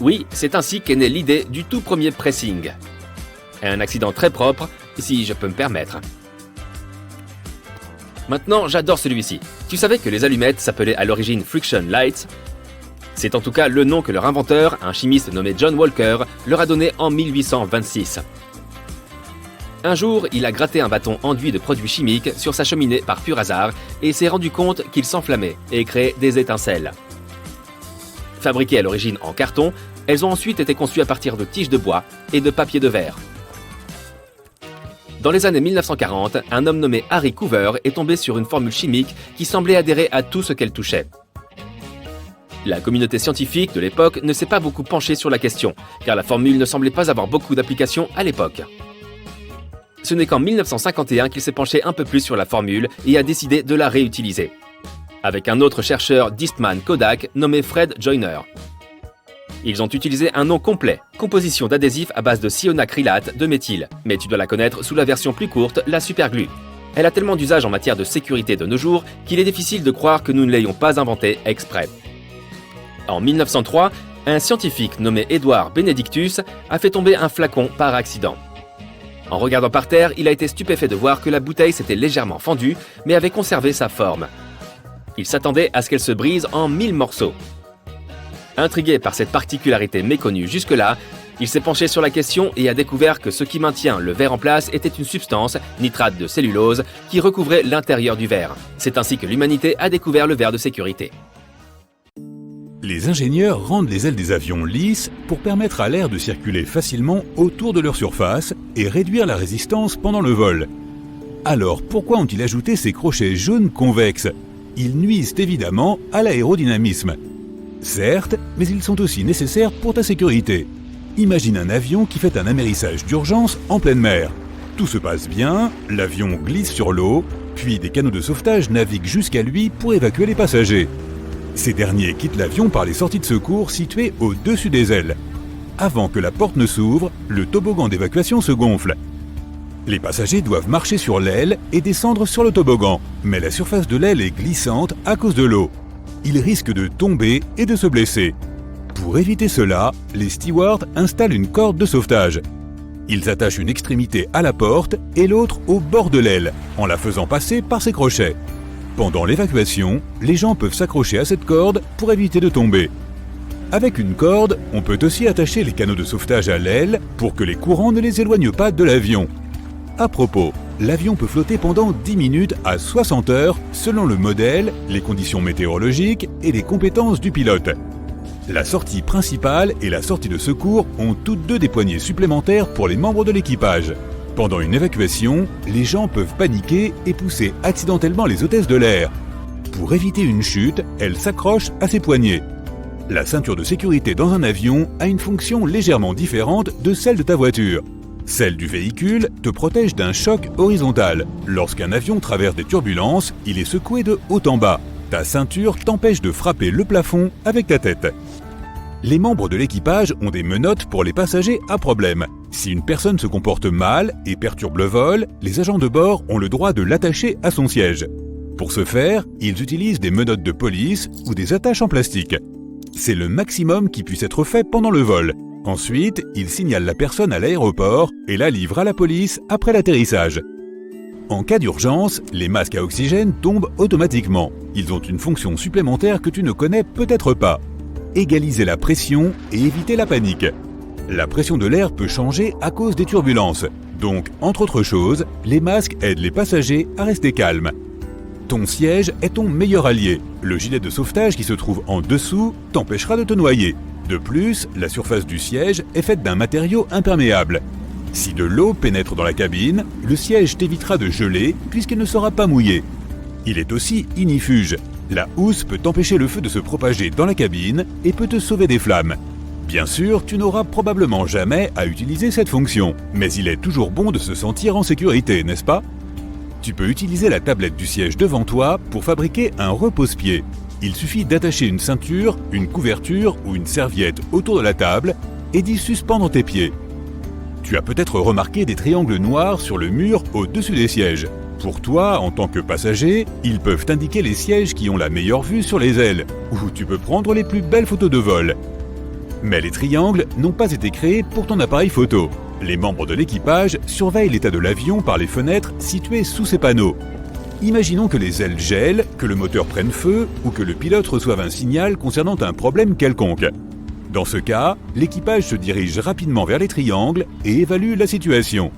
Oui, c'est ainsi qu'est née l'idée du tout premier pressing. Un accident très propre, si je peux me permettre. Maintenant, j'adore celui-ci. Tu savais que les allumettes s'appelaient à l'origine Friction Lights ? C'est en tout cas le nom que leur inventeur, un chimiste nommé John Walker, leur a donné en 1826. Un jour, il a gratté un bâton enduit de produits chimiques sur sa cheminée par pur hasard et s'est rendu compte qu'il s'enflammait et créait des étincelles. Fabriquées à l'origine en carton, elles ont ensuite été conçues à partir de tiges de bois et de papier de verre. Dans les années 1940, un homme nommé Harry Coover est tombé sur une formule chimique qui semblait adhérer à tout ce qu'elle touchait. La communauté scientifique de l'époque ne s'est pas beaucoup penchée sur la question, car la formule ne semblait pas avoir beaucoup d'applications à l'époque. Ce n'est qu'en 1951 qu'il s'est penché un peu plus sur la formule et a décidé de la réutiliser, avec un autre chercheur d'Eastman Kodak nommé Fred Joyner. Ils ont utilisé un nom complet, composition d'adhésif à base de cyanacrylate de méthyle, mais tu dois la connaître sous la version plus courte, la superglue. Elle a tellement d'usage en matière de sécurité de nos jours qu'il est difficile de croire que nous ne l'ayons pas inventée exprès. En 1903, un scientifique nommé Edward Benedictus a fait tomber un flacon par accident. En regardant par terre, il a été stupéfait de voir que la bouteille s'était légèrement fendue, mais avait conservé sa forme. Il s'attendait à ce qu'elle se brise en 1000 morceaux. Intrigué par cette particularité méconnue jusque-là, il s'est penché sur la question et a découvert que ce qui maintient le verre en place était une substance, nitrate de cellulose, qui recouvrait l'intérieur du verre. C'est ainsi que l'humanité a découvert le verre de sécurité. Les ingénieurs rendent les ailes des avions lisses pour permettre à l'air de circuler facilement autour de leur surface et réduire la résistance pendant le vol. Alors pourquoi ont-ils ajouté ces crochets jaunes convexes ? Ils nuisent évidemment à l'aérodynamisme. Certes, mais ils sont aussi nécessaires pour ta sécurité. Imagine un avion qui fait un amérissage d'urgence en pleine mer. Tout se passe bien, l'avion glisse sur l'eau, puis des canots de sauvetage naviguent jusqu'à lui pour évacuer les passagers. Ces derniers quittent l'avion par les sorties de secours situées au-dessus des ailes. Avant que la porte ne s'ouvre, le toboggan d'évacuation se gonfle. Les passagers doivent marcher sur l'aile et descendre sur le toboggan, mais la surface de l'aile est glissante à cause de l'eau. Ils risquent de tomber et de se blesser. Pour éviter cela, les stewards installent une corde de sauvetage. Ils attachent une extrémité à la porte et l'autre au bord de l'aile, en la faisant passer par ses crochets. Pendant l'évacuation, les gens peuvent s'accrocher à cette corde pour éviter de tomber. Avec une corde, on peut aussi attacher les canaux de sauvetage à l'aile pour que les courants ne les éloignent pas de l'avion. À propos, l'avion peut flotter pendant 10 minutes à 60 heures selon le modèle, les conditions météorologiques et les compétences du pilote. La sortie principale et la sortie de secours ont toutes deux des poignées supplémentaires pour les membres de l'équipage. Pendant une évacuation, les gens peuvent paniquer et pousser accidentellement les hôtesses de l'air. Pour éviter une chute, elles s'accrochent à ces poignées. La ceinture de sécurité dans un avion a une fonction légèrement différente de celle de ta voiture. Celle du véhicule te protège d'un choc horizontal. Lorsqu'un avion traverse des turbulences, il est secoué de haut en bas. Ta ceinture t'empêche de frapper le plafond avec ta tête. Les membres de l'équipage ont des menottes pour les passagers à problème. Si une personne se comporte mal et perturbe le vol, les agents de bord ont le droit de l'attacher à son siège. Pour ce faire, ils utilisent des menottes de police ou des attaches en plastique. C'est le maximum qui puisse être fait pendant le vol. Ensuite, ils signalent la personne à l'aéroport et la livrent à la police après l'atterrissage. En cas d'urgence, les masques à oxygène tombent automatiquement. Ils ont une fonction supplémentaire que tu ne connais peut-être pas. Égaliser la pression et éviter la panique. La pression de l'air peut changer à cause des turbulences. Donc, entre autres choses, les masques aident les passagers à rester calmes. Ton siège est ton meilleur allié. Le gilet de sauvetage qui se trouve en dessous t'empêchera de te noyer. De plus, la surface du siège est faite d'un matériau imperméable. Si de l'eau pénètre dans la cabine, le siège t'évitera de geler puisqu'il ne sera pas mouillé. Il est aussi ignifuge. La housse peut empêcher le feu de se propager dans la cabine et peut te sauver des flammes. Bien sûr, tu n'auras probablement jamais à utiliser cette fonction, mais il est toujours bon de se sentir en sécurité, n'est-ce pas ? Tu peux utiliser la tablette du siège devant toi pour fabriquer un repose-pied. Il suffit d'attacher une ceinture, une couverture ou une serviette autour de la table et d'y suspendre tes pieds. Tu as peut-être remarqué des triangles noirs sur le mur au-dessus des sièges. Pour toi, en tant que passager, ils peuvent indiquer les sièges qui ont la meilleure vue sur les ailes, ou tu peux prendre les plus belles photos de vol. Mais les triangles n'ont pas été créés pour ton appareil photo. Les membres de l'équipage surveillent l'état de l'avion par les fenêtres situées sous ces panneaux. Imaginons que les ailes gèlent, que le moteur prenne feu ou que le pilote reçoive un signal concernant un problème quelconque. Dans ce cas, l'équipage se dirige rapidement vers les triangles et évalue la situation.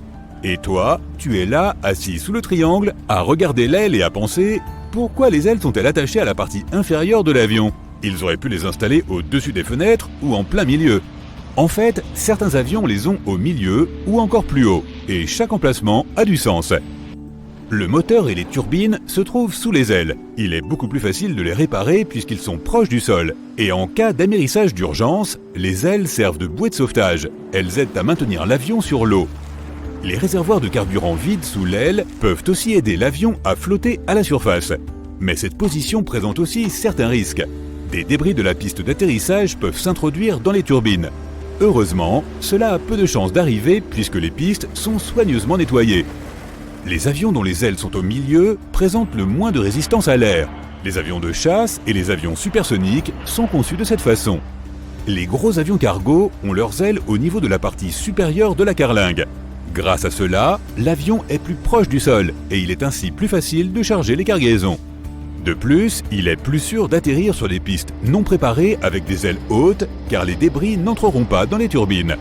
Et toi, tu es là, assis sous le triangle, à regarder l'aile et à penser « Pourquoi les ailes sont-elles attachées à la partie inférieure de l'avion ? Ils auraient pu les installer au-dessus des fenêtres ou en plein milieu. » En fait, certains avions les ont au milieu ou encore plus haut, et chaque emplacement a du sens. Le moteur et les turbines se trouvent sous les ailes. Il est beaucoup plus facile de les réparer puisqu'ils sont proches du sol. Et en cas d'amérissage d'urgence, les ailes servent de bouée de sauvetage. Elles aident à maintenir l'avion sur l'eau. Les réservoirs de carburant vides sous l'aile peuvent aussi aider l'avion à flotter à la surface. Mais cette position présente aussi certains risques. Des débris de la piste d'atterrissage peuvent s'introduire dans les turbines. Heureusement, cela a peu de chances d'arriver puisque les pistes sont soigneusement nettoyées. Les avions dont les ailes sont au milieu présentent le moins de résistance à l'air. Les avions de chasse et les avions supersoniques sont conçus de cette façon. Les gros avions cargo ont leurs ailes au niveau de la partie supérieure de la carlingue. Grâce à cela, l'avion est plus proche du sol et il est ainsi plus facile de charger les cargaisons. De plus, il est plus sûr d'atterrir sur des pistes non préparées avec des ailes hautes car les débris n'entreront pas dans les turbines.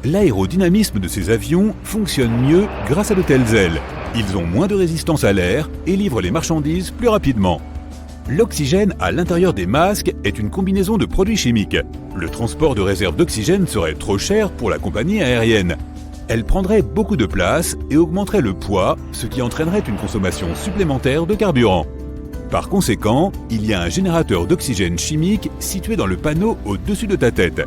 L'aérodynamisme de ces avions fonctionne mieux grâce à de telles ailes. Ils ont moins de résistance à l'air et livrent les marchandises plus rapidement. L'oxygène à l'intérieur des masques est une combinaison de produits chimiques. Le transport de réserve d'oxygène serait trop cher pour la compagnie aérienne. Elle prendrait beaucoup de place et augmenterait le poids, ce qui entraînerait une consommation supplémentaire de carburant. Par conséquent, il y a un générateur d'oxygène chimique situé dans le panneau au-dessus de ta tête.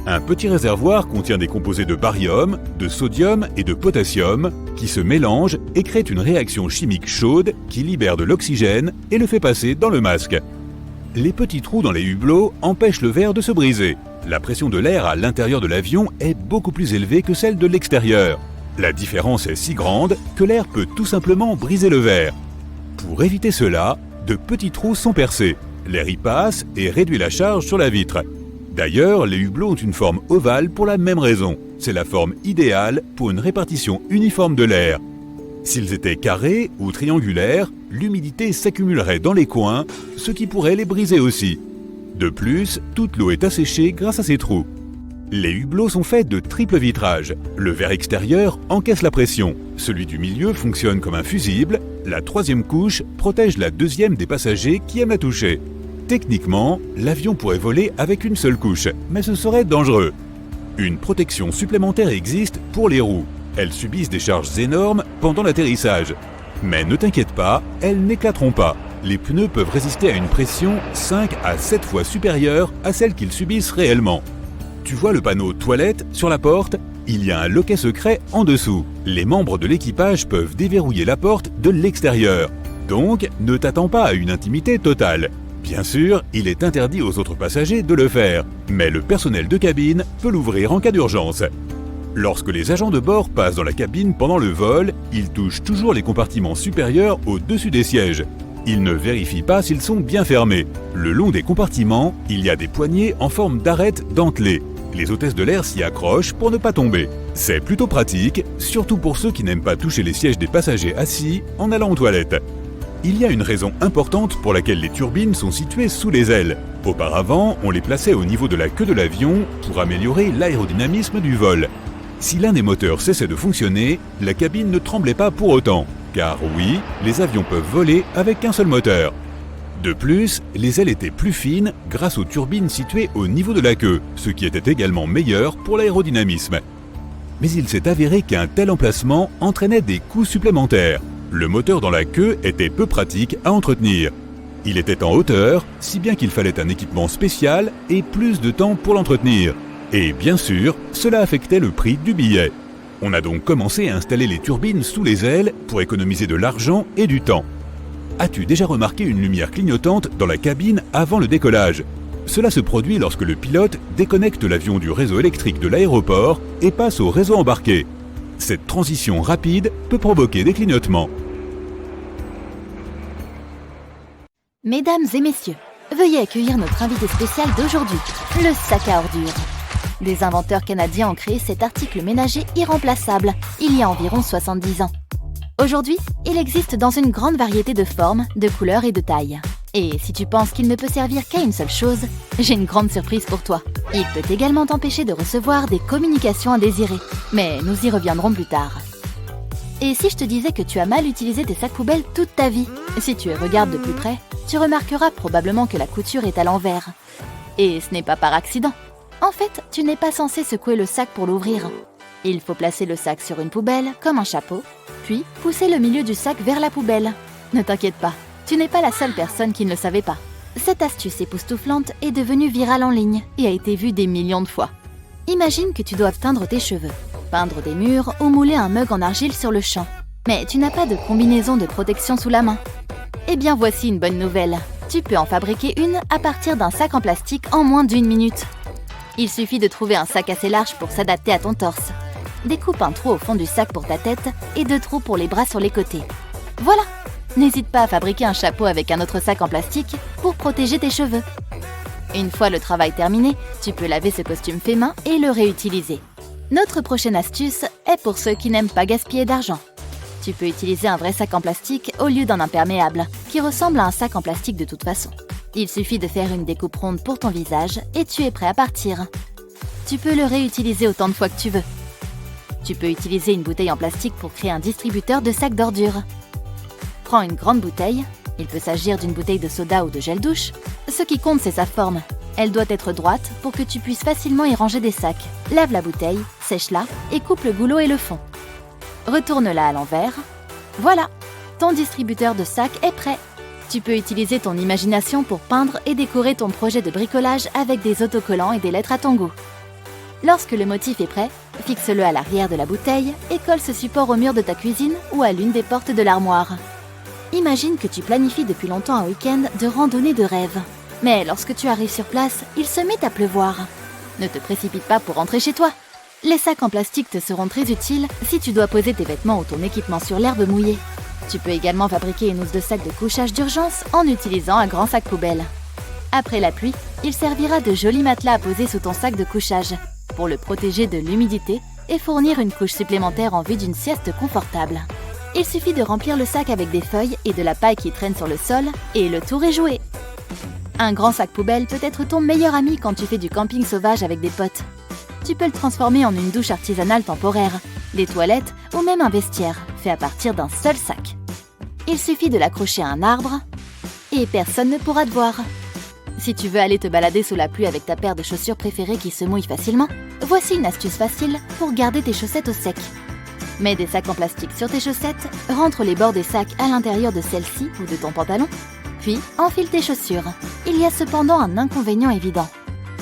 Un petit réservoir contient des composés de barium, de sodium et de potassium qui se mélangent et créent une réaction chimique chaude qui libère de l'oxygène et le fait passer dans le masque. Les petits trous dans les hublots empêchent le verre de se briser. La pression de l'air à l'intérieur de l'avion est beaucoup plus élevée que celle de l'extérieur. La différence est si grande que l'air peut tout simplement briser le verre. Pour éviter cela, de petits trous sont percés. L'air y passe et réduit la charge sur la vitre. D'ailleurs, les hublots ont une forme ovale pour la même raison. C'est la forme idéale pour une répartition uniforme de l'air. S'ils étaient carrés ou triangulaires, l'humidité s'accumulerait dans les coins, ce qui pourrait les briser aussi. De plus, toute l'eau est asséchée grâce à ces trous. Les hublots sont faits de triple vitrage. Le verre extérieur encaisse la pression. Celui du milieu fonctionne comme un fusible. La troisième couche protège la deuxième des passagers qui aiment la toucher. Techniquement, l'avion pourrait voler avec une seule couche, mais ce serait dangereux. Une protection supplémentaire existe pour les roues. Elles subissent des charges énormes pendant l'atterrissage. Mais ne t'inquiète pas, elles n'éclateront pas. Les pneus peuvent résister à une pression 5 à 7 fois supérieure à celle qu'ils subissent réellement. Tu vois le panneau « Toilette » sur la porte ? Il y a un loquet secret en dessous. Les membres de l'équipage peuvent déverrouiller la porte de l'extérieur. Donc, ne t'attends pas à une intimité totale. Bien sûr, il est interdit aux autres passagers de le faire, mais le personnel de cabine peut l'ouvrir en cas d'urgence. Lorsque les agents de bord passent dans la cabine pendant le vol, ils touchent toujours les compartiments supérieurs au-dessus des sièges. Ils ne vérifient pas s'ils sont bien fermés. Le long des compartiments, il y a des poignées en forme d'arêtes dentelées. Les hôtesses de l'air s'y accrochent pour ne pas tomber. C'est plutôt pratique, surtout pour ceux qui n'aiment pas toucher les sièges des passagers assis en allant aux toilettes. Il y a une raison importante pour laquelle les turbines sont situées sous les ailes. Auparavant, on les plaçait au niveau de la queue de l'avion pour améliorer l'aérodynamisme du vol. Si l'un des moteurs cessait de fonctionner, la cabine ne tremblait pas pour autant. Car oui, les avions peuvent voler avec un seul moteur. De plus, les ailes étaient plus fines grâce aux turbines situées au niveau de la queue, ce qui était également meilleur pour l'aérodynamisme. Mais il s'est avéré qu'un tel emplacement entraînait des coûts supplémentaires. Le moteur dans la queue était peu pratique à entretenir. Il était en hauteur, si bien qu'il fallait un équipement spécial et plus de temps pour l'entretenir. Et bien sûr, cela affectait le prix du billet. On a donc commencé à installer les turbines sous les ailes pour économiser de l'argent et du temps. As-tu déjà remarqué une lumière clignotante dans la cabine avant le décollage ? Cela se produit lorsque le pilote déconnecte l'avion du réseau électrique de l'aéroport et passe au réseau embarqué. Cette transition rapide peut provoquer des clignotements. Mesdames et messieurs, veuillez accueillir notre invité spécial d'aujourd'hui, le sac à ordures. Des inventeurs canadiens ont créé cet article ménager irremplaçable il y a environ 70 ans. Aujourd'hui, il existe dans une grande variété de formes, de couleurs et de tailles. Et si tu penses qu'il ne peut servir qu'à une seule chose, j'ai une grande surprise pour toi. Il peut également t'empêcher de recevoir des communications indésirées. Mais nous y reviendrons plus tard. Et si je te disais que tu as mal utilisé tes sacs poubelles toute ta vie ? Si tu regardes de plus près, tu remarqueras probablement que la couture est à l'envers. Et ce n'est pas par accident. En fait, tu n'es pas censé secouer le sac pour l'ouvrir. Il faut placer le sac sur une poubelle, comme un chapeau, puis pousser le milieu du sac vers la poubelle. Ne t'inquiète pas, tu n'es pas la seule personne qui ne le savait pas. Cette astuce époustouflante est devenue virale en ligne et a été vue des millions de fois. Imagine que tu doives teindre tes cheveux, peindre des murs ou mouler un mug en argile sur le champ. Mais tu n'as pas de combinaison de protection sous la main. Eh bien voici une bonne nouvelle. Tu peux en fabriquer une à partir d'un sac en plastique en moins d'1 minute. Il suffit de trouver un sac assez large pour s'adapter à ton torse. Découpe un trou au fond du sac pour ta tête et 2 trous pour les bras sur les côtés. Voilà! N'hésite pas à fabriquer un chapeau avec un autre sac en plastique pour protéger tes cheveux. Une fois le travail terminé, tu peux laver ce costume fait main et le réutiliser. Notre prochaine astuce est pour ceux qui n'aiment pas gaspiller d'argent. Tu peux utiliser un vrai sac en plastique au lieu d'un imperméable, qui ressemble à un sac en plastique de toute façon. Il suffit de faire une découpe ronde pour ton visage et tu es prêt à partir. Tu peux le réutiliser autant de fois que tu veux. Tu peux utiliser une bouteille en plastique pour créer un distributeur de sacs d'ordures. Prends une grande bouteille, il peut s'agir d'une bouteille de soda ou de gel douche. Ce qui compte, c'est sa forme. Elle doit être droite pour que tu puisses facilement y ranger des sacs. Lave la bouteille, sèche-la et coupe le goulot et le fond. Retourne-la à l'envers. Voilà, ton distributeur de sacs est prêt. Tu peux utiliser ton imagination pour peindre et décorer ton projet de bricolage avec des autocollants et des lettres à ton goût. Lorsque le motif est prêt, fixe-le à l'arrière de la bouteille et colle ce support au mur de ta cuisine ou à l'une des portes de l'armoire. Imagine que tu planifies depuis longtemps un week-end de randonnée de rêve. Mais lorsque tu arrives sur place, il se met à pleuvoir. Ne te précipite pas pour rentrer chez toi. Les sacs en plastique te seront très utiles si tu dois poser tes vêtements ou ton équipement sur l'herbe mouillée. Tu peux également fabriquer une housse de sac de couchage d'urgence en utilisant un grand sac poubelle. Après la pluie, il servira de joli matelas à poser sous ton sac de couchage pour le protéger de l'humidité et fournir une couche supplémentaire en vue d'une sieste confortable. Il suffit de remplir le sac avec des feuilles et de la paille qui traîne sur le sol et le tour est joué. Un grand sac poubelle peut être ton meilleur ami quand tu fais du camping sauvage avec des potes. Tu peux le transformer en une douche artisanale temporaire, des toilettes ou même un vestiaire fait à partir d'un seul sac. Il suffit de l'accrocher à un arbre et personne ne pourra te voir. Si tu veux aller te balader sous la pluie avec ta paire de chaussures préférées qui se mouille facilement, voici une astuce facile pour garder tes chaussettes au sec. Mets des sacs en plastique sur tes chaussettes, rentre les bords des sacs à l'intérieur de celles-ci ou de ton pantalon, puis enfile tes chaussures. Il y a cependant un inconvénient évident.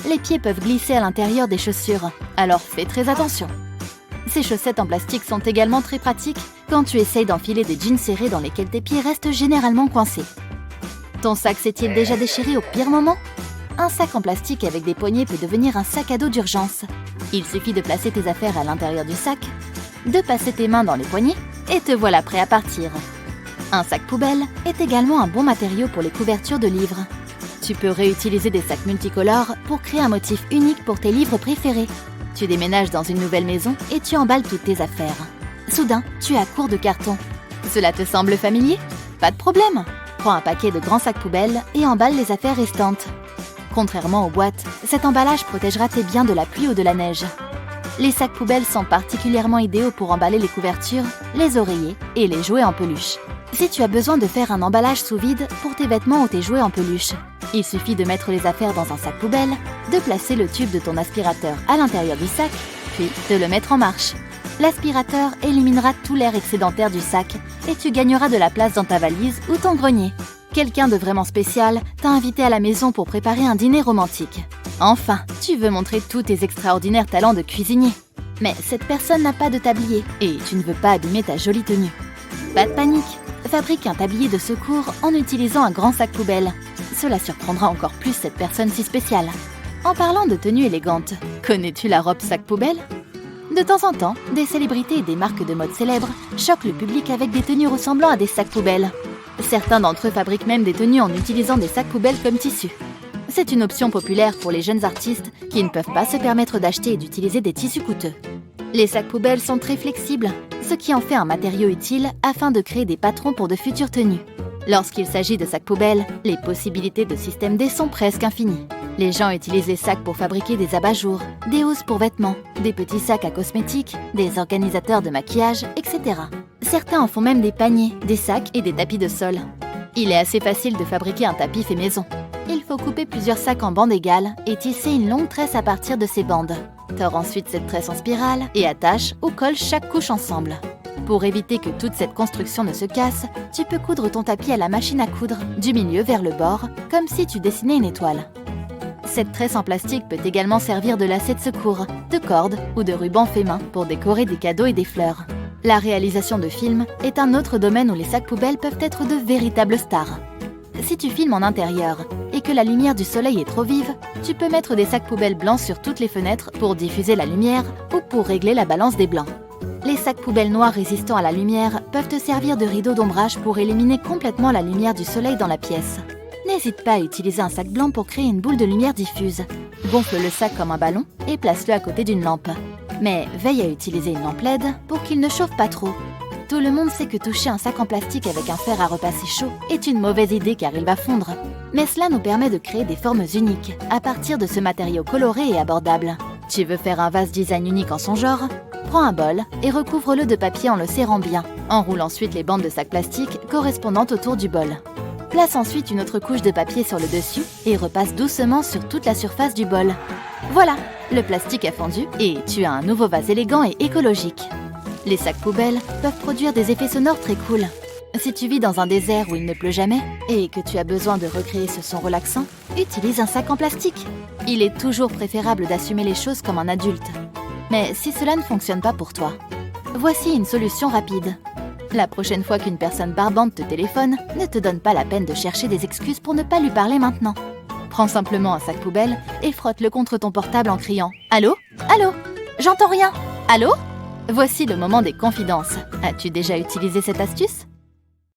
Les pieds peuvent glisser à l'intérieur des chaussures, alors fais très attention. Ces chaussettes en plastique sont également très pratiques quand tu essayes d'enfiler des jeans serrés dans lesquels tes pieds restent généralement coincés. Ton sac s'est-il déjà déchiré au pire moment ? Un sac en plastique avec des poignées peut devenir un sac à dos d'urgence. Il suffit de placer tes affaires à l'intérieur du sac, de passer tes mains dans les poignées et te voilà prêt à partir. Un sac poubelle est également un bon matériau pour les couvertures de livres. Tu peux réutiliser des sacs multicolores pour créer un motif unique pour tes livres préférés. Tu déménages dans une nouvelle maison et tu emballes toutes tes affaires. Soudain, tu es à court de carton. Cela te semble familier ? Pas de problème. Prends un paquet de grands sacs poubelles et emballe les affaires restantes. Contrairement aux boîtes, cet emballage protégera tes biens de la pluie ou de la neige. Les sacs poubelles sont particulièrement idéaux pour emballer les couvertures, les oreillers et les jouets en peluche. Si tu as besoin de faire un emballage sous vide pour tes vêtements ou tes jouets en peluche, il suffit de mettre les affaires dans un sac poubelle, de placer le tube de ton aspirateur à l'intérieur du sac, puis de le mettre en marche. L'aspirateur éliminera tout l'air excédentaire du sac et tu gagneras de la place dans ta valise ou ton grenier. Quelqu'un de vraiment spécial t'a invité à la maison pour préparer un dîner romantique. Enfin, tu veux montrer tous tes extraordinaires talents de cuisinier. Mais cette personne n'a pas de tablier et tu ne veux pas abîmer ta jolie tenue. Pas de panique, fabrique un tablier de secours en utilisant un grand sac poubelle. Cela surprendra encore plus cette personne si spéciale. En parlant de tenue élégante, connais-tu la robe sac poubelle ? De temps en temps, des célébrités et des marques de mode célèbres choquent le public avec des tenues ressemblant à des sacs poubelles. Certains d'entre eux fabriquent même des tenues en utilisant des sacs poubelles comme tissu. C'est une option populaire pour les jeunes artistes qui ne peuvent pas se permettre d'acheter et d'utiliser des tissus coûteux. Les sacs poubelles sont très flexibles, ce qui en fait un matériau utile afin de créer des patrons pour de futures tenues. Lorsqu'il s'agit de sacs poubelles, les possibilités de système D sont presque infinies. Les gens utilisent les sacs pour fabriquer des abat-jours, des housses pour vêtements, des petits sacs à cosmétiques, des organisateurs de maquillage, etc. Certains en font même des paniers, des sacs et des tapis de sol. Il est assez facile de fabriquer un tapis fait maison. Il faut couper plusieurs sacs en bandes égales et tisser une longue tresse à partir de ces bandes. Tord ensuite cette tresse en spirale et attache ou colle chaque couche ensemble. Pour éviter que toute cette construction ne se casse, tu peux coudre ton tapis à la machine à coudre, du milieu vers le bord, comme si tu dessinais une étoile. Cette tresse en plastique peut également servir de lacet de secours, de cordes ou de ruban fait main pour décorer des cadeaux et des fleurs. La réalisation de films est un autre domaine où les sacs poubelles peuvent être de véritables stars. Si tu filmes en intérieur et que la lumière du soleil est trop vive, tu peux mettre des sacs poubelles blancs sur toutes les fenêtres pour diffuser la lumière ou pour régler la balance des blancs. Les sacs poubelles noirs résistants à la lumière peuvent te servir de rideau d'ombrage pour éliminer complètement la lumière du soleil dans la pièce. N'hésite pas à utiliser un sac blanc pour créer une boule de lumière diffuse. Gonfle le sac comme un ballon et place-le à côté d'une lampe. Mais veille à utiliser une lampe LED pour qu'il ne chauffe pas trop. Tout le monde sait que toucher un sac en plastique avec un fer à repasser chaud est une mauvaise idée car il va fondre. Mais cela nous permet de créer des formes uniques à partir de ce matériau coloré et abordable. Tu veux faire un vase design unique en son genre ? Prends un bol et recouvre-le de papier en le serrant bien. Enroule ensuite les bandes de sac plastique correspondantes autour du bol. Place ensuite une autre couche de papier sur le dessus et repasse doucement sur toute la surface du bol. Voilà, le plastique a fondu et tu as un nouveau vase élégant et écologique. Les sacs poubelles peuvent produire des effets sonores très cool. Si tu vis dans un désert où il ne pleut jamais et que tu as besoin de recréer ce son relaxant, utilise un sac en plastique. Il est toujours préférable d'assumer les choses comme un adulte. Mais si cela ne fonctionne pas pour toi, voici une solution rapide. La prochaine fois qu'une personne barbante te téléphone, ne te donne pas la peine de chercher des excuses pour ne pas lui parler maintenant. Prends simplement un sac poubelle et frotte-le contre ton portable en criant « Allô ? Allô ? J'entends rien ! Allô ?» Voici le moment des confidences. As-tu déjà utilisé cette astuce ?